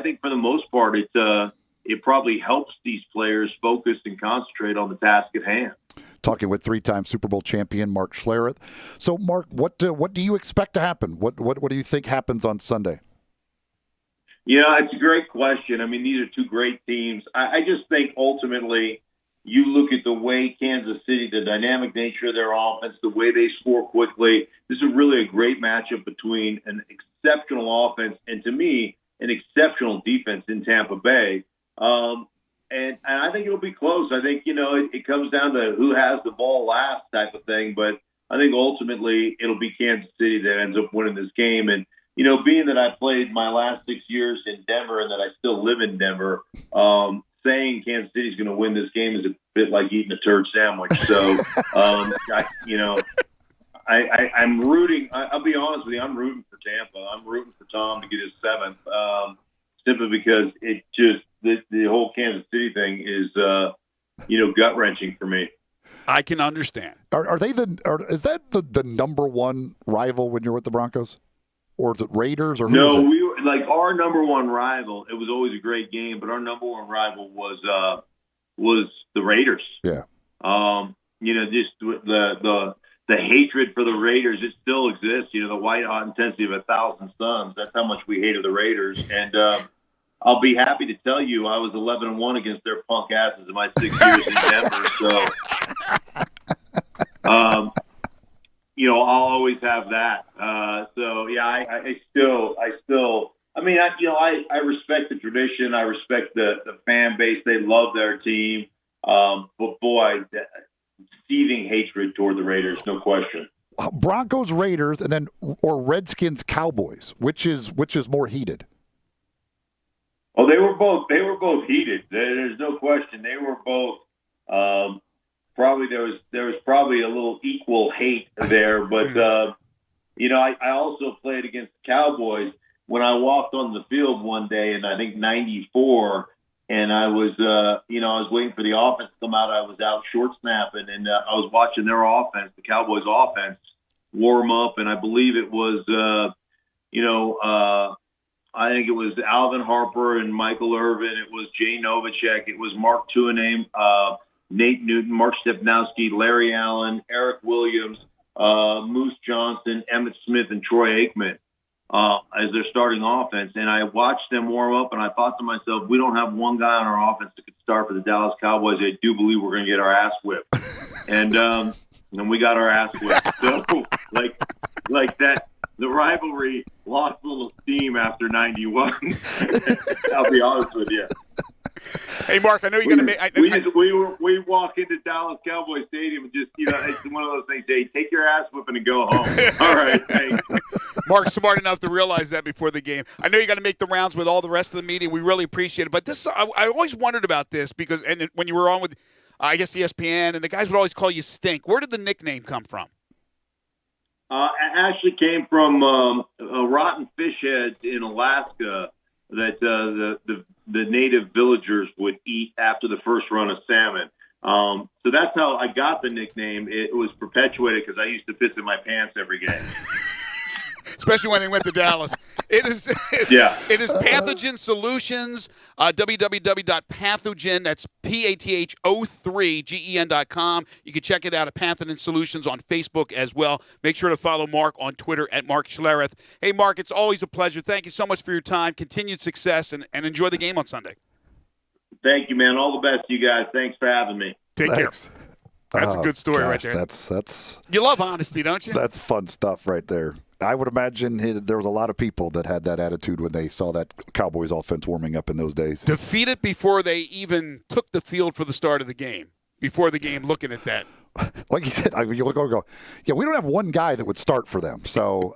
think for the most part, it probably helps these players focus and concentrate on the task at hand. Talking with 3-time Super Bowl champion Mark Schlereth. So, Mark, what do you expect to happen? What do you think happens on Sunday? It's a great question. I mean, these are 2 great teams. I just think ultimately you look at the way Kansas City, the dynamic nature of their offense, the way they score quickly. This is really a great matchup between an exceptional offense and, to me, an exceptional defense in Tampa Bay. And I think it'll be close. I think, it comes down to who has the ball last type of thing. But I think ultimately it'll be Kansas City that ends up winning this game. And, being that I played my last 6 years in Denver and that I still live in Denver, saying Kansas City's going to win this game is a bit like eating a turd sandwich. So, I'm rooting. I'll be honest with you. I'm rooting for Tampa. I'm rooting for Tom to get his 7th, simply because it just the whole Kansas City thing is, gut wrenching for me. I can understand. Are they is that the number one rival when you're with the Broncos? Or is it Raiders? Or who no, is it? we were our number one rival. It was always a great game, but our number one rival was the Raiders. Yeah. Just the hatred for the Raiders, it still exists. The white hot intensity of 1,000 suns. That's how much we hated the Raiders. And I'll be happy to tell you I was 11-1 against their punk asses in my 6 years in Denver. So. I'll always have that. I respect the tradition. I respect the fan base. They love their team. But boy, seething hatred toward the Raiders, no question. Broncos, Raiders, and then or Redskins, Cowboys. Which is more heated? Oh, they were both heated. There's no question. They were both. Probably there was probably a little equal hate there, but I also played against the Cowboys when I walked on the field one day in I think '94, and I was I was waiting for the offense to come out. I was out short snapping, and I was watching their offense, the Cowboys' offense, warm up, and I believe it was I think it was Alvin Harper and Michael Irvin. It was Jay Novacek. It was Mark Tuaname. Nate Newton, Mark Stepnowski, Larry Allen, Eric Williams, Moose Johnson, Emmitt Smith, and Troy Aikman as their starting offense. And I watched them warm up, and I thought to myself, we don't have one guy on our offense that could start for the Dallas Cowboys. I do believe we're going to get our ass whipped. And we got our ass whipped. So, like that, the rivalry lost a little steam after 91. I'll be honest with you. Hey, Mark, I know you're going to make. We walk into Dallas Cowboy Stadium and just, it's one of those things. Hey, take your ass whipping and go home. All right, thanks. Mark's smart enough to realize that before the game. I know you got to make the rounds with all the rest of the media. We really appreciate it. But this, I always wondered about this because, and when you were on with, I guess, ESPN, and the guys would always call you Stink. Where did the nickname come from? It actually came from rotten fish heads in Alaska that the native villagers would eat after the first run of salmon. So that's how I got the nickname. It was perpetuated because I used to piss in my pants every game. Especially when they went to Dallas. It is Pathogen Solutions, www.pathogen, that's PATH03GEN.com. You can check it out at Pathogen Solutions on Facebook as well. Make sure to follow Mark on Twitter at Mark Schlereth. Hey, Mark, it's always a pleasure. Thank you so much for your time, continued success, and enjoy the game on Sunday. Thank you, man. All the best to you guys. Thanks for having me. Take care. That's a good story right there. That's you love honesty, don't you? That's fun stuff right there. I would imagine there was a lot of people that had that attitude when they saw that Cowboys offense warming up in those days. Defeated before they even took the field for the start of the game. Before the game, looking at that. Like you said, you look over and go, yeah, we don't have one guy that would start for them. So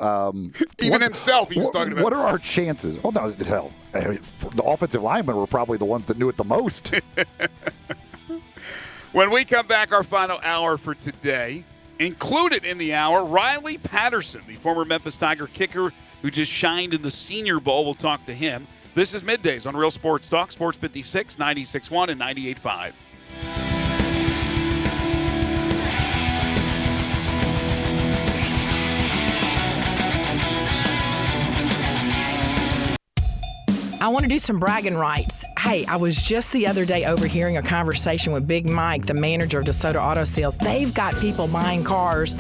even himself, he's talking about. What are our chances? Well, no, hell, the offensive linemen were probably the ones that knew it the most. When we come back, our final hour for today. Included in the hour, Riley Patterson, the former Memphis Tiger kicker who just shined in the Senior Bowl. We'll talk to him. This is Middays on Real Sports Talk, Sports 56, 96.1 and 98.5. I want to do some bragging rights. Hey, I was just the other day overhearing a conversation with Big Mike, the manager of DeSoto Auto Sales. They've got people buying cars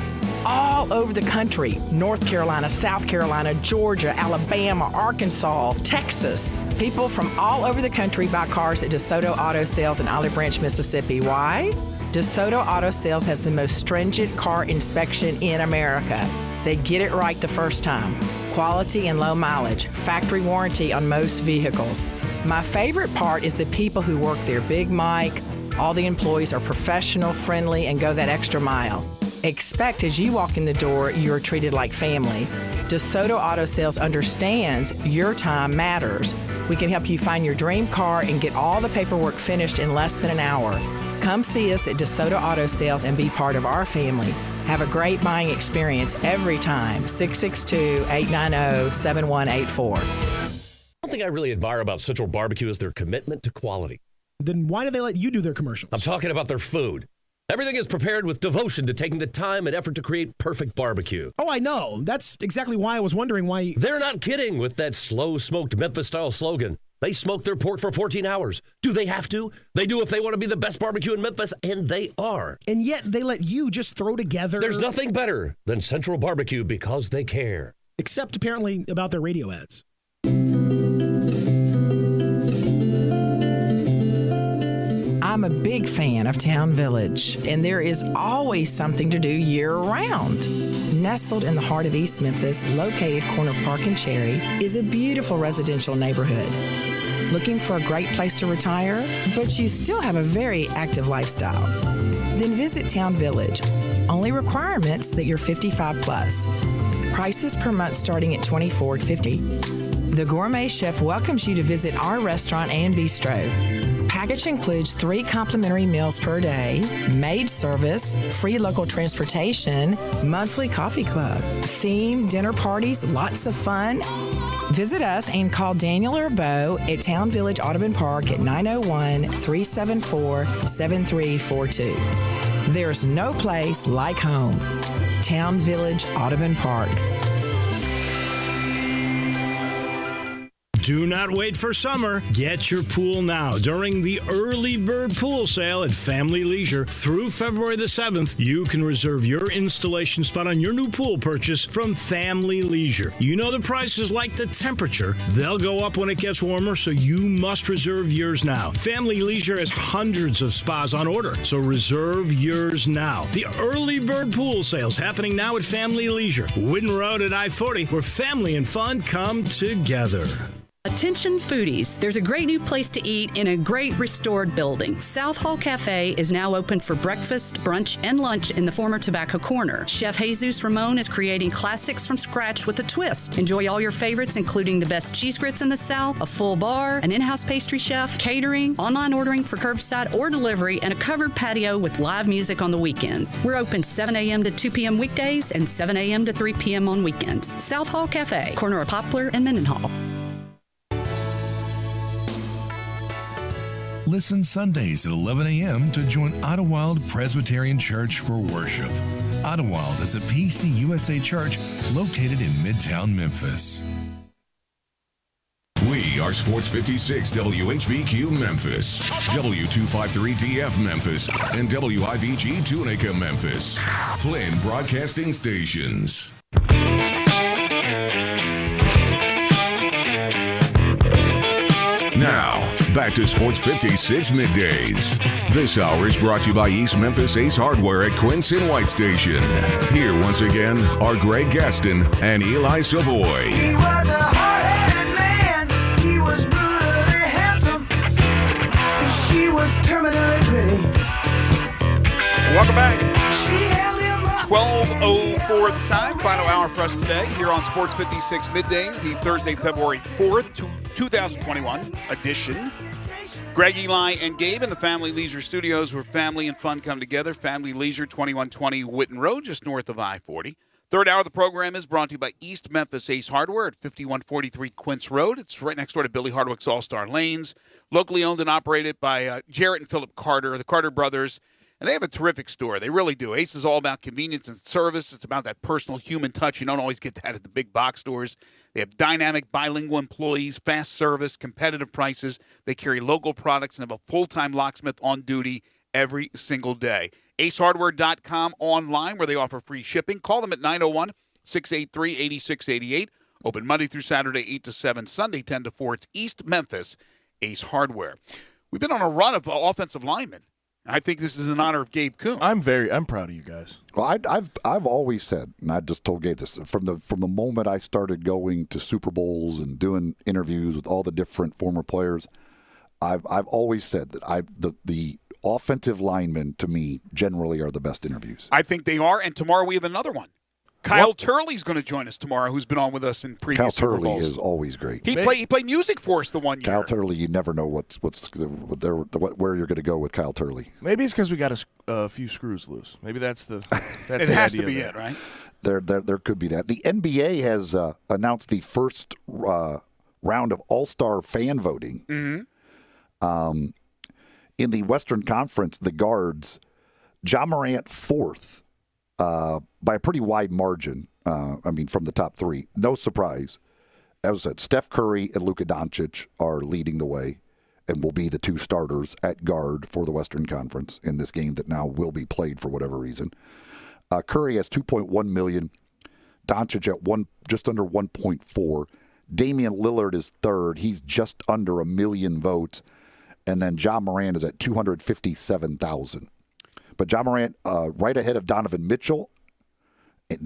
all over the country. North Carolina, South Carolina, Georgia, Alabama, Arkansas, Texas. People from all over the country buy cars at DeSoto Auto Sales in Olive Branch, Mississippi. Why? DeSoto Auto Sales has the most stringent car inspection in America. They get it right the first time. Quality and low mileage, factory warranty on most vehicles. My favorite part is the people who work there. Big Mike, all the employees are professional, friendly, and go that extra mile. Expect as you walk in the door, you're treated like family. DeSoto Auto Sales understands your time matters. We can help you find your dream car and get all the paperwork finished in less than an hour. Come see us at DeSoto Auto Sales and be part of our family. Have a great buying experience every time. 662-890-7184. I don't think I really admire about Central Barbecue is their commitment to quality. Then why do they let you do their commercials? I'm talking about their food. Everything is prepared with devotion to taking the time and effort to create perfect barbecue. Oh, I know. That's exactly why I was wondering why. They're not kidding with that slow-smoked Memphis-style slogan. They smoke their pork for 14 hours. Do they have to? They do if they want to be the best barbecue in Memphis, and they are. And yet they let you just throw together. There's nothing better than Central Barbecue because they care. Except apparently about their radio ads. I'm a big fan of Town Village, and there is always something to do year-round. Nestled in the heart of East Memphis, located corner of Park and Cherry, is a beautiful residential neighborhood. Looking for a great place to retire, but you still have a very active lifestyle? Then visit Town Village. Only requirements that you're 55 plus. Prices per month starting at $24.50. The Gourmet Chef welcomes you to visit our restaurant and bistro. Package includes 3 complimentary meals per day, maid service, free local transportation, monthly coffee club, themed dinner parties, lots of fun. Visit us and call Daniel or Bo at Town Village Audubon Park at 901-374-7342. There's no place like home. Town Village Audubon Park. Do not wait for summer. Get your pool now during the early bird pool sale at Family Leisure through February the 7th. You can reserve your installation spot on your new pool purchase from Family Leisure. You know the price is like the temperature. They'll go up when it gets warmer, so you must reserve yours now. Family Leisure has hundreds of spas on order, so reserve yours now. The early bird pool sales happening now at Family Leisure, Whitten Road at I-40, where family and fun come together. Attention foodies, there's a great new place to eat in a great restored building. South Hall Cafe is now open for breakfast, brunch, and lunch in the former Tobacco Corner. Chef Jesus Ramon is creating classics from scratch with a twist. Enjoy all your favorites, including the best cheese grits in the South, a full bar, an in-house pastry chef, catering, online ordering for curbside or delivery, and a covered patio with live music on the weekends. We're open 7 a.m. to 2 p.m. weekdays and 7 a.m. to 3 p.m. on weekends. South Hall Cafe, corner of Poplar and Mendenhall. Listen Sundays at 11 a.m. to join Idlewild Presbyterian Church for worship. Idlewild is a PCUSA church located in Midtown Memphis. We are Sports 56 WHBQ Memphis, W253DF Memphis, and WIVG Tunica Memphis. Flynn Broadcasting Stations. Now, back to Sports 56 Middays. This hour is brought to you by East Memphis Ace Hardware at Quincy White Station. Here once again are Greg Gaston and Eli Savoy. He was a hard-headed man. He was brutally handsome. She was terminally pretty. Welcome back. She held him up. 12:04 at the time. Final hour for us today here on Sports 56 Middays, the Thursday, February 4th, 2021 edition. Greg, Eli, and Gabe in the Family Leisure Studios, where family and fun come together. Family Leisure, 2120 Whitten Road, just north of I-40. Third hour of the program is brought to you by East Memphis Ace Hardware at 5143 Quince Road. It's right next door to Billy Hardwick's All-Star Lanes. Locally owned and operated by Jarrett and Philip Carter, the Carter brothers. And they have a terrific store. They really do. Ace is all about convenience and service. It's about that personal human touch. You don't always get that at the big box stores. They have dynamic bilingual employees, fast service, competitive prices. They carry local products and have a full-time locksmith on duty every single day. AceHardware.com online, where they offer free shipping. Call them at 901-683-8688. Open Monday through Saturday, 8 to 7, Sunday 10 to 4. It's East Memphis Ace Hardware. We've been on a run of offensive linemen. I think this is in honor of Gabe Kuhn. I'm proud of you guys. Well, I've always said, and I just told Gabe this from the moment I started going to Super Bowls and doing interviews with all the different former players, I've always said that the offensive linemen to me generally are the best interviews. I think they are, and tomorrow we have another one. Kyle Turley's going to join us tomorrow, who's been on with us in previous Super Bowls. Kyle Turley is always great. He played music for us the one year. Kyle Turley, you never know where you're going to go with Kyle Turley. Maybe it's because we got a few screws loose. Maybe that's it has to be it, right? There could be that. The NBA has announced the first round of All-Star fan voting. Mm-hmm. In the Western Conference, the guards, Ja Morant fourth. By a pretty wide margin, from the top three. No surprise. As I said, Steph Curry and Luka Doncic are leading the way and will be the two starters at guard for the Western Conference in this game that now will be played for whatever reason. Curry has 2.1 million. Doncic at just under 1.4. Damian Lillard is third. He's just under 1 million votes. And then Ja Morant is at 257,000. But Ja Morant right ahead of Donovan Mitchell,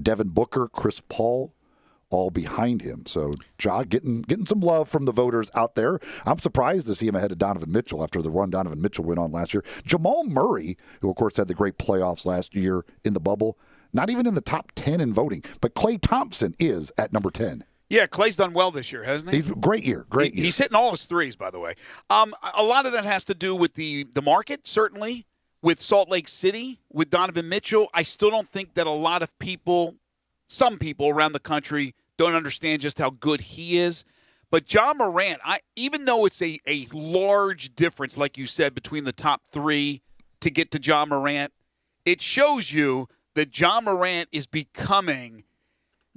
Devin Booker, Chris Paul, all behind him. So Ja getting some love from the voters out there. I'm surprised to see him ahead of Donovan Mitchell after the run Donovan Mitchell went on last year. Jamal Murray, who of course had the great playoffs last year in the bubble, not even in the top 10 in voting. But Klay Thompson is at number 10. Yeah, Clay's done well this year, hasn't he? He's great year. He's hitting all his threes, by the way. A lot of that has to do with the market, certainly. With Salt Lake City, with Donovan Mitchell, I still don't think that a lot of people, some people around the country, don't understand just how good he is. But Ja Morant, even though it's a large difference, like you said, between the top three to get to Ja Morant, it shows you that Ja Morant is becoming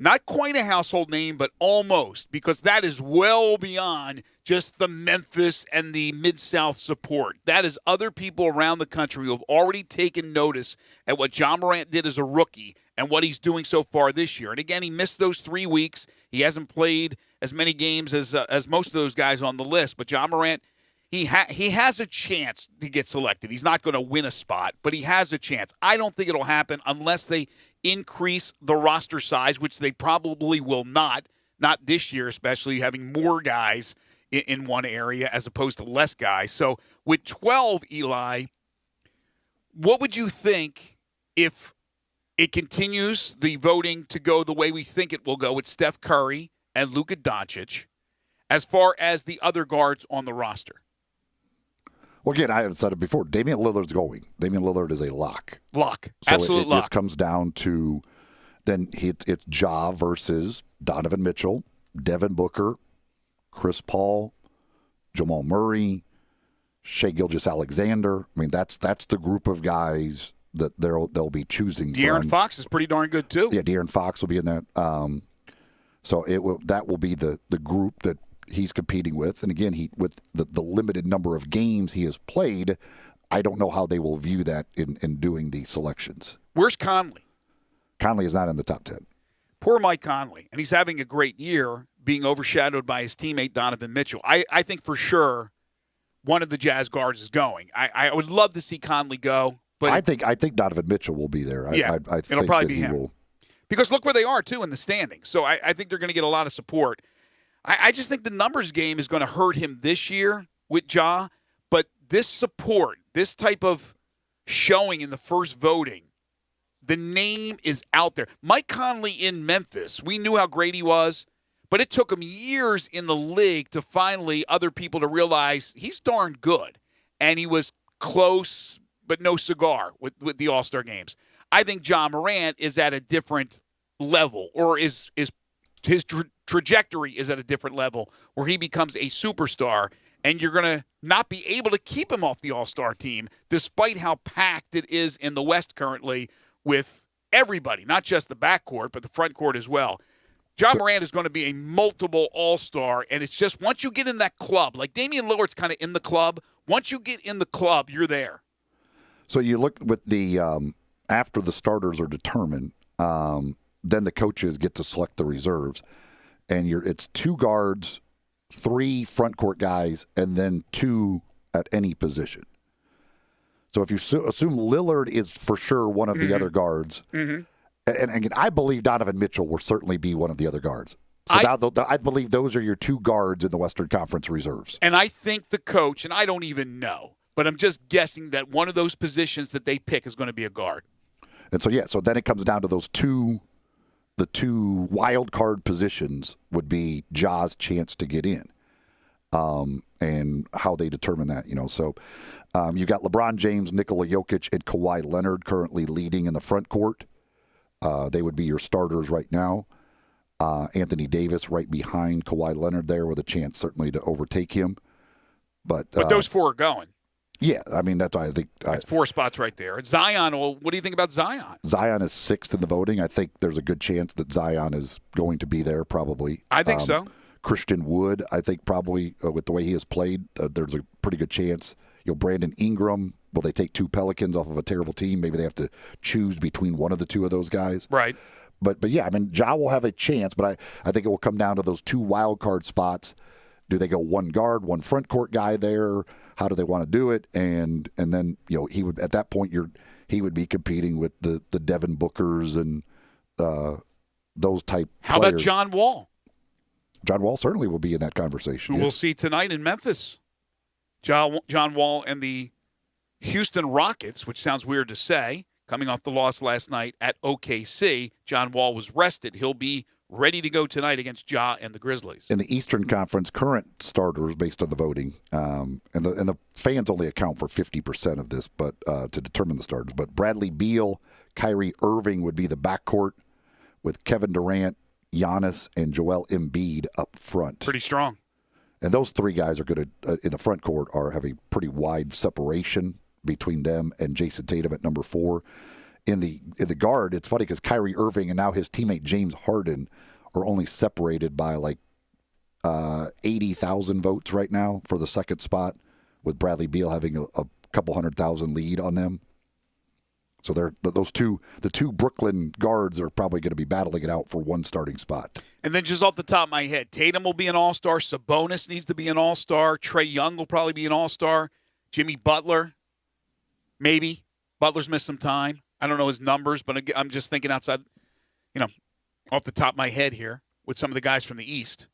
Not quite a household name, but almost, because that is well beyond just the Memphis and the Mid-South support. That is other people around the country who have already taken notice at what John Morant did as a rookie and what he's doing so far this year. And again, he missed those 3 weeks. He hasn't played as many games as most of those guys on the list. But John Morant, he has a chance to get selected. He's not going to win a spot, but he has a chance. I don't think it'll happen unless they increase the roster size, which they probably will not this year, especially having more guys in one area as opposed to less guys. So with 12, Eli, what would you think if it continues the voting to go the way we think it will go with Steph Curry and Luka Doncic as far as the other guards on the roster? Well, again, I have said it before. Damian Lillard's going. Damian Lillard is a lock. Lock. So Absolute lock. This comes down to then it's Ja versus Donovan Mitchell, Devin Booker, Chris Paul, Jamal Murray, Shai Gilgeous-Alexander. I mean, that's the group of guys that they'll be choosing De'Aaron from. Fox is pretty darn good, too. Yeah, De'Aaron Fox will be in that. So that will be the group that he's competing with. And again, with the limited number of games he has played, I don't know how they will view that in doing the selections. Where's Conley? Conley is not in the top 10. Poor Mike Conley. And he's having a great year, being overshadowed by his teammate Donovan Mitchell. I think for sure one of the Jazz guards is going. I would love to see Conley go. But I think Donovan Mitchell will be there. Yeah, I it'll think probably that be him. Will. Because look where they are, too, in the standings. So I think they're going to get a lot of support. I just think the numbers game is going to hurt him this year with Ja. But this support, this type of showing in the first voting, the name is out there. Mike Conley in Memphis, we knew how great he was, but it took him years in the league to finally other people to realize he's darn good. And he was close, but no cigar with the All-Star games. I think John Morant is at a different level, or his trajectory is at a different level where he becomes a superstar, and you're going to not be able to keep him off the All-Star team despite how packed it is in the West currently with everybody, not just the backcourt, but the front court as well. John Morant is going to be a multiple All-Star, and it's just once you get in that club, like Damian Lillard's kind of in the club, once you get in the club, you're there. So you look with the after the starters are determined, then the coaches get to select the reserves, and it's 2 guards, 3 front court guys, and then 2 at any position. So if you assume Lillard is for sure one of the other guards, and again, I believe Donovan Mitchell will certainly be one of the other guards. So I believe those are your 2 guards in the Western Conference reserves. And I think the coach, and I don't even know, but I'm just guessing that one of those positions that they pick is going to be a guard. And so then it comes down to those the 2 wild card positions would be Ja's chance to get in, and how they determine that. So you've got LeBron James, Nikola Jokic, and Kawhi Leonard currently leading in the front court. They would be your starters right now. Anthony Davis right behind Kawhi Leonard there with a chance certainly to overtake him. But those 4 are going. Yeah, I mean, that's why I think. That's 4 spots right there. Zion, well, what do you think about Zion? Zion is 6th in the voting. I think there's a good chance that Zion is going to be there probably. I think so. Christian Wood, I think probably with the way he has played, there's a pretty good chance. Brandon Ingram, will they take 2 Pelicans off of a terrible team? Maybe they have to choose between one of the 2 of those guys. Right. But yeah, I mean, Ja will have a chance, but I think it will come down to those 2 wild card spots. Do they go 1 guard, 1 front court guy there? How do they want to do it? And then he would at that point he would be competing with the Devin Bookers and those type. How players. about John Wall? John Wall certainly will be in that conversation. Who we'll see tonight in Memphis. John Wall and the Houston Rockets, which sounds weird to say, coming off the loss last night at OKC. John Wall was rested. He'll be ready to go tonight against Ja and the Grizzlies. In the Eastern Conference, current starters based on the voting, and the fans only account for 50% of this, but to determine the starters. But Bradley Beal, Kyrie Irving would be the backcourt with Kevin Durant, Giannis, and Joel Embiid up front. Pretty strong. And those 3 guys are going to, in the front court, have a pretty wide separation between them and Jason Tatum at number 4. in the guard, it's funny because Kyrie Irving and now his teammate James Harden are only separated by like 80,000 votes right now for the second spot, with Bradley Beal having a couple 100,000 lead on them. So the two Brooklyn guards are probably going to be battling it out for one starting spot. And then just off the top of my head, Tatum will be an all-star. Sabonis needs to be an all-star. Trae Young will probably be an all-star. Jimmy Butler, maybe. Butler's missed some time. I don't know his numbers, but I'm just thinking outside, off the top of my head here with some of the guys from the East.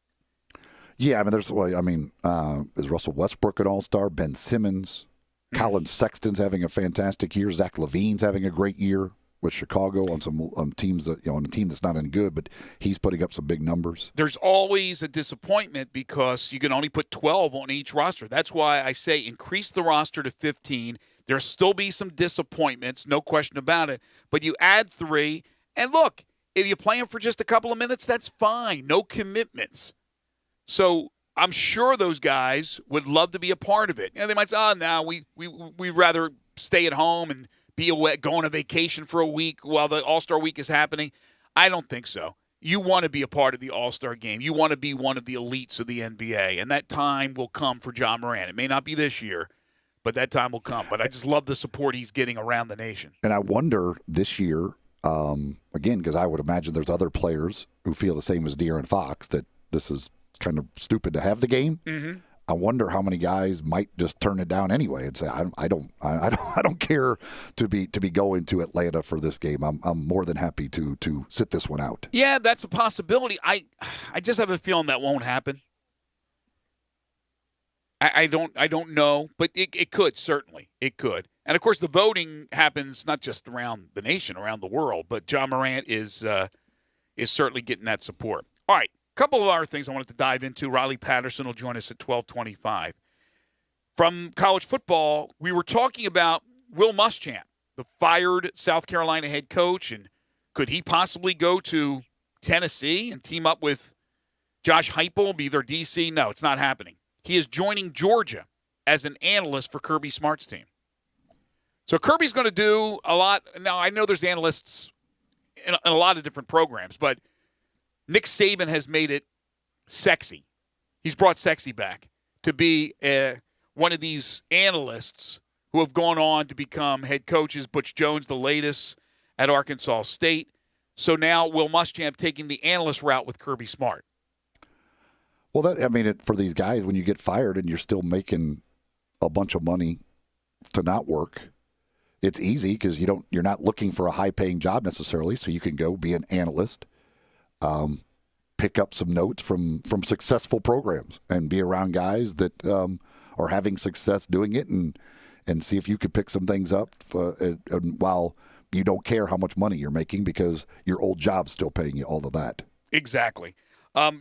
Yeah, is Russell Westbrook an all-star? Ben Simmons, Colin Sexton's having a fantastic year. Zach LaVine's having a great year with Chicago on some teams that on a team that's not any good, but he's putting up some big numbers. There's always a disappointment because you can only put 12 on each roster. That's why I say increase the roster to 15. There'll still be some disappointments, no question about it. But you add 3, and look, if you play them for just a couple of minutes, that's fine. No commitments. So I'm sure those guys would love to be a part of it. They might say, no, we'd rather stay at home and be away, go on a vacation for a week while the All-Star Week is happening. I don't think so. You want to be a part of the All-Star game. You want to be one of the elites of the NBA, and that time will come for Ja Morant. It may not be this year, but that time will come. But I just love the support he's getting around the nation. And I wonder this year, again, because I would imagine there's other players who feel the same as De'Aaron Fox, that this is kind of stupid to have the game. Mm-hmm. I wonder how many guys might just turn it down anyway and say, I don't care to be going to Atlanta for this game. I'm more than happy to sit this one out. Yeah, that's a possibility. I just have a feeling that won't happen. I don't know, but it could, certainly. It could. And of course the voting happens not just around the nation, around the world, but Ja Morant is certainly getting that support. All right. Couple of other things I wanted to dive into. Riley Patterson will join us at 12:25. From college football, we were talking about Will Muschamp, the fired South Carolina head coach, and could he possibly go to Tennessee and team up with Josh Heupel, be their DC? No, it's not happening. He is joining Georgia as an analyst for Kirby Smart's team. So Kirby's going to do a lot. Now, I know there's analysts in a lot of different programs, but Nick Saban has made it sexy. He's brought sexy back to be one of these analysts who have gone on to become head coaches. Butch Jones, the latest at Arkansas State. So now Will Muschamp taking the analyst route with Kirby Smart. Well, for these guys, when you get fired and you're still making a bunch of money to not work, it's easy because you're not looking for a high-paying job necessarily, so you can go be an analyst. Pick up some notes from successful programs and be around guys that are having success doing it and see if you could pick some things up while you don't care how much money you're making because your old job's still paying you all of that. Exactly.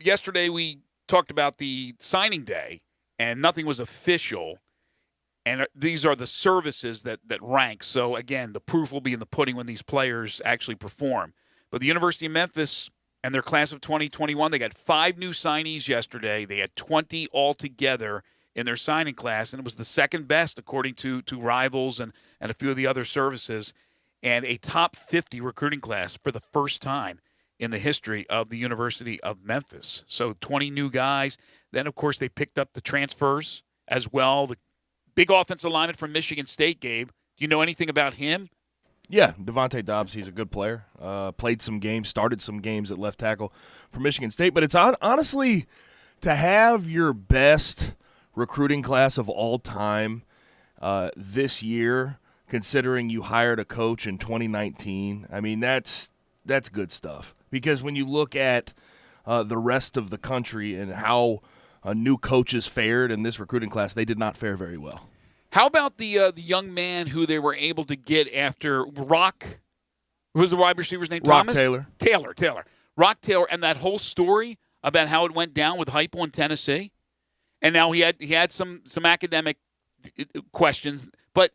Yesterday we talked about the signing day and nothing was official. And these are the services that rank. So, again, the proof will be in the pudding when these players actually perform. But the University of Memphis and their class of 2021, they got 5 new signees yesterday. They had 20 altogether in their signing class, and it was the second best according to Rivals and a few of the other services, and a top 50 recruiting class for the first time in the history of the University of Memphis. So 20 new guys. Then, of course, they picked up the transfers as well. The big offensive lineman from Michigan State, Gabe. Do you know anything about him? Yeah, Devontae Dobbs, he's a good player. Played some games, started some games at left tackle for Michigan State. But it's honestly, to have your best recruiting class of all time this year, considering you hired a coach in 2019, I mean, that's good stuff. Because when you look at the rest of the country and how new coaches fared in this recruiting class, they did not fare very well. How about the young man who they were able to get after Rock? What was the wide receiver's name? Rock Thomas? Taylor. Taylor. Rock Taylor, and that whole story about how it went down with Heupel in Tennessee. And now he had some academic questions, but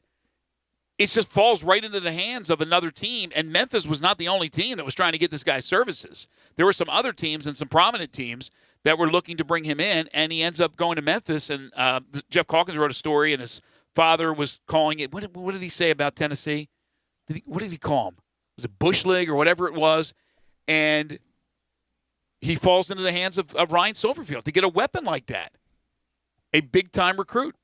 it just falls right into the hands of another team. And Memphis was not the only team that was trying to get this guy's services. There were some other teams and some prominent teams that were looking to bring him in, and he ends up going to Memphis. And Jeff Calkins wrote a story, and his father was calling it. What did he say about Tennessee? what did he call him? Was it Bush League or whatever it was? And he falls into the hands of Ryan Silverfield to get a weapon like that. A big-time recruit.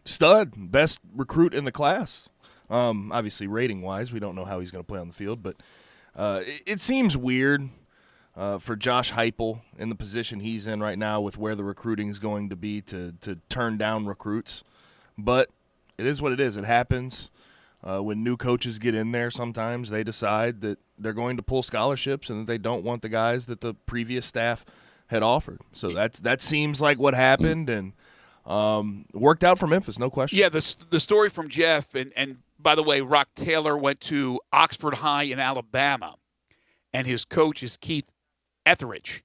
Stud. Best recruit in the class. Obviously, rating-wise, we don't know how he's going to play on the field, but it seems weird for Josh Heupel in the position he's in right now with where the recruiting is going to be to turn down recruits. But it is what it is. It happens. When new coaches get in there, sometimes they decide that they're going to pull scholarships and that they don't want the guys that the previous staff had offered. So that seems like what happened, and worked out for Memphis, no question. Yeah, the story from Jeff, and by the way, Rock Taylor went to Oxford High in Alabama, and his coach is Keith Etheridge,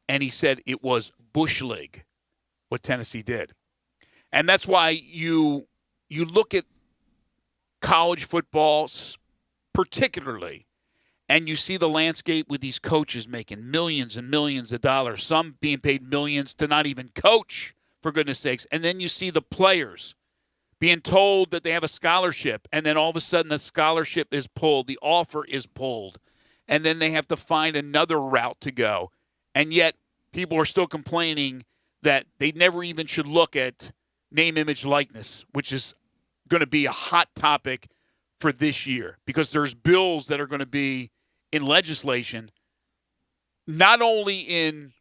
and he said it was Bush League what Tennessee did. And that's why you look at college football particularly, and you see the landscape with these coaches making millions and millions of dollars, some being paid millions to not even coach, for goodness sakes. And then you see the players being told that they have a scholarship, and then all of a sudden the scholarship is pulled, the offer is pulled, and then they have to find another route to go. And yet people are still complaining that they never even should look at name, image, likeness, which is going to be a hot topic for this year, because there's bills that are going to be in legislation, not only in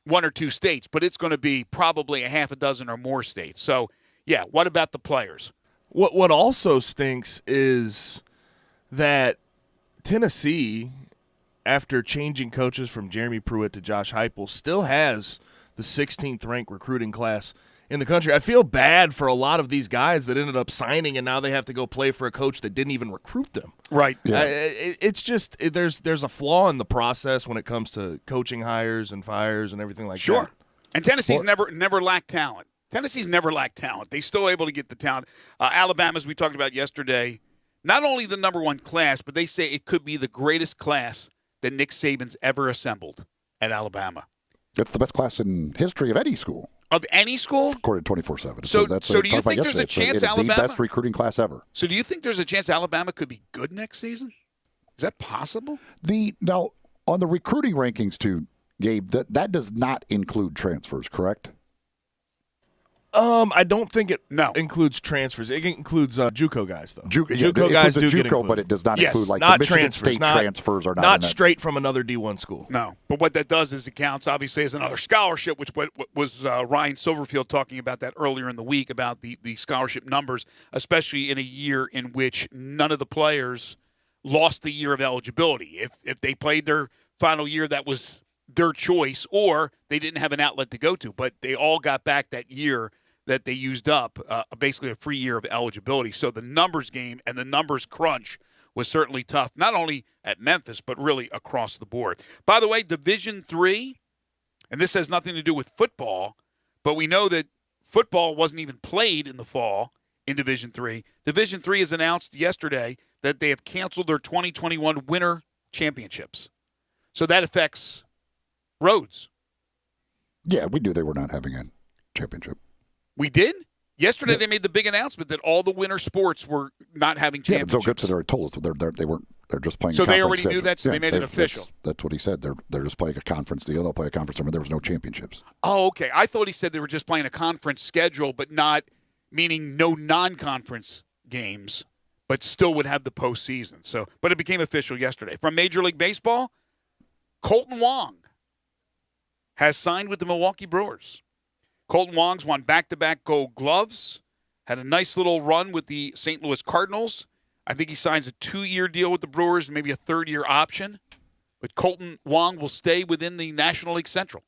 one or two states, but it's going to be probably a half a dozen or more states. So, yeah, what about the players? What also stinks is that Tennessee, after changing coaches from Jeremy Pruitt to Josh Heupel, still has the 16th ranked recruiting class in the country. I feel bad for a lot of these guys that ended up signing, and now they have to go play for a coach that didn't even recruit them. Right. Yeah. It's just there's a flaw in the process when it comes to coaching hires and fires and everything like that. Sure. And Tennessee's never lacked talent. Tennessee's never lacked talent. They're still able to get the talent. Alabama, as we talked about yesterday, not only the number one class, but they say it could be the greatest class that Nick Saban's ever assembled at Alabama. It's the best class in history of any school. Of any school? According to 24/7. So do you think there's a chance Alabama? It's the best recruiting class ever. So do you think there's a chance Alabama could be good next season? Is that possible? Now, on the recruiting rankings, too, Gabe, that does not include transfers, correct? I don't think it includes transfers. It includes JUCO guys, though. JUCO guys do get included. But it does not include not the Michigan transfers. State transfers are not not in that. straight from another D1 school. No, but what that does is it counts, obviously, as another scholarship, which was Ryan Silverfield talking about that earlier in the week about the scholarship numbers, especially in a year in which none of the players lost the year of eligibility. If they played their final year, that was their choice, or they didn't have an outlet to go to, but they all got back that year that they used up, basically a free year of eligibility. So the numbers game and the numbers crunch was certainly tough, not only at Memphis, but really across the board. By the way, Division III, and this has nothing to do with football, but we know that football wasn't even played in the fall in Division III. Division III has announced yesterday that they have canceled their 2021 winter championships. So that affects Rhodes. Yeah, we knew they were not having a championship. We did? Yesterday they made the big announcement that all the winter sports were not having championships. Yeah, but so good, so they told us they weren't. They're just playing. So a they conference already knew schedule. that, so they made it official. That's what he said. They're just playing a conference deal. They'll play a conference. I mean, there was no championships. Oh, okay. I thought he said they were just playing a conference schedule, but not meaning no non-conference games, but still would have the postseason. So, but it became official yesterday. From Major League Baseball, Colton Wong has signed with the Milwaukee Brewers. Colton Wong's won back-to-back Gold Gloves, had a nice little run with the St. Louis Cardinals. I think he signs a 2-year deal with the Brewers, maybe a 3rd-year option. But Colton Wong will stay within the National League Central.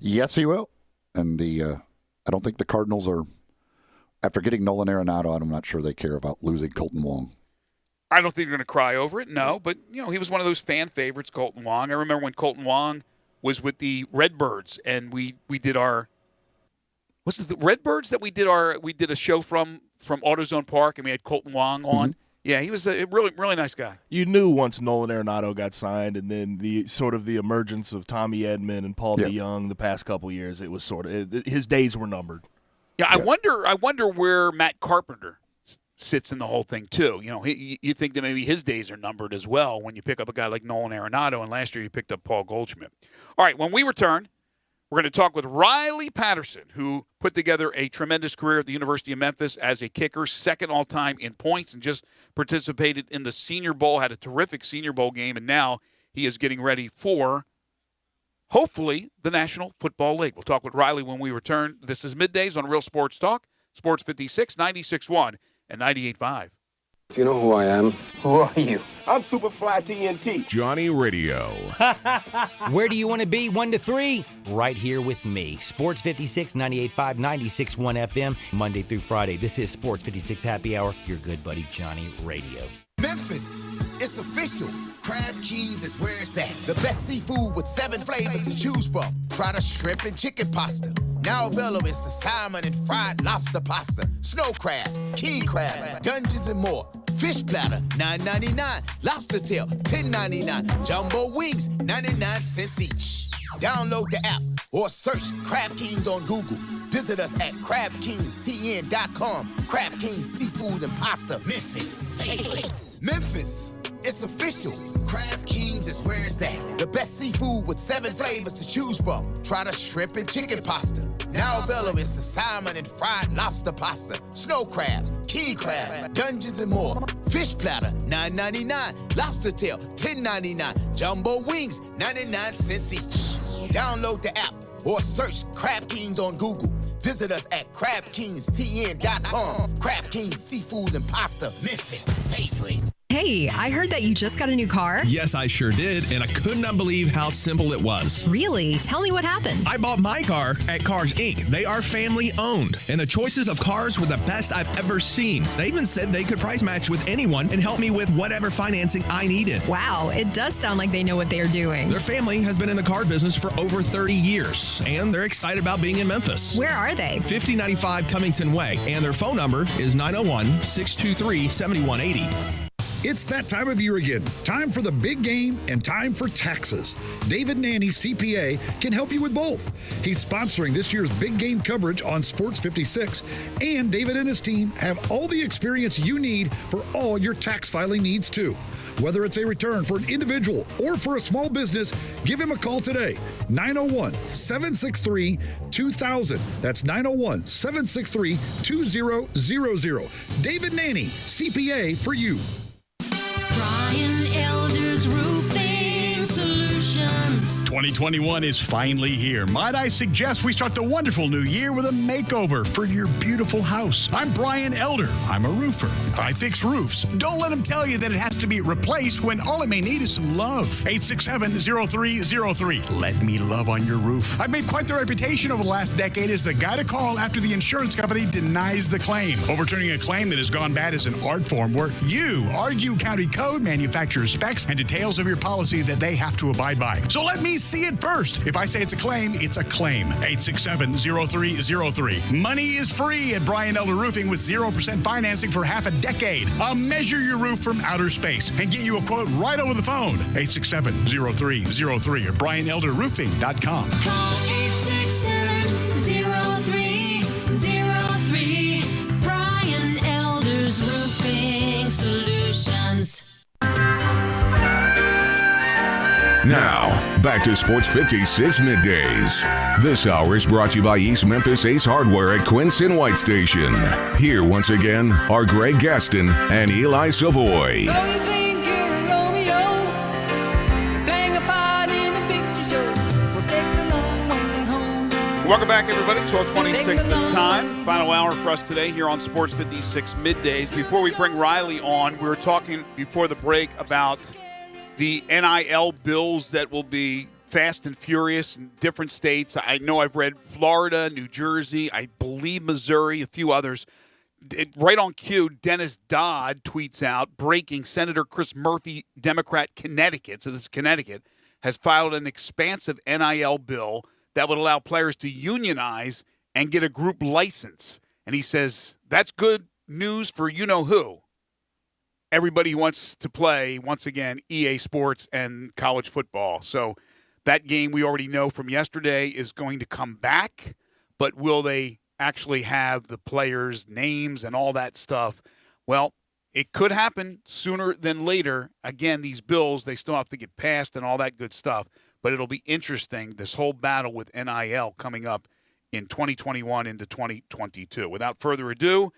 Yes, he will. And I don't think the Cardinals are, after getting Nolan Arenado, I'm not sure they care about losing Colton Wong. I don't think they're going to cry over it, no. But, he was one of those fan favorites, Colton Wong. I remember when Colton Wong was with the Redbirds, and we did our – was it the Redbirds that we did a show from AutoZone Park, and we had Colton Wong on? Mm-hmm. Yeah, he was a really, really nice guy. You knew once Nolan Arenado got signed, and then the emergence of Tommy Edman and Paul DeYoung the past couple years, it was his days were numbered. Yeah, I wonder where Matt Carpenter sits in the whole thing too. You know, you think that maybe his days are numbered as well when you pick up a guy like Nolan Arenado, and last year you picked up Paul Goldschmidt. All right, when we return, we're going to talk with Riley Patterson, who put together a tremendous career at the University of Memphis as a kicker, second all-time in points, and just participated in the Senior Bowl, had a terrific Senior Bowl game, and now he is getting ready for, hopefully, the National Football League. We'll talk with Riley when we return. This is Middays on Real Sports Talk, Sports 56, 96.1, and 98.5. Do you know who I am? Who are you? I'm Superfly TNT. Johnny Radio. Where do you want to be? 1 to 3? Right here with me. Sports 56, 98.5, 96.1 FM, Monday through Friday. This is Sports 56 Happy Hour, your good buddy Johnny Radio. Memphis, it's official. Crab Kings is where it's at. The best seafood with 7 flavors to choose from. Try the shrimp and chicken pasta. Now available is the salmon and fried lobster pasta. Snow crab, king crab, dungeons and more. Fish platter, $9.99. Lobster tail, $10.99. Jumbo wings, 99 cents each. Download the app or search Crab Kings on Google. Visit us at crabkingstn.com. Crab Kings Seafood and Pasta, Memphis favorites. Memphis, it's official. Crab Kings is where it's at. The best seafood with 7 flavors to choose from. Try the shrimp and chicken pasta. Now available is the salmon and fried lobster pasta. Snow crab, king crab, dungeons and more. Fish platter, $9.99. Lobster tail, $10.99. Jumbo wings, 99 cents each. Download the app or search Crab Kings on Google. Visit us at crabkingstn.com. Crab Kings Seafood and Pasta, Memphis favorites. Hey, I heard that you just got a new car. Yes, I sure did, and I could not believe how simple it was. Really? Tell me what happened. I bought my car at Cars Inc. They are family owned, and the choices of cars were the best I've ever seen. They even said they could price match with anyone and help me with whatever financing I needed. Wow, it does sound like they know what they're doing. Their family has been in the car business for over 30 years, and they're excited about being in Memphis. Where are they? 5095 Cummington Way, and their phone number is 901-623-7180. It's that time of year again. Time for the big game and time for taxes. David Nanny, CPA, can help you with both. He's sponsoring this year's big game coverage on Sports 56, and David and his team have all the experience you need for all your tax filing needs, too. Whether it's a return for an individual or for a small business, give him a call today. 901-763-2000. That's 901-763-2000. David Nanny, CPA for you. Brian Elder's Roofing Solutions. 2021 is finally here. Might I suggest we start the wonderful new year with a makeover for your beautiful house. I'm Brian Elder. I'm a roofer. I fix roofs. Don't let them tell you that it has to be replaced when all it may need is some love. 867-0303. Let me love on your roof. I've made quite the reputation over the last decade as the guy to call after the insurance company denies the claim. Overturning a claim that has gone bad is an art form where you argue county code, manufacturer specs, and details of your policy that they have to abide by. So let me see it first. If I say it's a claim, it's a claim. 867-0303. Money is free at Brian Elder Roofing with 0% financing for half a decade. I'll measure your roof from outer space and get you a quote right over the phone. 867-0303 or BrianElderRoofing.com. Call 867-0303. Brian Elder's Roofing Solutions. Now, back to Sports 56 Middays. This hour is brought to you by East Memphis Ace Hardware at Quincy White Station. Here once again are Greg Gaston and Eli Savoy. So you think you're a Romeo, playing a part in a picture show. We'll take the long way home. Welcome back, everybody. 12:26 the time. Final hour for us today here on Sports 56 Middays. Before we bring Riley on, we were talking before the break about the NIL bills that will be fast and furious in different states. I know I've read Florida, New Jersey, I believe Missouri, a few others. Right on cue, Dennis Dodd tweets out, breaking, Senator Chris Murphy, Democrat, Connecticut, so this is Connecticut, has filed an expansive NIL bill that would allow players to unionize and get a group license. And he says, that's good news for you-know-who. Everybody wants to play, once again, EA Sports and college football. So that game we already know from yesterday is going to come back, but will they actually have the players' names and all that stuff? Well, it could happen sooner than later. Again, these bills, they still have to get passed and all that good stuff. But it'll be interesting, this whole battle with NIL coming up in 2021 into 2022. Without further ado,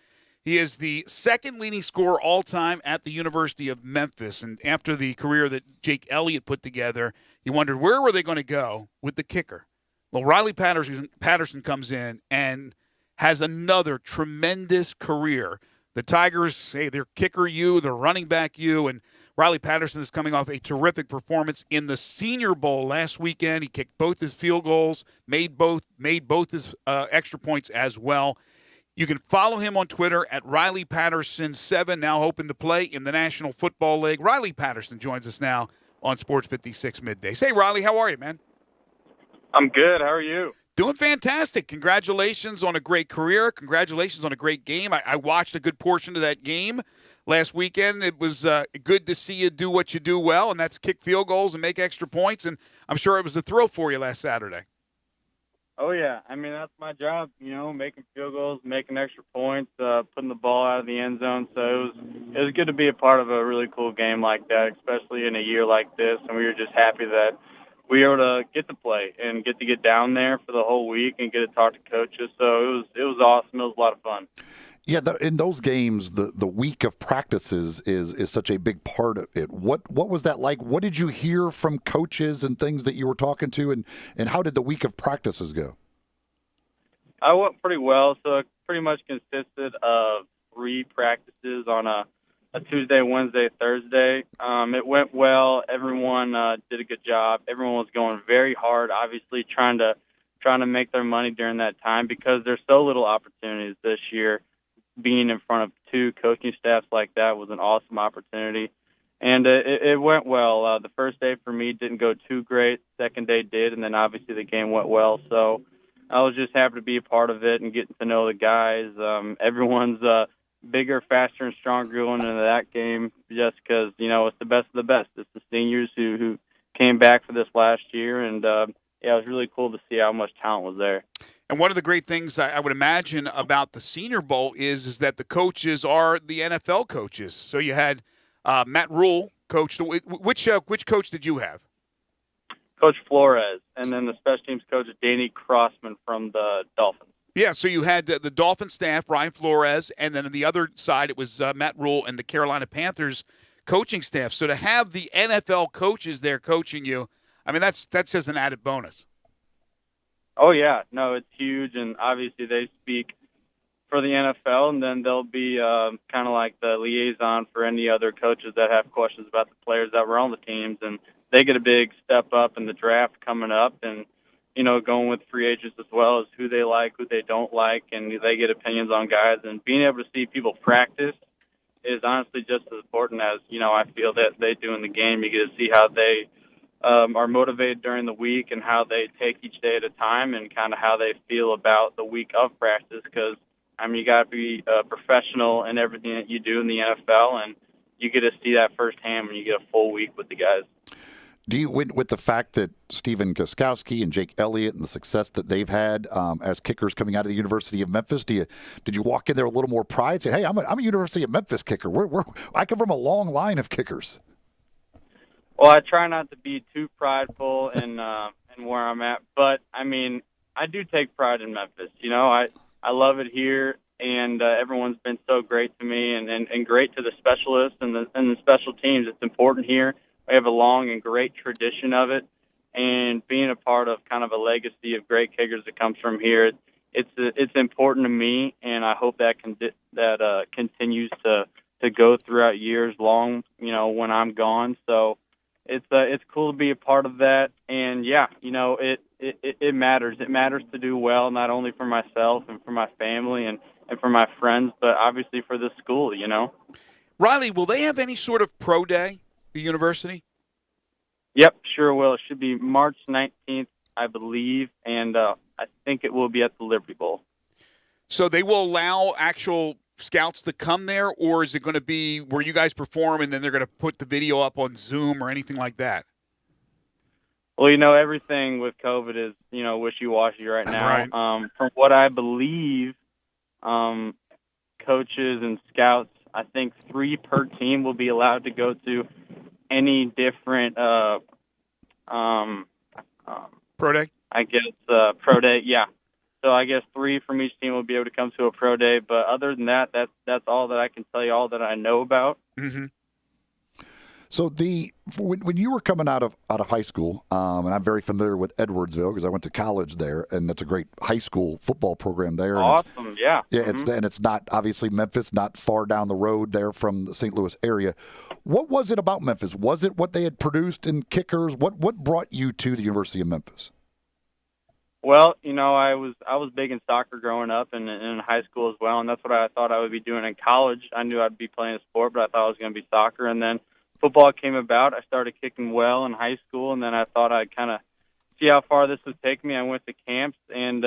he is the second leading scorer all-time at the University of Memphis. And after the career that Jake Elliott put together, you wondered where were they going to go with the kicker? Well, Riley Patterson comes in and has another tremendous career. The Tigers, hey, they're kicker you, they're running back you, and Riley Patterson is coming off a terrific performance in the Senior Bowl last weekend. He kicked both his field goals, made both his extra points as well. You can follow him on Twitter at Riley Patterson7, now hoping to play in the National Football League. Riley Patterson joins us now on Sports 56 Middays. Hey, Riley, how are you, man? I'm good. How are you? Doing fantastic. Congratulations on a great career. Congratulations on a great game. I watched a good portion of that game last weekend. It was good to see you do what you do well, and that's kick field goals and make extra points. And I'm sure it was a thrill for you last Saturday. Oh, yeah. I mean, that's my job, making field goals, making extra points, putting the ball out of the end zone. So it was good to be a part of a really cool game like that, especially in a year like this. And we were just happy that we were able to get to play and get to get down there for the whole week and get to talk to coaches. So it was awesome. It was a lot of fun. Yeah, in those games, the week of practices is such a big part of it. What was that like? What did you hear from coaches and things that you were talking to, and how did the week of practices go? I went pretty well. So it pretty much consisted of 3 practices on a Tuesday, Wednesday, Thursday. It went well. Everyone did a good job. Everyone was going very hard, obviously trying to make their money during that time because there's so little opportunities this year. Being in front of 2 coaching staffs like that was an awesome opportunity. And it went well. The first day for me didn't go too great. Second day did, and then obviously the game went well. So I was just happy to be a part of it and getting to know the guys. Everyone's bigger, faster, and stronger going into that game just because, it's the best of the best. It's the seniors who came back for this last year, and it was really cool to see how much talent was there. And one of the great things I would imagine about the Senior Bowl is that the coaches are the NFL coaches. So you had Matt Rule coached. Which coach did you have? Coach Flores, and then the special teams coach Danny Crossman from the Dolphins. Yeah, so you had the Dolphin staff, Brian Flores, and then on the other side it was Matt Rule and the Carolina Panthers coaching staff. So to have the NFL coaches there coaching you, I mean, that's just an added bonus. Oh, yeah. No, it's huge, and obviously they speak for the NFL, and then they'll be kind of like the liaison for any other coaches that have questions about the players that were on the teams, and they get a big step up in the draft coming up, and, going with free agents as well as who they like, who they don't like, and they get opinions on guys, and being able to see people practice is honestly just as important as, I feel that they do in the game. You get to see how they are motivated during the week and how they take each day at a time and kind of how they feel about the week of practice because, you got to be a professional in everything that you do in the NFL, and you get to see that firsthand when you get a full week with the guys. Do you, with the fact that Stephen Gostkowski and Jake Elliott and the success that they've had as kickers coming out of the University of Memphis, did you walk in there a little more pride, say, hey, I'm a University of Memphis kicker. I come from a long line of kickers. Well, I try not to be too prideful in where I'm at, but I do take pride in Memphis. I love it here, and everyone's been so great to me and great to the specialists and the special teams. It's important here. We have a long and great tradition of it, and being a part of kind of a legacy of great kickers that comes from here, it's important to me, and I hope that continues to go throughout years long. When I'm gone, so. It's cool to be a part of that, and it matters. It matters to do well, not only for myself and for my family and for my friends, but obviously for the school. Riley, will they have any sort of pro day, the university? Yep, sure will. It should be March 19th, I believe, and I think it will be at the Liberty Bowl. So they will allow actual scouts to come there, or is it going to be where you guys perform and then they're going to put the video up on Zoom or anything like that? Well, everything with COVID is, wishy-washy right now. Right. From what I believe, coaches and scouts I think 3 per team will be allowed to go to any different Pro day? I guess pro day, yeah. So I guess 3 from each team will be able to come to a pro day. But other than that, that's all that I can tell you, all that I know about. Mm-hmm. So when you were coming out of high school, and I'm very familiar with Edwardsville because I went to college there, and it's a great high school football program there. Awesome, yeah. Yeah, it's not obviously Memphis, not far down the road there from the St. Louis area. What was it about Memphis? Was it what they had produced in kickers? What brought you to the University of Memphis? Well, I was big in soccer growing up and in high school as well, and that's what I thought I would be doing in college. I knew I'd be playing a sport, but I thought it was going to be soccer, and then football came about. I started kicking well in high school, and then I thought I'd kind of see how far this would take me. I went to camps and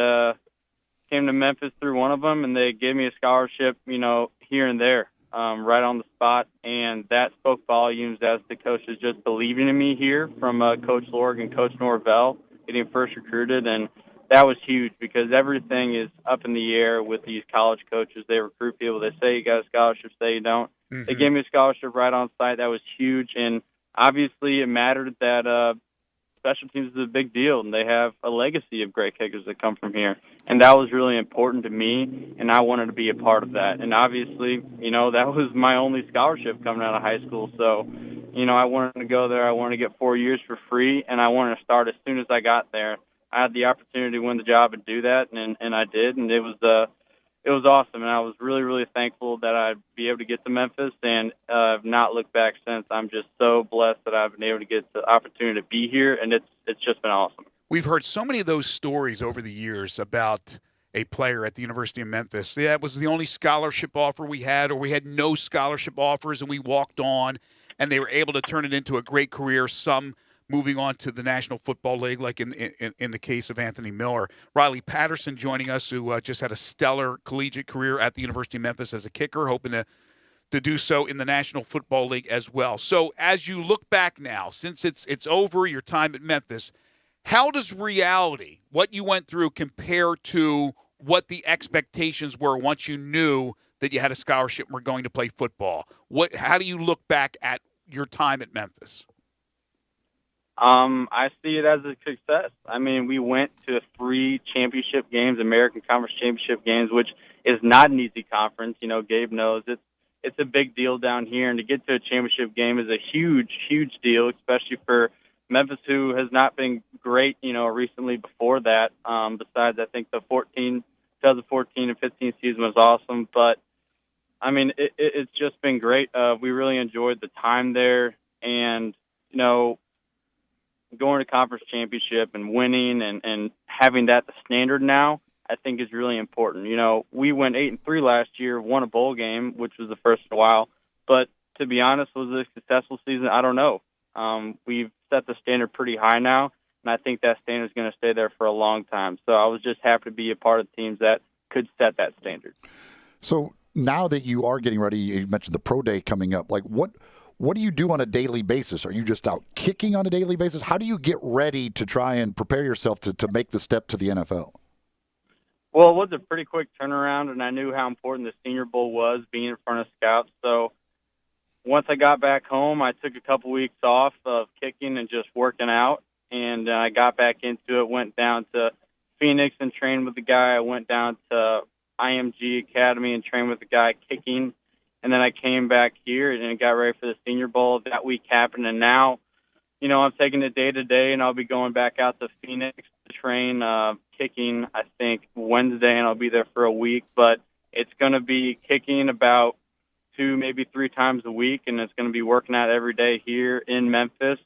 came to Memphis through one of them, and they gave me a scholarship, here and there, right on the spot, and that spoke volumes as the coaches just believing in me here, from Coach Lorg and Coach Norvell getting first recruited, and that was huge because everything is up in the air with these college coaches. They recruit people. They say you got a scholarship, say you don't. Mm-hmm. They gave me a scholarship right on site. That was huge, and obviously it mattered that special teams is a big deal, and they have a legacy of great kickers that come from here. And that was really important to me, and I wanted to be a part of that. And obviously, that was my only scholarship coming out of high school. So, I wanted to go there. I wanted to get 4 years for free, and I wanted to start as soon as I got there. I had the opportunity to win the job and do that, and I did, and it was awesome, and I was really, really thankful that I'd be able to get to Memphis, and I've not looked back since. I'm just so blessed that I've been able to get the opportunity to be here, and it's just been awesome. We've heard so many of those stories over the years about a player at the University of Memphis. Yeah, it was the only scholarship offer we had, or we had no scholarship offers, and we walked on, and they were able to turn it into a great career, some moving on to the National Football League, like in the case of Anthony Miller. Riley Patterson joining us, who just had a stellar collegiate career at the University of Memphis as a kicker, hoping to do so in the National Football League as well. So as you look back now, since it's over your time at Memphis, how does reality, what you went through, compare to what the expectations were once you knew that you had a scholarship and were going to play football? How do you look back at your time at Memphis? I see it as a success. I mean, we went to 3 championship games, American Conference championship games, which is not an easy conference. Gabe knows it's a big deal down here, and to get to a championship game is a huge, huge deal, especially for Memphis, who has not been great, recently before that. Besides, I think the 2014 and 15 season was awesome, but I mean, it's just been great. We really enjoyed the time there, and going to conference championship and winning and having that the standard now, I think is really important. We went 8-3 last year, won a bowl game, which was the first in a while. But to be honest, was it a successful season? I don't know. We've set the standard pretty high now, and I think that standard is going to stay there for a long time. So I was just happy to be a part of teams that could set that standard. So now that you are getting ready, you mentioned the pro day coming up. Like what do you do on a daily basis? Are you just out kicking on a daily basis? How do you get ready to try and prepare yourself to make the step to the NFL? Well, it was a pretty quick turnaround, and I knew how important the Senior Bowl was, being in front of scouts. So once I got back home, I took a couple weeks off of kicking and just working out, and I got back into it, went down to Phoenix and trained with the guy. I went down to IMG Academy and trained with the guy kicking. And then I came back here and got ready for the Senior Bowl. That week happened, and now, I'm taking it day to day, and I'll be going back out to Phoenix to train kicking, I think, Wednesday, and I'll be there for a week. But it's going to be kicking about 2, maybe 3 times a week, and it's going to be working out every day here in Memphis,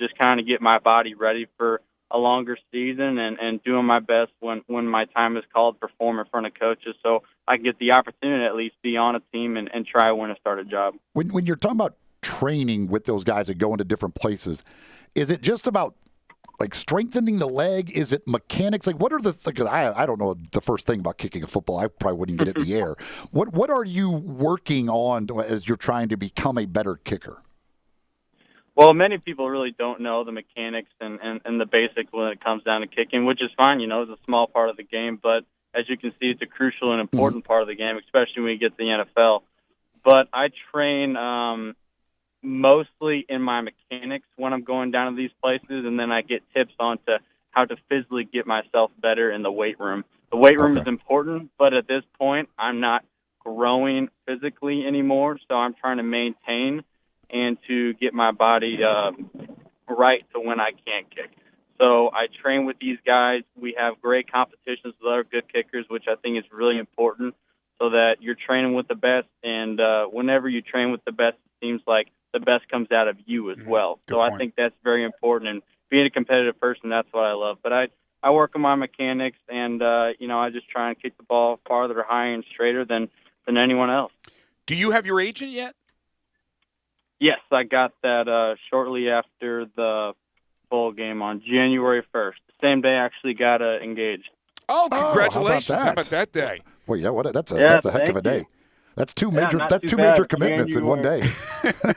just kind of get my body ready for a longer season and doing my best when my time is called to perform in front of coaches, so I get the opportunity to at least be on a team and try to win a started job. When you're talking about training with those guys that go into different places, is it just about like strengthening the leg? Is it mechanics? Like, what are the things? I don't know the first thing about kicking a football. I probably wouldn't get it in the air. What are you working on as you're trying to become a better kicker? Well, many people really don't know the mechanics and the basics when it comes down to kicking, which is fine. It's a small part of the game, but as you can see, it's a crucial and important part of the game, especially when you get to the NFL. but I train mostly in my mechanics when I'm going down to these places, and then I get tips on to how to physically get myself better in the weight room. The weight room is important, but at this point, I'm not growing physically anymore, so I'm trying to maintain and to get my body right to when I can kick. So I train with these guys. We have great competitions with other good kickers, which I think is really important, so that you're training with the best, and whenever you train with the best, it seems like the best comes out of you as well. So I think that's very important, and being a competitive person, that's what I love. But I work on my mechanics, and I just try and kick the ball farther, higher, and straighter than anyone else. Do you have your agent yet? Yes, I got that shortly after the bowl game on January 1st. The same day I actually got engaged. Oh, congratulations. how about that? day? Well, yeah, that's a heck of a day. That's two major commitments in one day.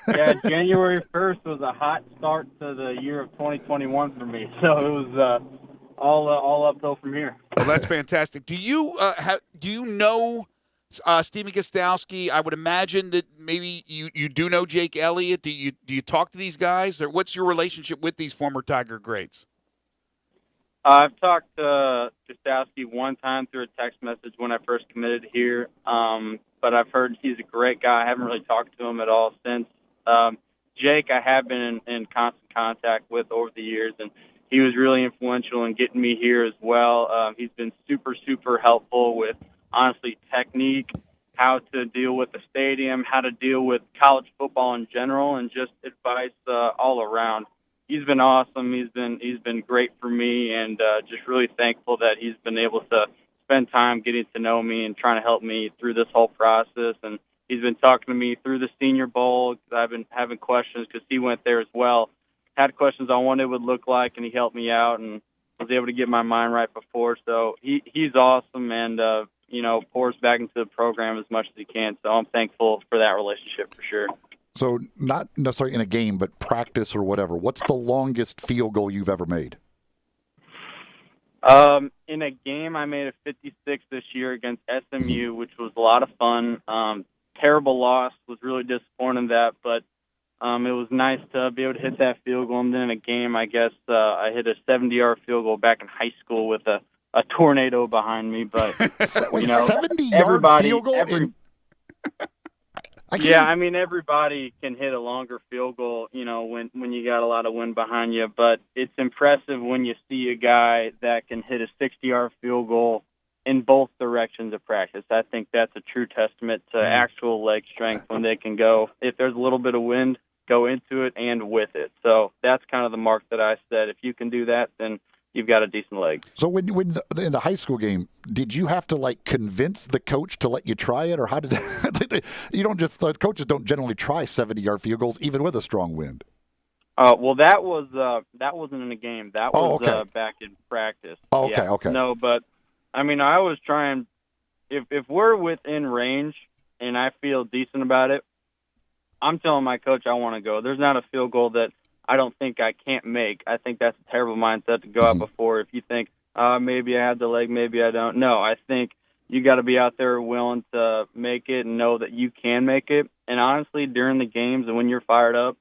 Yeah, January 1st was a hot start to the year of 2021 for me. So it was all uphill from here. Well, that's fantastic. Do you know Stephen Gostowski? I would imagine that maybe you do know Jake Elliott. Do you talk to these guys, or what's your relationship with these former Tiger greats? I've talked to Gostowski one time through a text message when I first committed here, but I've heard he's a great guy. I haven't really talked to him at all since. Jake, I have been in constant contact with over the years, and he was really influential in getting me here as well. He's been super, super helpful with, honestly, technique, how to deal with the stadium, how to deal with college football in general, and just advice all around. He's been awesome. He's been great for me, and just really thankful that he's been able to spend time getting to know me and trying to help me through this whole process. And he's been talking to me through the Senior Bowl because I've been having questions because he went there as well. Had questions on what it would look like, and he helped me out and was able to get my mind right before. So he's awesome and, pours back into the program as much as he can. So I'm thankful for that relationship for sure. So not necessarily in a game, but practice or whatever. What's the longest field goal you've ever made? In a game, I made a 56 this year against SMU, which was a lot of fun. Terrible loss, was really disappointed in that, but it was nice to be able to hit that field goal. And then in a game, I guess I hit a 70-yard field goal back in high school with a tornado behind me. But 70-yard field goal. Yeah, I mean, everybody can hit a longer field goal, when you got a lot of wind behind you. But it's impressive when you see a guy that can hit a 60-yard field goal in both directions of practice. I think that's a true testament to actual leg strength when they can go, if there's a little bit of wind, go into it and with it. So that's kind of the mark that I said. If you can do that, then you've got a decent leg. So when in the high school game, did you have to convince the coach to let you try it, or how did that, the coaches don't generally try 70-yard field goals even with a strong wind? Well, that wasn't in a game. That was back in practice. Oh, okay, okay. No, but I mean, I was trying. If we're within range and I feel decent about it, I'm telling my coach I want to go. There's not a field goal that I don't think I can't make. I think that's a terrible mindset to go out before. If you think, maybe I have the leg, maybe I don't. No, I think you got to be out there willing to make it and know that you can make it. And honestly, during the games and when you're fired up,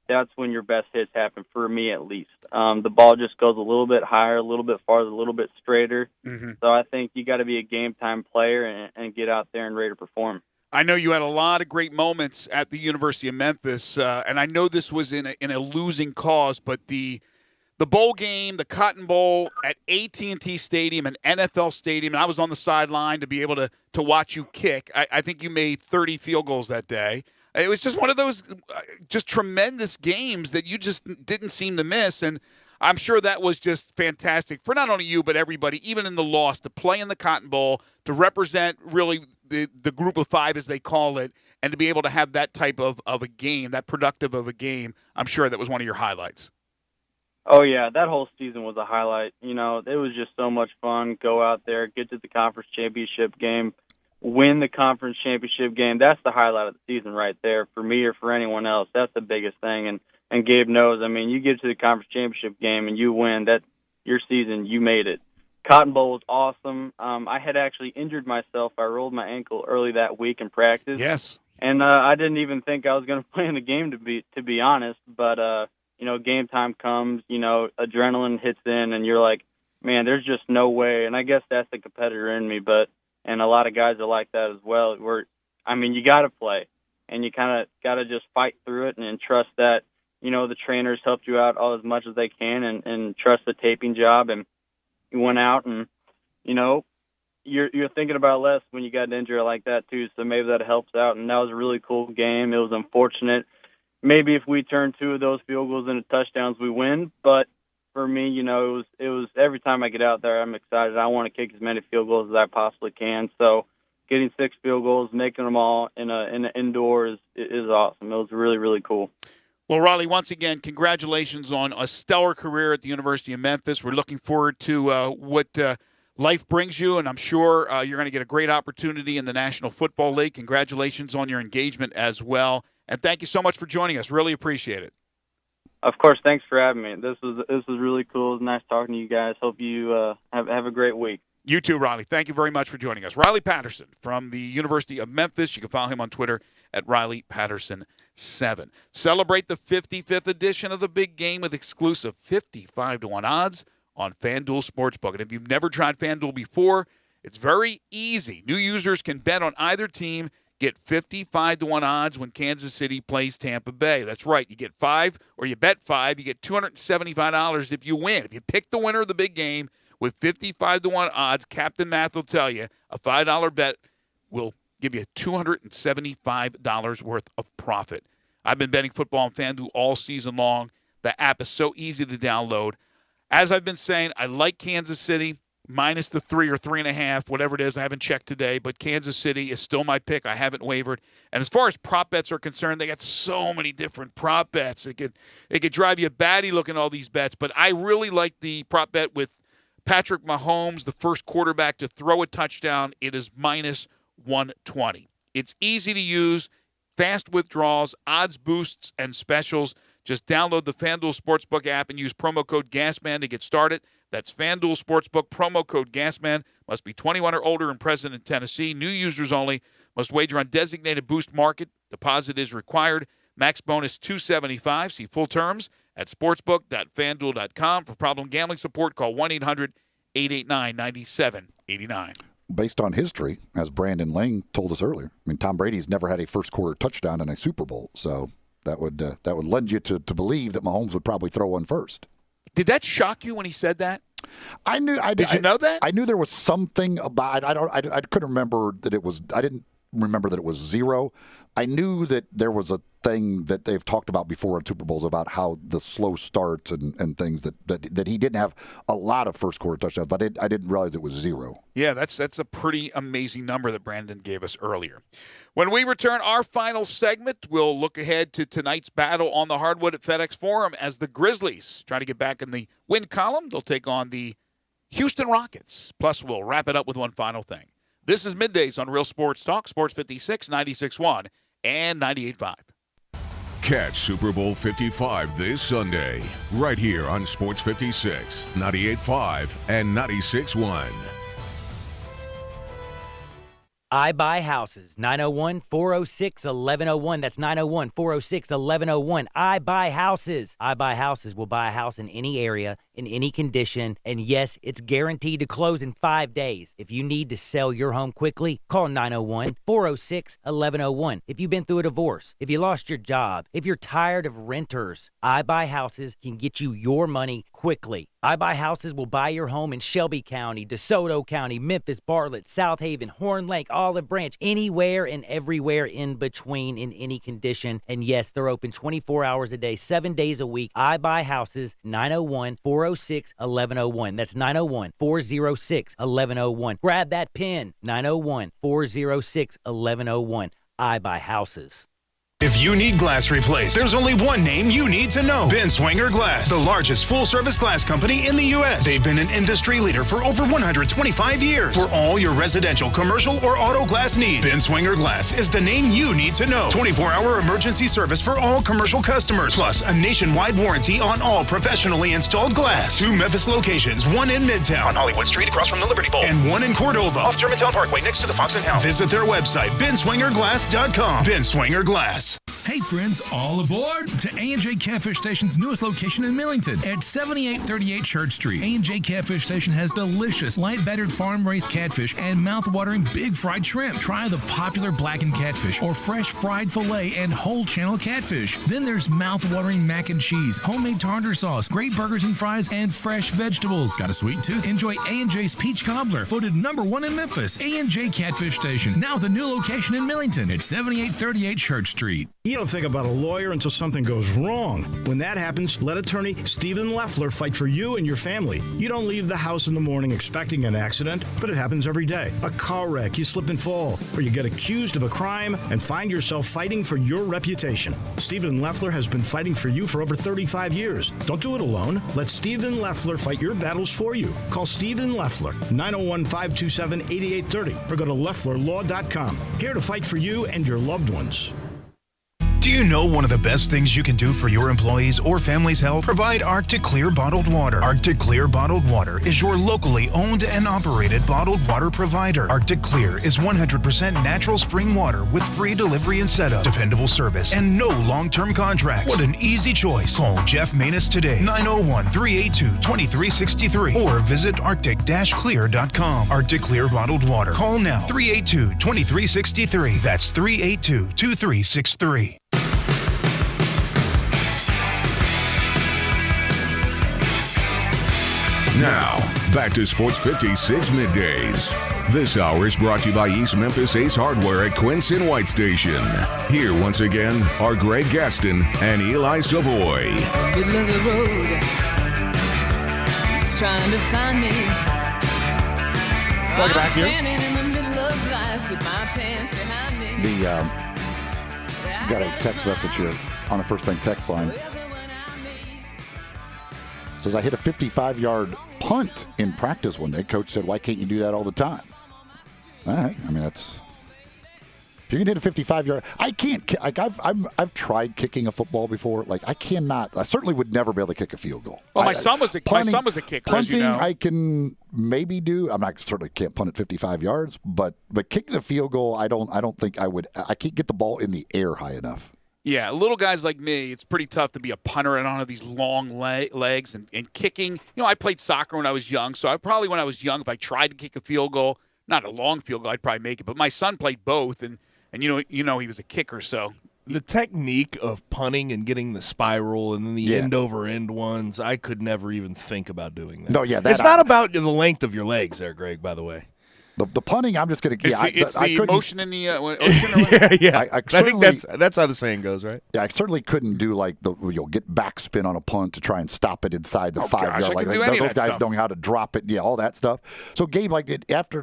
that's when your best hits happen, for me at least. The ball just goes a little bit higher, a little bit farther, a little bit straighter. Mm-hmm. So I think you got to be a game-time player and get out there and ready to perform. I know you had a lot of great moments at the University of Memphis, and I know this was in a losing cause, but the bowl game, the Cotton Bowl at AT&T Stadium, an NFL stadium, and I was on the sideline to be able to watch you kick. I think you made 30 field goals that day. It was just one of those just tremendous games that you just didn't seem to miss, and I'm sure that was just fantastic for not only you but everybody, even in the loss, to play in the Cotton Bowl, to represent really the group of five, as they call it, and to be able to have that type of a game, that productive of a game. I'm sure that was one of your highlights. Oh, yeah, that whole season was a highlight. It was just so much fun. Go out there, get to the conference championship game, win the conference championship game. That's the highlight of the season right there for me or for anyone else. That's the biggest thing. And Gabe knows, I mean, you get to the conference championship game and you win, that your season, you made it. Cotton Bowl was awesome. I had actually injured myself. I rolled my ankle early that week in practice. Yes. And I didn't even think I was going to play in the game, to be honest. But, game time comes, adrenaline hits in, and you're like, man, there's just no way. And I guess that's the competitor in me, and a lot of guys are like that as well. You got to play, and you kind of got to just fight through it and trust that, the trainers helped you out all as much as they can and trust the taping job. And you went out and, you're thinking about less when you got an injury like that too. So maybe that helps out. And that was a really cool game. It was unfortunate. Maybe if we turn 2 of those field goals into touchdowns, we win. But for me, it was every time I get out there, I'm excited. I want to kick as many field goals as I possibly can. So getting 6 field goals, making them all in an indoor is awesome. It was really, really cool. Well, Riley, once again, congratulations on a stellar career at the University of Memphis. We're looking forward to what life brings you, and I'm sure you're going to get a great opportunity in the National Football League. Congratulations on your engagement as well, and thank you so much for joining us. Really appreciate it. Of course, thanks for having me. This was really cool. It was nice talking to you guys. Hope you have a great week. You too, Riley. Thank you very much for joining us. Riley Patterson from the University of Memphis. You can follow him on Twitter at Riley Patterson7. Celebrate the 55th edition of the big game with exclusive 55-1 odds on FanDuel Sportsbook. And if you've never tried FanDuel before, it's very easy. New users can bet on either team, get 55-1 odds when Kansas City plays Tampa Bay. That's right. You get 5 or you bet 5, you get $275 if you win. If you pick the winner of the big game with 55-1 odds, Captain Math will tell you a $5 bet will give you $275 worth of profit. I've been betting football on FanDuel all season long. The app is so easy to download. As I've been saying, I like Kansas City minus the 3 or 3.5, whatever it is. I haven't checked today, but Kansas City is still my pick. I haven't wavered. And as far as prop bets are concerned, they got so many different prop bets. It could drive you batty looking at all these bets, but I really like the prop bet with Patrick Mahomes, the first quarterback to throw a touchdown. It is minus 120. It's easy to use, fast withdrawals, odds boosts, and specials. Just download the FanDuel Sportsbook app and use promo code GASMAN to get started. That's FanDuel Sportsbook, promo code GASMAN. Must be 21 or older and present in Tennessee. New users only. Must wager on designated boost market. Deposit is required. Max bonus $275. See full terms at sportsbook.fanduel.com. For problem gambling support, call 1-800-889-9789. Based on history, as Brandon Lang told us earlier, Tom Brady's never had a first-quarter touchdown in a Super Bowl, so that would lend you to believe that Mahomes would probably throw one first. Did that shock you when he said that? I knew. Did you know that? I knew there was something about. I couldn't remember that it was. I didn't remember that it was 0. I knew that there was a thing that they've talked about before in Super Bowls about how the slow starts and things that he didn't have a lot of first quarter touchdowns, but I didn't realize it was 0. Yeah, that's a pretty amazing number that Brandon gave us earlier. When we return our final segment, we'll look ahead to tonight's battle on the hardwood at FedEx Forum as the Grizzlies try to get back in the win column. They'll take on the Houston Rockets. Plus, we'll wrap it up with one final thing. This is Middays on Real Sports Talk, Sports 56, 96.1, and 98.5. Catch Super Bowl 55 this Sunday, right here on Sports 56, 98.5, and 96.1. I Buy Houses, 901-406-1101. That's 901-406-1101. I Buy Houses. I Buy Houses will buy a house in any area, in any condition, and yes, it's guaranteed to close in 5 days. If you need to sell your home quickly, call 901-406-1101. If you've been through a divorce, if you lost your job, if you're tired of renters, I Buy Houses can get you your money quickly. I Buy Houses will buy your home in Shelby County, DeSoto County, Memphis, Bartlett, South Haven, Horn Lake, Olive Branch, anywhere and everywhere in between in any condition. And yes, they're open 24 hours a day, 7 days a week. I Buy Houses, 901-406-1101. That's 901-406-1101. Grab that pen, 901-406-1101. I Buy Houses. If you need glass replaced, there's only one name you need to know. Ben Swinger Glass, the largest full-service glass company in the U.S. They've been an industry leader for over 125 years. For all your residential, commercial, or auto glass needs, Ben Swinger Glass is the name you need to know. 24-hour emergency service for all commercial customers, plus a nationwide warranty on all professionally installed glass. 2 Memphis locations, one in Midtown on Hollywood Street across from the Liberty Bowl, and one in Cordova off Germantown Parkway next to the Fox and Hound. Visit their website, benswingerglass.com. Ben Swinger Glass. Hey friends, all aboard to A&J Catfish Station's newest location in Millington at 7838 Church Street. A&J Catfish Station has delicious light battered farm-raised catfish and mouth-watering big fried shrimp. Try the popular blackened catfish or fresh fried filet and whole channel catfish. Then there's mouth-watering mac and cheese, homemade tartar sauce, great burgers and fries, and fresh vegetables. Got a sweet tooth? Enjoy A&J's Peach Cobbler, voted #1 in Memphis. A&J Catfish Station, now the new location in Millington at 7838 Church Street. You don't think about a lawyer until something goes wrong. When that happens, let attorney Stephen Leffler fight for you and your family. You don't leave the house in the morning expecting an accident, but it happens every day. A car wreck, you slip and fall, or you get accused of a crime and find yourself fighting for your reputation. Stephen Leffler has been fighting for you for over 35 years. Don't do it alone. Let Stephen Leffler fight your battles for you. Call Stephen Leffler, 901-527-8830, or go to LefflerLaw.com. Here to fight for you and your loved ones. Do you know one of the best things you can do for your employees or family's health? Provide Arctic Clear bottled water. Arctic Clear bottled water is your locally owned and operated bottled water provider. Arctic Clear is 100% natural spring water with free delivery and setup, dependable service, and no long-term contracts. What an easy choice. Call Jeff Manus today, 901-382-2363, or visit arctic-clear.com. Arctic Clear bottled water. Call now, 382-2363. That's 382-2363. Now, back to Sports 56 Middays. This hour is brought to you by East Memphis Ace Hardware at Quincy White Station. Here once again are Greg Gaston and Eli Savoy. Middle of the road, he's trying to find me. Welcome back here. Standing in the middle of life with my pants behind me. Got a text message here on the First Bank text line. Says, I hit a 55-yard punt in practice one day. Coach said, why can't you do that all the time? All right. I mean, that's... If you can hit a 55-yard... I can't... Like, I've tried kicking a football before. Like, I cannot... I certainly would never be able to kick a field goal. Well, my son was a kicker, punting, as you know. I can maybe do. Certainly can't punt at 55 yards, but kicking the field goal, I don't think I would... I can't get the ball in the air high enough. Yeah, little guys like me, it's pretty tough to be a punter and on these long legs and kicking. You know, I played soccer when I was young, so when I was young, if I tried to kick a field goal, not a long field goal, I'd probably make it. But my son played both, and you know he was a kicker, so. The technique of punting and getting the spiral and then the end-over-end ones, I could never even think about doing that. No, yeah. It's not about the length of your legs there, Greg, by the way. The punting, I'm just going to. It's the emotion in the ocean. Yeah. I think that's how the saying goes, right? Yeah, I certainly couldn't do like get backspin on a punt to try and stop it inside the 5-yard line. Those guys know how to drop it. Yeah, all that stuff. So Gabe, after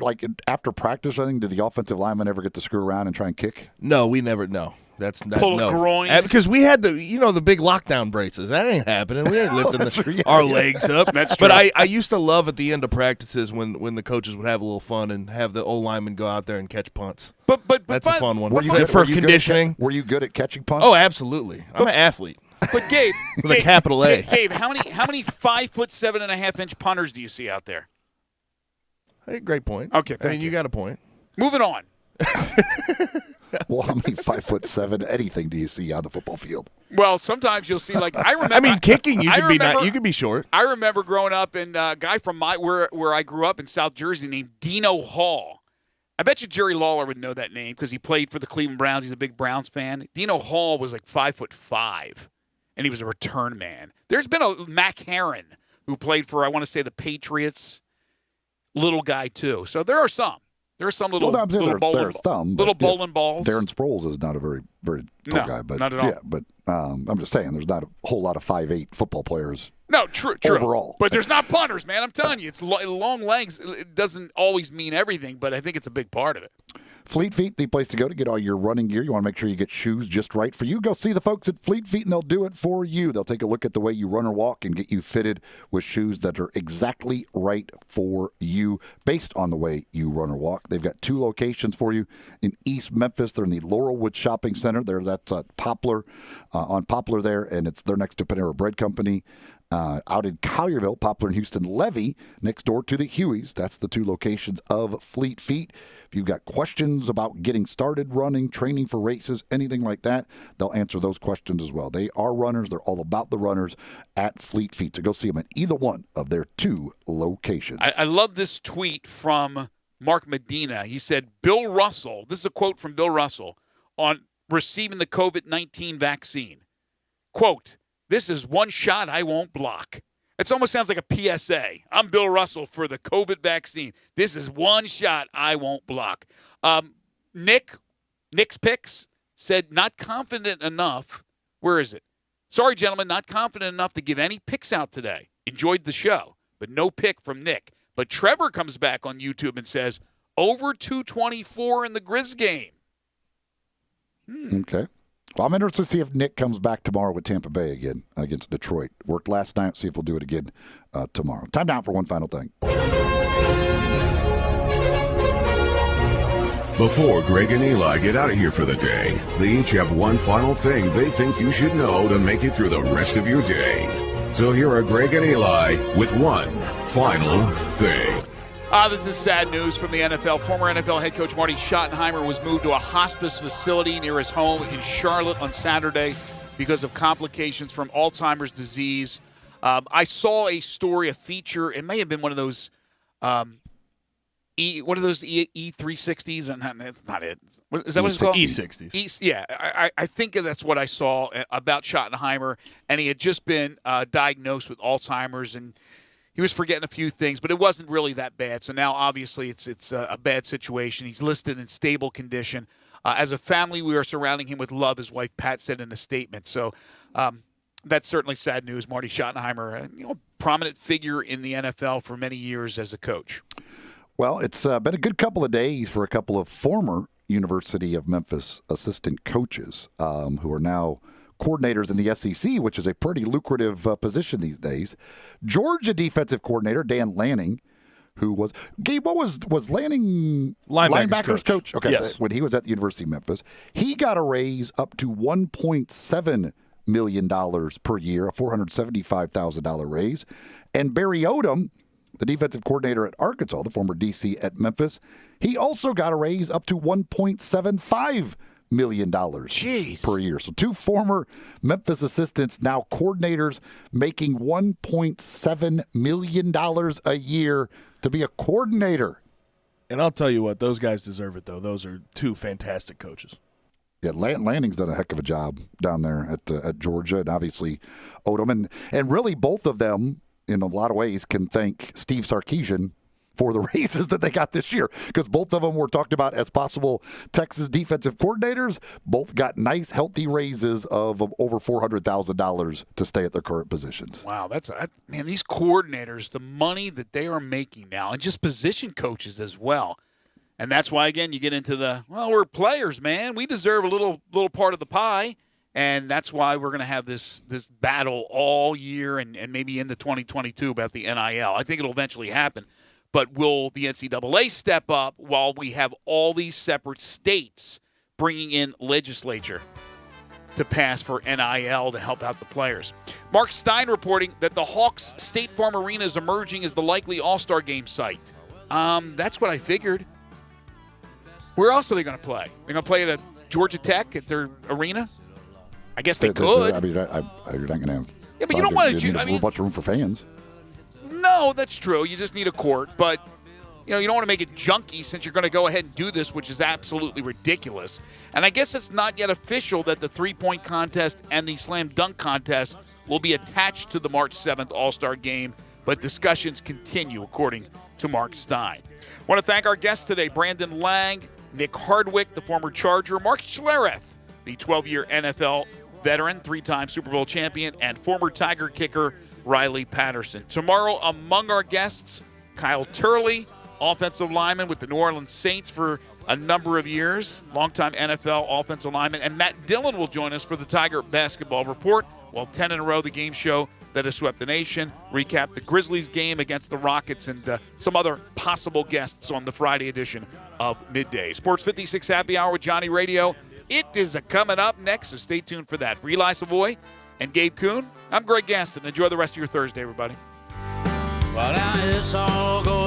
practice, I think, did the offensive lineman ever get to screw around and try and kick? No, we never. No. That's not pull a groin because we had the big lockdown braces. That ain't happening. We ain't lifting our legs up. That's true. But I used to love at the end of practices when the coaches would have a little fun and have the old linemen go out there and catch punts. But that's a fun one. Were you conditioning? Were you good at catching punts? Oh, absolutely. I'm an athlete. But Gabe, with a capital A. Gabe, how many 5'7.5" punters do you see out there? Hey, great point. Okay, you got a point. Moving on. Well, how many 5'7" anything do you see on the football field? Well, sometimes you'll see I remember. I mean, kicking you could be short. I remember growing up and a guy from where I grew up in South Jersey named Dino Hall. I bet you Jerry Lawler would know that name because he played for the Cleveland Browns. He's a big Browns fan. Dino Hall was like 5'5", and he was a return man. There's been a Mac Heron who played for, I want to say, the Patriots. Little guy too. So there are some. There are some little bowling balls. Darren Sproles is not a very, very tall guy. But, not at all. Yeah, but I'm just saying there's not a whole lot of 5'8" football players. No, true. Overall. But there's not punters, man. I'm telling you. It's long legs. It doesn't always mean everything, but I think it's a big part of it. Fleet Feet, the place to go to get all your running gear. You want to make sure you get shoes just right for you. Go see the folks at Fleet Feet, and they'll do it for you. They'll take a look at the way you run or walk and get you fitted with shoes that are exactly right for you based on the way you run or walk. They've got 2 locations for you in East Memphis. They're in the Laurelwood Shopping Center. That's Poplar, on Poplar there, and they're next to Panera Bread Company. Out in Collierville, Poplar and Houston Levy, next door to the Hueys. That's the 2 locations of Fleet Feet. If you've got questions about getting started running, training for races, anything like that, they'll answer those questions as well. They are runners. They're all about the runners at Fleet Feet. So go see them at either one of their 2 locations. I love this tweet from Mark Medina. He said, Bill Russell, this is a quote from Bill Russell, on receiving the COVID-19 vaccine. Quote, "This is one shot I won't block." It almost sounds like a PSA. I'm Bill Russell for the COVID vaccine. This is one shot I won't block. Nick's picks said not confident enough. Where is it? Sorry, gentlemen, not confident enough to give any picks out today. Enjoyed the show, but no pick from Nick. But Trevor comes back on YouTube and says, over 224 in the Grizz game. Okay. Well, I'm interested to see if Nick comes back tomorrow with Tampa Bay again against Detroit. Worked last night. See if we'll do it again tomorrow. Time down for one final thing. Before Greg and Eli get out of here for the day, they each have one final thing they think you should know to make it through the rest of your day. So here are Greg and Eli with one final thing. This is sad news from the NFL. Former NFL head coach Marty Schottenheimer was moved to a hospice facility near his home in Charlotte on Saturday because of complications from Alzheimer's disease. I saw a story, a feature. It may have been one of those E360s, and that's not it. Is that what it's called? E60s. I think that's what I saw about Schottenheimer, and he had just been diagnosed with Alzheimer's, and he was forgetting a few things, but it wasn't really that bad. So now, obviously, it's a bad situation. He's listed in stable condition. As a family, we are surrounding him with love, his wife Pat said in a statement. So that's certainly sad news. Marty Schottenheimer, prominent figure in the NFL for many years as a coach. Well, it's been a good couple of days for a couple of former University of Memphis assistant coaches who are now coordinators in the SEC, which is a pretty lucrative position these days. Georgia defensive coordinator Dan Lanning, who was Gabe, what was Lanning linebackers coach? Okay, yes. When he was at the University of Memphis, he got a raise up to $1.7 million per year, a $475,000 raise. And Barry Odom, the defensive coordinator at Arkansas, the former DC at Memphis, he also got a raise up to $1.75 million per year. So 2 former Memphis assistants, now coordinators, making $1.7 million a year to be a coordinator. And I'll tell you what, those guys deserve it, though. Those are 2 fantastic coaches. Yeah, Lanning's done a heck of a job down there at Georgia, and obviously Odom. And really both of them, in a lot of ways, can thank Steve Sarkisian for the raises that they got this year, because both of them were talked about as possible Texas defensive coordinators. Both got nice, healthy raises of over $400,000 to stay at their current positions. Wow, man, these coordinators, the money that they are making now, and just position coaches as well. And that's why, again, you get into we're players, man. We deserve a little part of the pie. And that's why we're going to have this battle all year and maybe into 2022 about the NIL. I think it'll eventually happen. But will the NCAA step up while we have all these separate states bringing in legislature to pass for NIL to help out the players? Mark Stein reporting that the Hawks State Farm Arena is emerging as the likely All-Star Game site. That's what I figured. Where else are they going to play? They're going to play at a Georgia Tech at their arena? I guess they could. I mean, you're not going to have. Yeah, but you don't want to. You need a bunch of room for fans. No, that's true. You just need a court, but you don't want to make it junky since you're going to go ahead and do this, which is absolutely ridiculous. And I guess it's not yet official that the 3-point contest and the slam dunk contest will be attached to the March 7th All-Star Game, but discussions continue, according to Mark Stein. I want to thank our guests today: Brandon Lang, Nick Hardwick, the former Charger, Mark Schlereth, the 12-year NFL veteran, 3-time Super Bowl champion, and former Tiger kicker Riley Patterson. Tomorrow, among our guests, Kyle Turley, offensive lineman with the New Orleans Saints for a number of years, longtime NFL offensive lineman. And Matt Dillon will join us for the Tiger Basketball Report. Well, 10 in a row, the game show that has swept the nation. Recap the Grizzlies game against the Rockets and some other possible guests on the Friday edition of Midday. Sports 56 Happy Hour with Johnny Radio. It is coming up next, so stay tuned for that. For Eli Savoy and Gabe Kuhn, I'm Greg Gaston. Enjoy the rest of your Thursday, everybody. Well, now it's all going